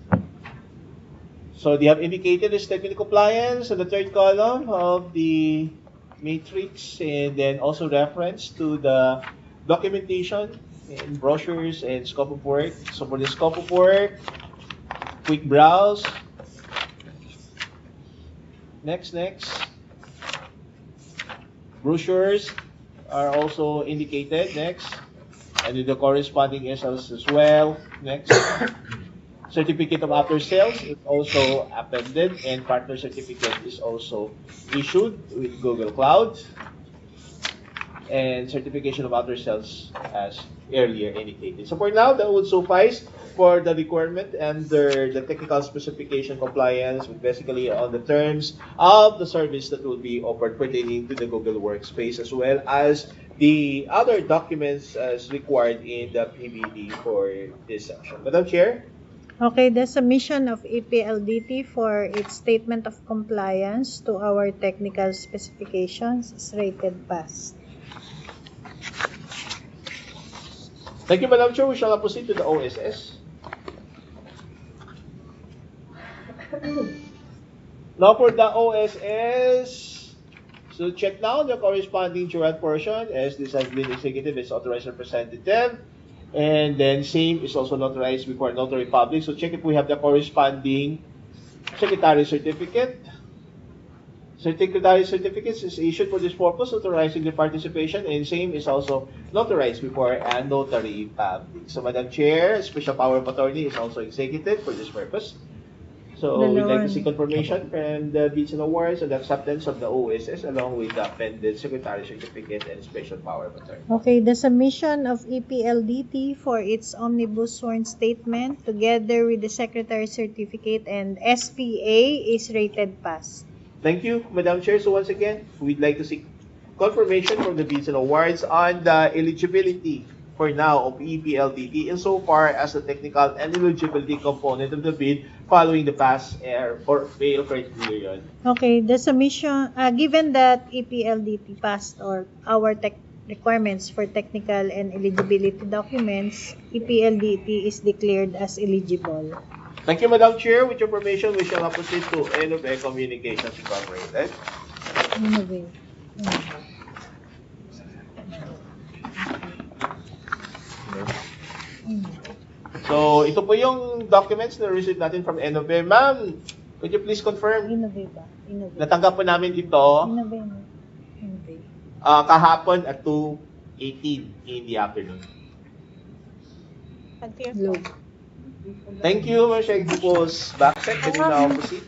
So they have indicated the statement of compliance on the third column of the matrix, and then also reference to the documentation in brochures and scope of work. So for the scope of work, quick browse. Next. Brochures are also indicated. Next. And the corresponding SLs as well. Next. Certificate of after sales is also appended, and partner certificate is also issued with Google Cloud. And certification of after sales as earlier indicated. So for now, that would suffice for the requirement under the technical specification compliance with basically on the terms of the service that will be offered pertaining to the Google Workspace, as well as the other documents as required in the PBD for this section. Madam Chair? Okay, the submission of EPLDT for its statement of compliance to our technical specifications is rated pass. Thank you, Madam Chair. We shall now proceed to the OSS. Now for the OSS, so check now the corresponding jurat portion, as this has been executed as authorized representative, and then same is also notarized before notary public. So check if we have the corresponding secretary certificate. Secretary certificates is issued for this purpose, authorizing the participation, and same is also notarized before a notary public. So Madam Chair, special power of attorney is also executed for this purpose. So we'd like to see confirmation from the Bids and Awards on the acceptance of the OSS along with the appended secretary certificate and special power of attorney. Okay, the submission of EPLDT for its omnibus sworn statement together with the secretary certificate and SPA is rated pass. Thank you, Madam Chair. So once again, we'd like to seek confirmation from the Bids and Awards on the eligibility for now of EPLDT insofar as the technical and eligibility component of the bid following the pass or fail criterion. Okay, the submission, given that EPLDT passed or our requirements for technical and eligibility documents, EPLDT is declared as eligible. Thank you, Madam Chair. With your permission, we shall now proceed to Innovate Communications Incorporated. Innovate. So, ito po yung documents na receive natin from Innovate. Ma'am, could you please confirm? Innovate ba? Innovate. Natanggap po namin ito kahapon at 2:18 in the afternoon. Thank you, Ma'am Sheikh Bukos. Backside, can you now proceed?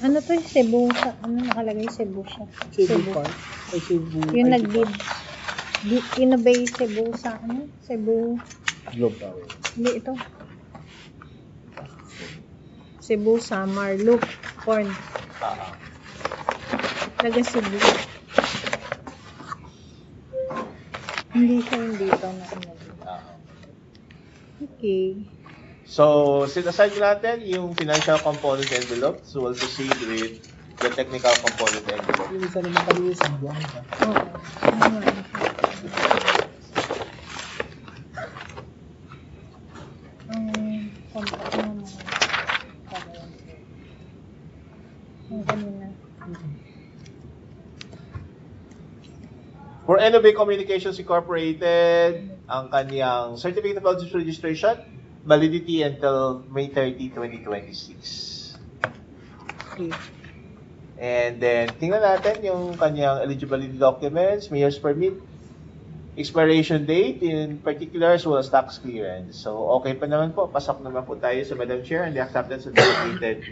Ano to? Cebu sa, ano nakalagay? Cebu siya. Cebu Park? Ay, Cebu. Yung nag-bid. Innovate Cebu sa, ano? Cebu. Globe Tower. Hindi, ito. Cebu Samar Loop Corn. Taga Cebu. Hindi siya yung dito na Innovate. Okay. So, set aside natin yung financial component envelope. So, we'll proceed with the technical component envelope. Yung isa naman kami sa buwan ka. Oo. For Innovate Communications Incorporated, ang kanyang Certificate of Registration, validity until May 30, 2026. Okay. And then, tingnan natin yung kanyang eligibility documents, mayor's permit, expiration date in particular as well as tax clearance. So, okay pa naman po. Pasok naman po tayo sa Madam Chair and the acceptance of the completed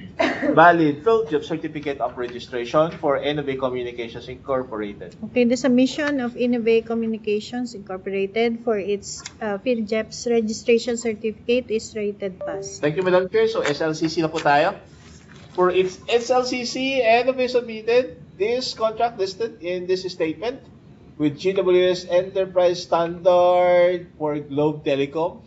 valid field job certificate of registration for Innovate Communications Incorporated. Okay, the submission of Innovate Communications Incorporated for its PhilJEPS registration certificate is rated pass. Thank you, Madam Chair. So, SLCC na po tayo. For its SLCC, Innovate submitted this contract listed in this statement with GWS Enterprise Standard for Globe Telecom,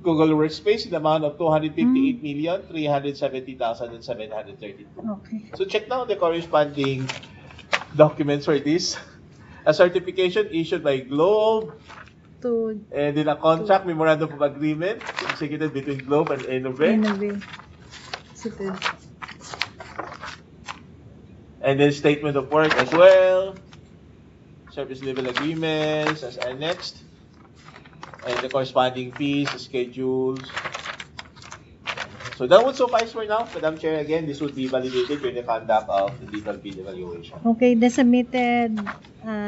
Google Workspace in the amount of 258,370,732. Okay. So check now the corresponding documents for this. A certification issued by Globe, and then a contract memorandum of agreement executed between Globe and Innovate. And then statement of work as well. Service level agreements as annexed, and the corresponding fees, schedules. So that would suffice for now, Madam Chair. Again, this would be validated during the conduct of the legal bid evaluation. Okay, the submitted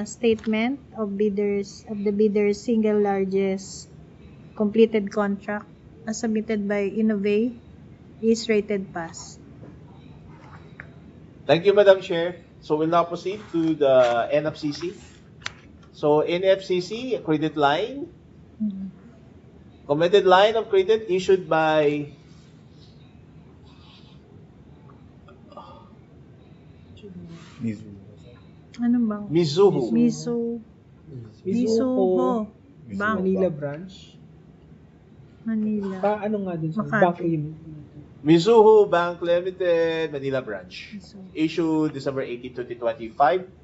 statement of the bidder's single largest completed contract as submitted by Innovate is rated pass. Thank you, Madam Chair. So we'll now proceed to the NFCC. So NFCC, a credit line, committed line of credit issued by Ano bang? Mizuho. Mizuho. Bank. Manila branch. Manila. Ano nga dun sa Makati. Bank Unit? Mizuho Bank Limited, Manila branch. Issued December 18, 2025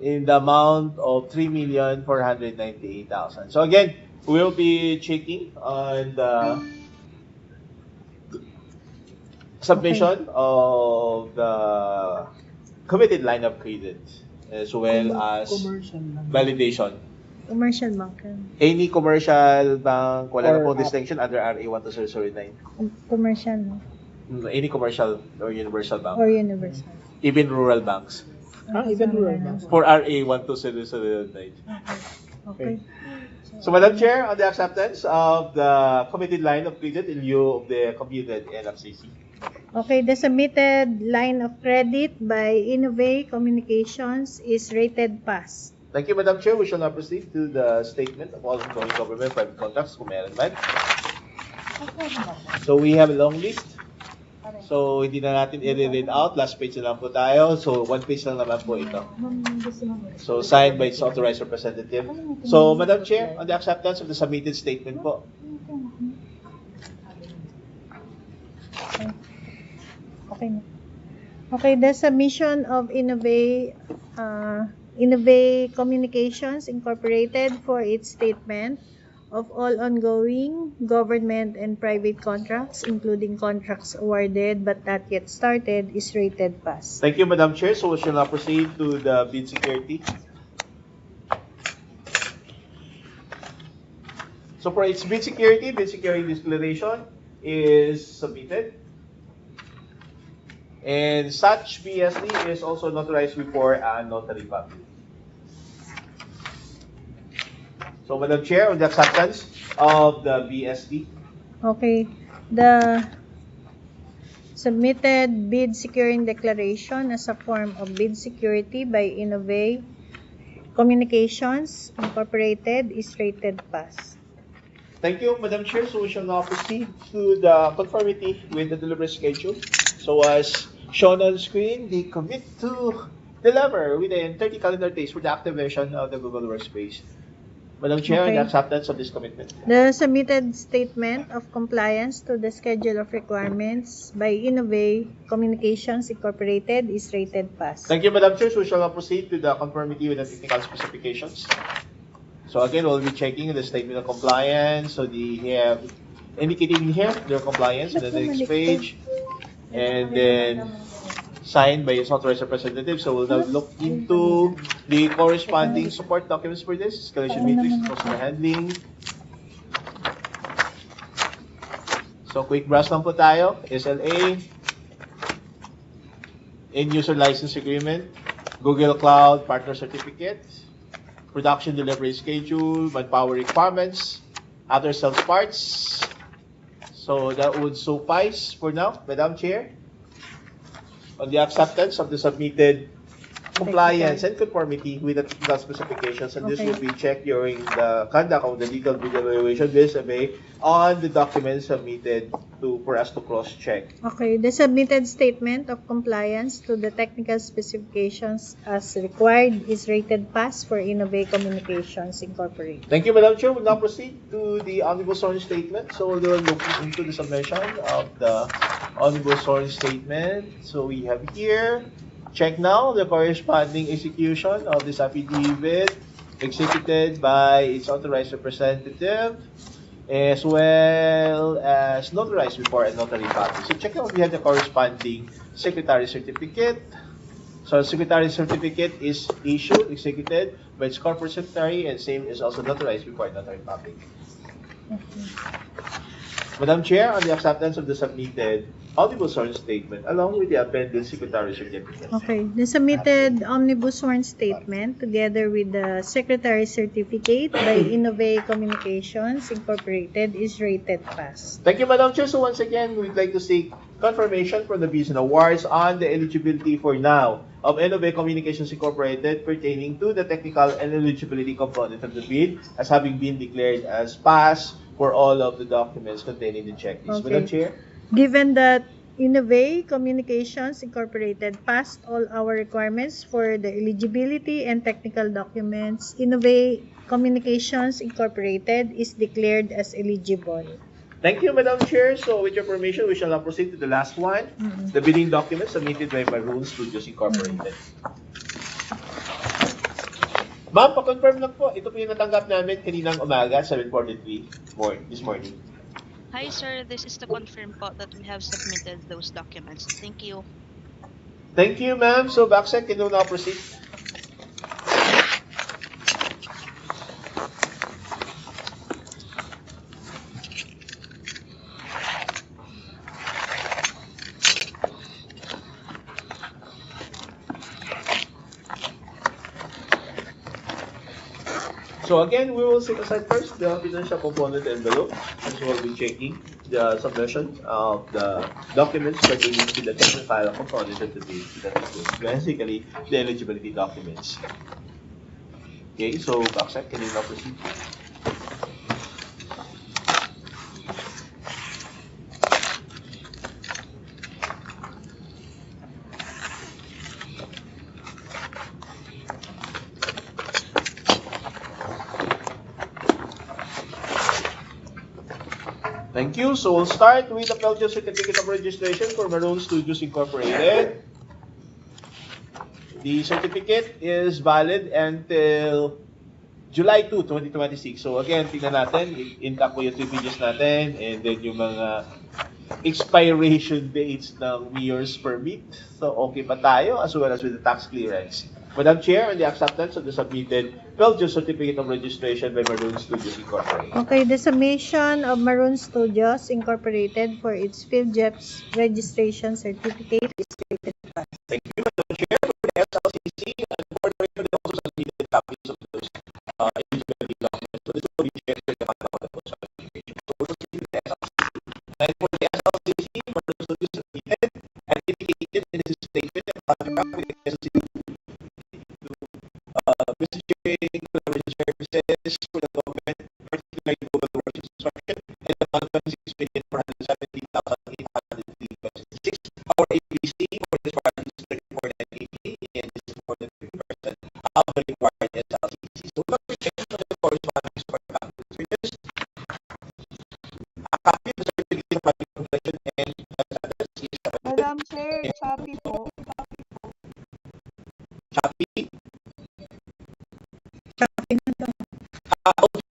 in the amount of 3,498,000. So again, we'll be checking on the submission of the committed line of credit as well as validation. Commercial bank. Any commercial bank, wala na po distinction under RA 12009. Commercial, no? Any commercial or universal bank. Or universal. Even rural banks. Even rural banks. For RA 12009. Okay. So, Madam Chair, on the acceptance of the committed line of credit in lieu of the computed NFCC. Okay, the submitted line of credit by Innovate Communications is rated pass. Thank you, Madam Chair. We shall now proceed to the statement of all ongoing government private contracts kung meron man. So, we have a long list. So, hindi na natin i-read out. Last page na lang po tayo. So, one page lang naman po ito. So, signed by its authorized representative. So, Madam Chair, on the acceptance of the submitted statement po. Okay, the submission of Innovate Communications Incorporated for its statement of all ongoing government and private contracts, including contracts awarded but not yet started, is rated pass. Thank you, Madam Chair. So we shall now proceed to the bid security. So for its bid security declaration is submitted. And such BSD is also notarized before a notary public. So, Madam Chair, on the acceptance of the BSD. Okay. The submitted bid securing declaration as a form of bid security by Innovate Communications Incorporated is rated pass. Thank you, Madam Chair. So, we shall now proceed to the conformity with the delivery schedule. So, as shown on screen, they commit to deliver within 30 calendar days for the activation of the Google Workspace. Madam Chair, Okay. the acceptance of this commitment. The submitted statement of compliance to the schedule of requirements by Innovate Communications Incorporated is rated pass. Thank you, Madam Chair. So we shall now proceed to the conformity with the technical specifications. So again, we'll be checking the statement of compliance. So they have indicating here their compliance on the next page. And then signed by its authorized representative. So we'll now look into the corresponding support documents for this. Escalation matrix, customer handling. So quick browse lang po tayo. SLA. End user license agreement. Google Cloud partner certificate. production delivery schedule, manpower requirements, other sales parts. So that would suffice for now, Madam Chair, on the acceptance of the submitted compliance and conformity with the technical specifications, and this will be checked during the conduct of the legal video evaluation vis-a-vis on the documents submitted for us to cross-check. Okay, the submitted statement of compliance to the technical specifications as required is rated pass for Innovate Communications Incorporated. Thank you, Madam Chair. We'll now proceed to the omnibus sworn statement. So we'll look into the submission of the omnibus sworn statement. So we have here, check now the corresponding execution of this affidavit executed by its authorized representative, as well as notarized before a notary public. So check out, we have the corresponding secretary certificate. So secretary certificate is issued, executed by its corporate secretary, and same is also notarized before a notary public. Madam Chair, on the acceptance of the submitted omnibus sworn statement along with the appended secretary certificate. Okay, the submitted omnibus sworn statement together with the secretary certificate by Innovate Communications Incorporated is rated pass. Thank you, Madam Chair. So once again, we'd like to seek confirmation from the Business Awards on the eligibility for now of Innovate Communications Incorporated pertaining to the technical and eligibility component of the bid as having been declared as pass for all of the documents contained in the checklist. Okay. Madam Chair? Given that Innovate Communications Incorporated passed all our requirements for the eligibility and technical documents, Innovate Communications Incorporated is declared as eligible. Thank you, Madam Chair. So with your permission, we shall now proceed to the last one, the bidding document submitted by Maroon Studios Incorporated. Ma'am, pa-confirm lang po, ito po yung natanggap namin kaninang umaga, 7:43 this morning. Hi sir, this is to confirm po that we have submitted those documents. Thank you. Thank you, ma'am. So, Backsec, can you now proceed? So again, we will set aside first the financial component envelope, as we'll be checking the submission of the documents pertaining to the technical component of the bid, that is basically the eligibility documents. Okay, so Backsec, can you now proceed? Thank you. So we'll start with the Belgian Certificate of Registration for Maroon Studios Incorporated. The certificate is valid until July 2, 2026. So again, tingnan natin, intact po yung 3 pages natin, and then yung mga expiration dates ng mayor's permit. So okay pa tayo, as well as with the tax clearance. Madam Chair, on the acceptance of the submitted Belgian Certificate of Registration by Maroon Studios Incorporated. Okay, the submission of Maroon Studios Incorporated for its PhilJEPS registration certificate is rated pass. Thank you, Madam Chair. For the SLCC, and for the record, they also submitted copies of those eligibility documents. So this will be checked with the conduct certification. So we'll proceed with the SLCC. And for the SLCC, Maroon Studios submitted and indicated in its statement of contract with the SLCC messaging, collaboration services for the government, particularly global works instruction, and the amount of 6,470,803.6. Our ABC for this party is 34,980, and this is more than 50% of the required SLCC. So, application of the corresponding for documents. We just a copy of the certificate of public completion and SLCC is Madam Chair, copy po. Copy.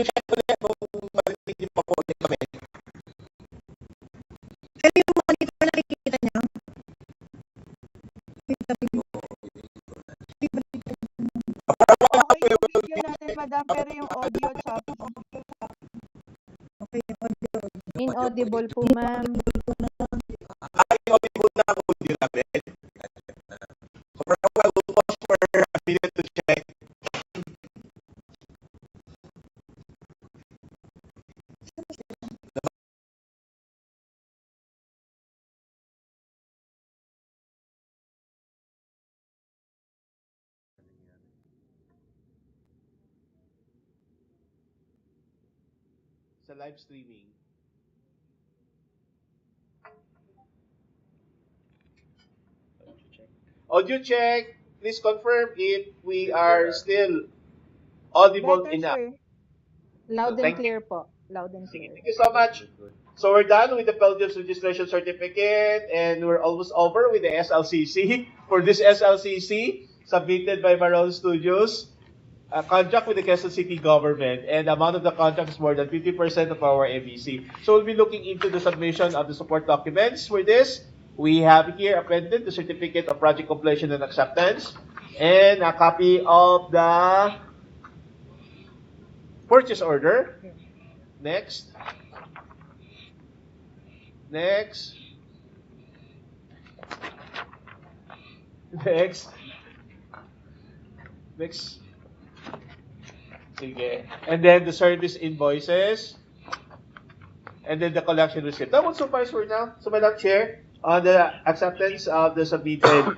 Check ko na kung hindi pa po ulit kami. Pero yung monitor nakikita niyo? Okay yung video natin, madam, pero yung audio copy. Okay, yung audio. Inaudible po, ma'am. Inaudible na ang audio namin. For a while, we'll pause for a minute to check. sa live streaming. Audio check. Please confirm if we are still audible Better, enough. sir. Loud and Thank you. clear po. Loud and clear. Thank you so much. So we're done with the Belgium's registration certificate, and we're almost over with the SLCC. For this SLCC, submitted by Maron Studios, a contract with the Quezon City government, and the amount of the contract is more than 50% of our ABC. So we'll be looking into the submission of the support documents for this. We have here appended the certificate of project completion and acceptance, and a copy of the purchase order. Next. Next. Next. Next. Sige. And then the service invoices. And then the collection receipt. That would suffice for now. So, Madam Chair, on the acceptance of the submitted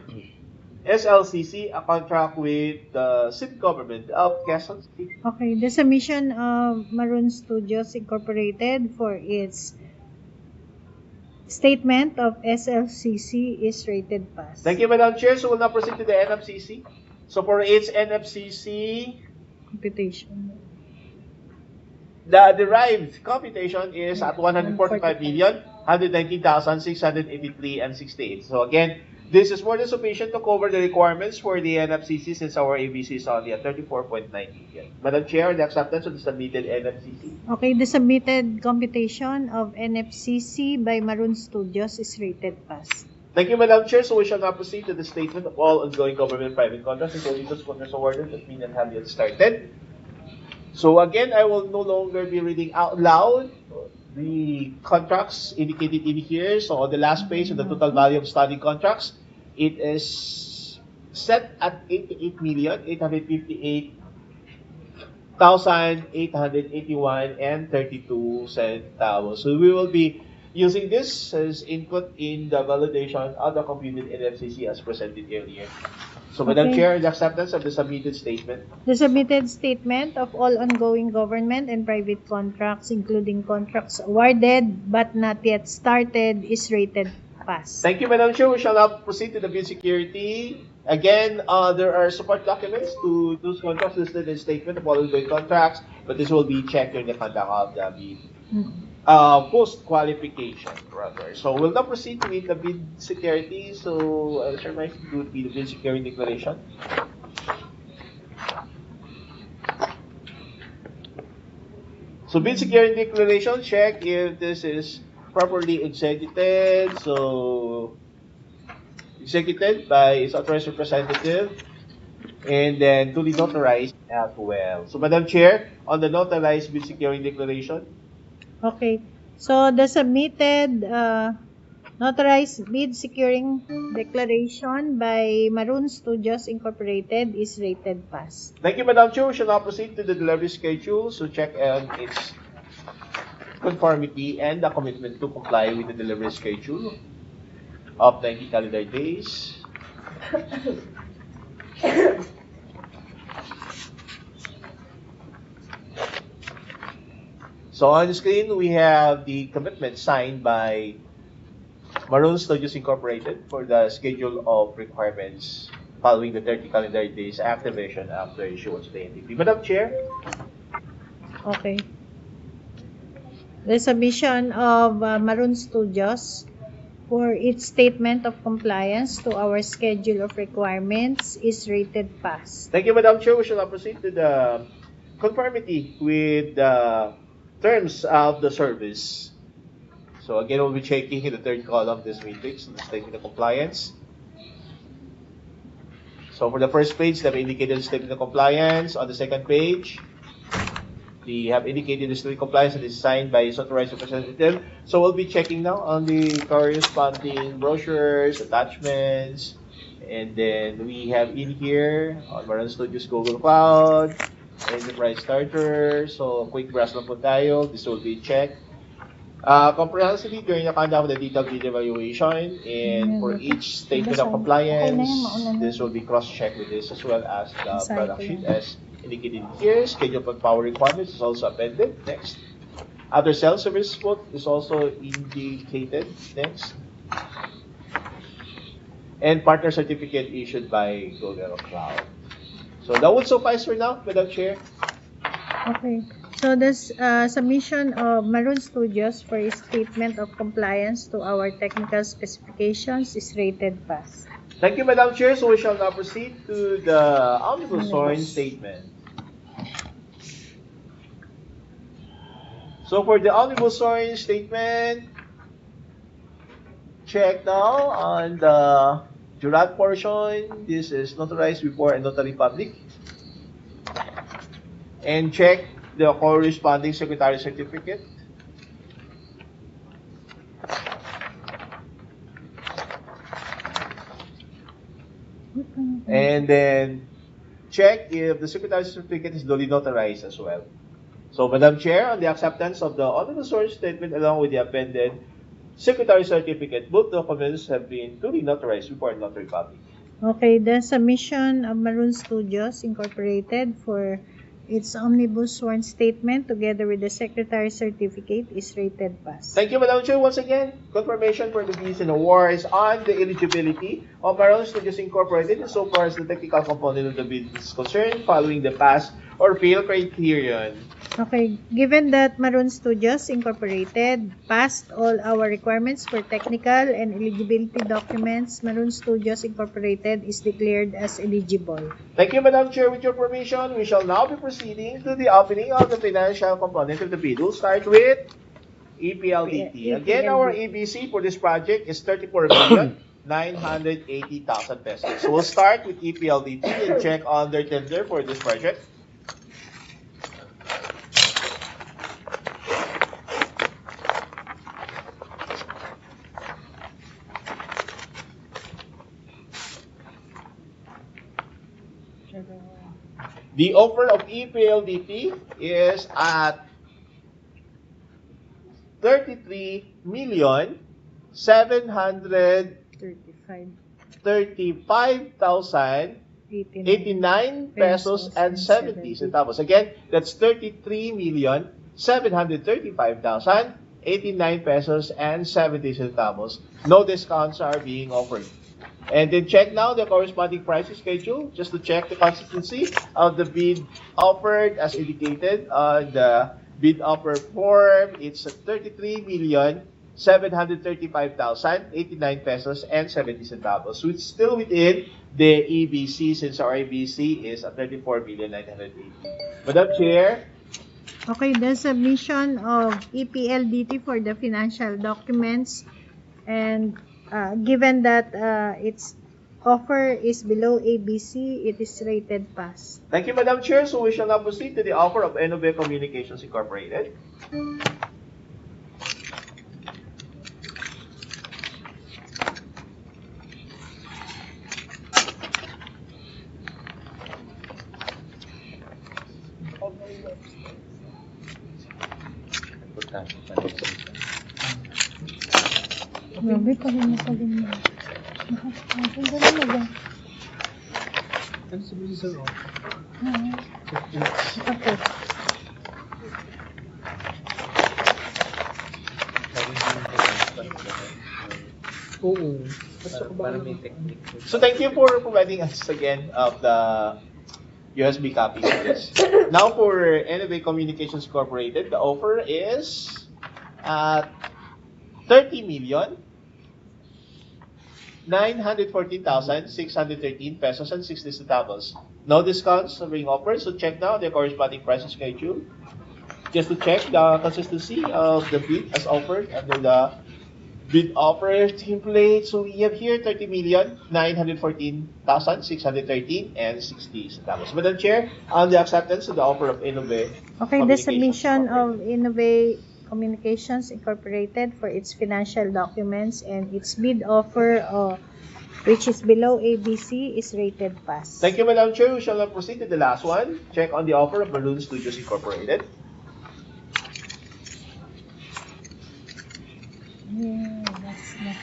SLCC, a contract with the city government of Quezon City. Okay, the submission of Maroon Studios Incorporated for its statement of SLCC is rated pass. Thank you, Madam Chair. So we'll now proceed to the NFCC. So for its NFCC computation, the derived computation is at 145,119,683 and 68. So again, this is more than sufficient to cover the requirements for the NFCC since our ABC is only at 34.9 million. Madam Chair, the acceptance of the submitted NFCC. Okay, the submitted computation of NFCC by Maroon Studios is rated pass. Thank you, Madam Chair. So we shall now proceed to the statement of all ongoing government-private contracts, including those contracts awarded that mean and have yet started. So again, I will no longer be reading out loud the contracts indicated in here. So on the last page of the total value of study contracts, it is set at 88,858,881 and 32 centavos. So we will be using this as input in the validation of the computed NFCC as presented earlier. So, Madam Chair, the acceptance of the submitted statement. The submitted statement of all ongoing government and private contracts, including contracts awarded but not yet started, is rated pass. Thank you, Madam Chair. We shall now proceed to the bid security. Again, there are support documents to those contracts listed in statement of all ongoing contracts, but this will be checked during the conduct of the bid. Post-qualification, rather. So we'll now proceed with the bid security. So, Sir Mike, would be the bid security declaration. So, bid security declaration, check if this is properly executed. So, executed by its authorized representative and then duly notarized as well. So, Madam Chair, on the notarized bid security declaration. Okay, so the submitted notarized bid securing declaration by Maroon Studios Incorporated is rated pass. Thank you, Madam Chair. We shall now proceed to the delivery schedule. So check on its conformity and the commitment to comply with the delivery schedule of 90 calendar days. So on the screen, we have the commitment signed by Maroon Studios Incorporated for the schedule of requirements following the 30 calendar days activation after issuance of the NTP. Madam Chair. Okay. The submission of Maroon Studios for its statement of compliance to our schedule of requirements is rated pass. Thank you, Madam Chair. We shall now proceed to the conformity with the terms of the service. So again, we'll be checking in the third column this matrix, the statement of compliance. So for the first page, they have indicated the statement of compliance. On the second page, they have indicated the statement of compliance and is signed by its authorized representative. So we'll be checking now on the corresponding brochures, attachments, and then we have in here on Maroon Studios Google Cloud, Enterprise Starter. So quick brush lang po tayo. This will be checked comprehensively during the conduct of the detailed bid evaluation, and for each statement of compliance, this will be cross-checked with this as well as the product sheet as indicated here. Schedule of power requirements is also appended. Next. After sales service book is also indicated. Next. And partner certificate issued by Google Cloud. So that would suffice for now, Madam Chair. Okay. So this submission of Maroon Studios for a statement of compliance to our technical specifications is rated pass. Thank you, Madam Chair. So we shall now proceed to the omnibus sworn statement. So for the omnibus sworn statement, check now on the jurat portion. This is notarized before a notary public. And check the corresponding secretary certificate. And then check if the secretary certificate is duly notarized as well. So, Madam Chair, on the acceptance of the omnibus sworn statement along with the appended secretary certificate, both documents have been duly notarized before a notary public. Okay, the submission of Maroon Studios Incorporated for its omnibus sworn statement together with the secretary certificate is rated pass. Thank you, Madam Chair. Once again, confirmation for the bids and awards on the eligibility of Maroon Studios Incorporated so far as the technical component of the bid is concerned following the pass or fail criterion. Okay, given that Maroon Studios Incorporated passed all our requirements for technical and eligibility documents, Maroon Studios Incorporated is declared as eligible. Thank you, Madam Chair. With your permission, we shall now be proceeding to the opening of the financial component of the bid. We'll start with EPLDT. Again, our ABC for this project is 34,980,000 pesos. So we'll start with EPLDT and check on their tender for this project. The offer of EPLDT is at 33,735,089 pesos and 70 centavos. Again, that's 33,735,089 pesos and 70 centavos. No discounts are being offered. And then check now the corresponding pricing schedule just to check the consistency of the bid offered as indicated on the bid offer form. It's at 33,735,089 pesos and 70 centavos. So it's still within the EBC since our EBC is at 34,980,000. Madam Chair. Okay, the submission of EPLDT for the financial documents and given that its offer is below ABC, it is rated pass. Thank you, Madam Chair. So we shall now proceed to the offer of Innove Communications Incorporated. Grabe, pagin mo. Nakakaganda na ba? Ano sabi sa sir? Ako. Oo. So thank you for providing us again of the USB copy of this. Now for Innove Communications Incorporated, the offer is at 30,914,613 pesos and 60 centavos. No discounts are being offered, so check now the corresponding pricing schedule. Just to check the consistency of the bid as offered under the bid offer template. So we have here 30,914,613 and 60 centavos. Madam Chair, on the acceptance of the offer of Innove. Okay, the submission of Innove Communications Incorporated for its financial documents and its bid offer, which is below ABC, is rated pass. Thank you, Madam Chair. We shall now proceed to the last one. Check on the offer of Maroon Studios Incorporated. Yeah, that's not.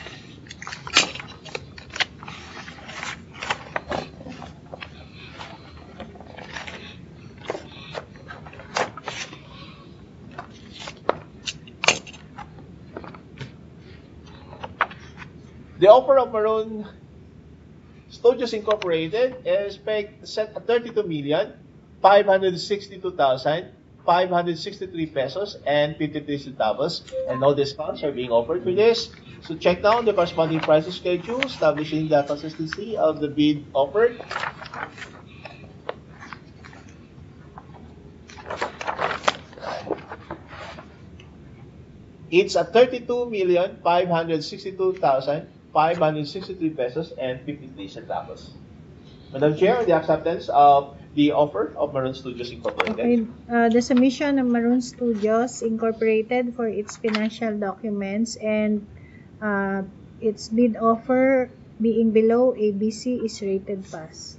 The offer of Maroon Studios Incorporated is set at 32,562,563 pesos and 53 centavos, and no discounts are being offered for this. So check down the corresponding pricing schedule, establishing the consistency of the bid offered. It's at 32,562,563 pesos and 53 centavos. Madam Chair, the acceptance of the offer of Maroon Studios Incorporated. Okay, the submission of Maroon Studios Incorporated for its financial documents and its bid offer being below ABC is rated pass.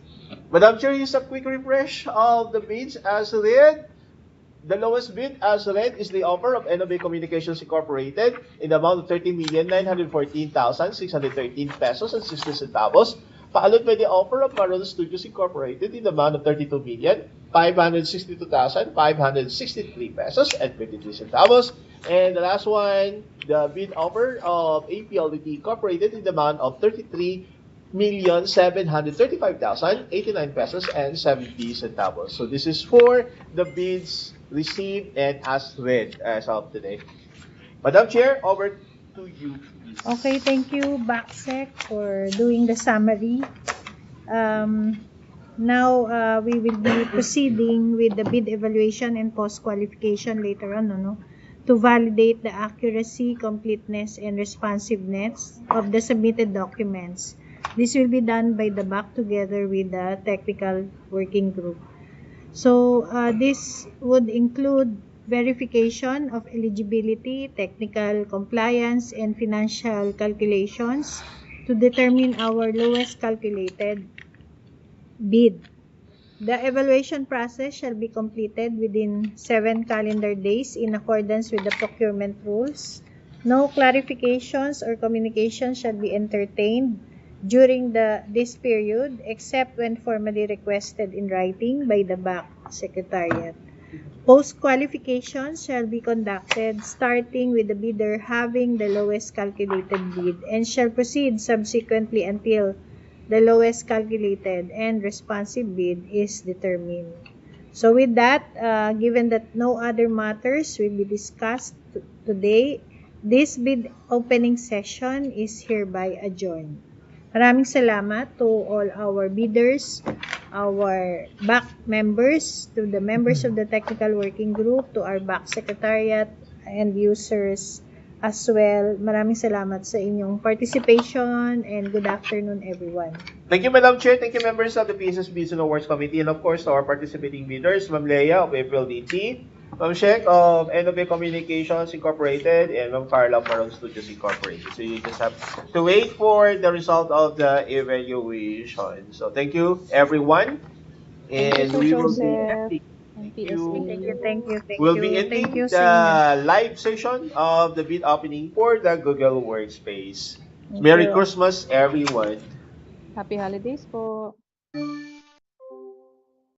Madam Chair, here's a quick refresh of the bids as read. The lowest bid as read is the offer of NOB Communications Incorporated in the amount of 30,914,613 pesos and 60 centavos. Followed by the offer of Maroon Studios Incorporated in the amount of 32,562,563 pesos and 53 centavos. And the last one, the bid offer of APLDT Incorporated in the amount of 33,735,089 pesos and 70 centavos. So this is for the bids received and as read as of today. Madam Chair, over to you, please. Okay, thank you, BACSEC, for doing the summary. Now, we will be proceeding with the bid evaluation and post-qualification later on, to validate the accuracy, completeness, and responsiveness of the submitted documents. This will be done by the BAC together with the technical working group. So, this would include verification of eligibility, technical compliance, and financial calculations to determine our lowest calculated bid. The evaluation process shall be completed within 7 calendar days in accordance with the procurement rules. No clarifications or communications shall be entertained during this period except when formally requested in writing by the BAC Secretariat. Post-qualifications shall be conducted starting with the bidder having the lowest calculated bid and shall proceed subsequently until the lowest calculated and responsive bid is determined. So with that, given that no other matters will be discussed today, this bid opening session is hereby adjourned. Maraming salamat to all our bidders, our BAC members, to the members of the technical working group, to our BAC secretariat and users as well. Maraming salamat sa inyong participation and good afternoon, everyone. Thank you, Madam Chair. Thank you, members of the PSS Bids and Awards Committee, and of course, to our participating bidders, Ma'am Leia of APLDT, Ma'am Shek of NOB Communications Incorporated, and Ma'am Carla of Maroon Studios Incorporated. So you just have to wait for the result of the evaluation. So thank you, everyone. And we will be ending. Thank you. We'll be ending the live session of the bid opening for the Google Workspace. Merry Christmas, everyone. Happy holidays po.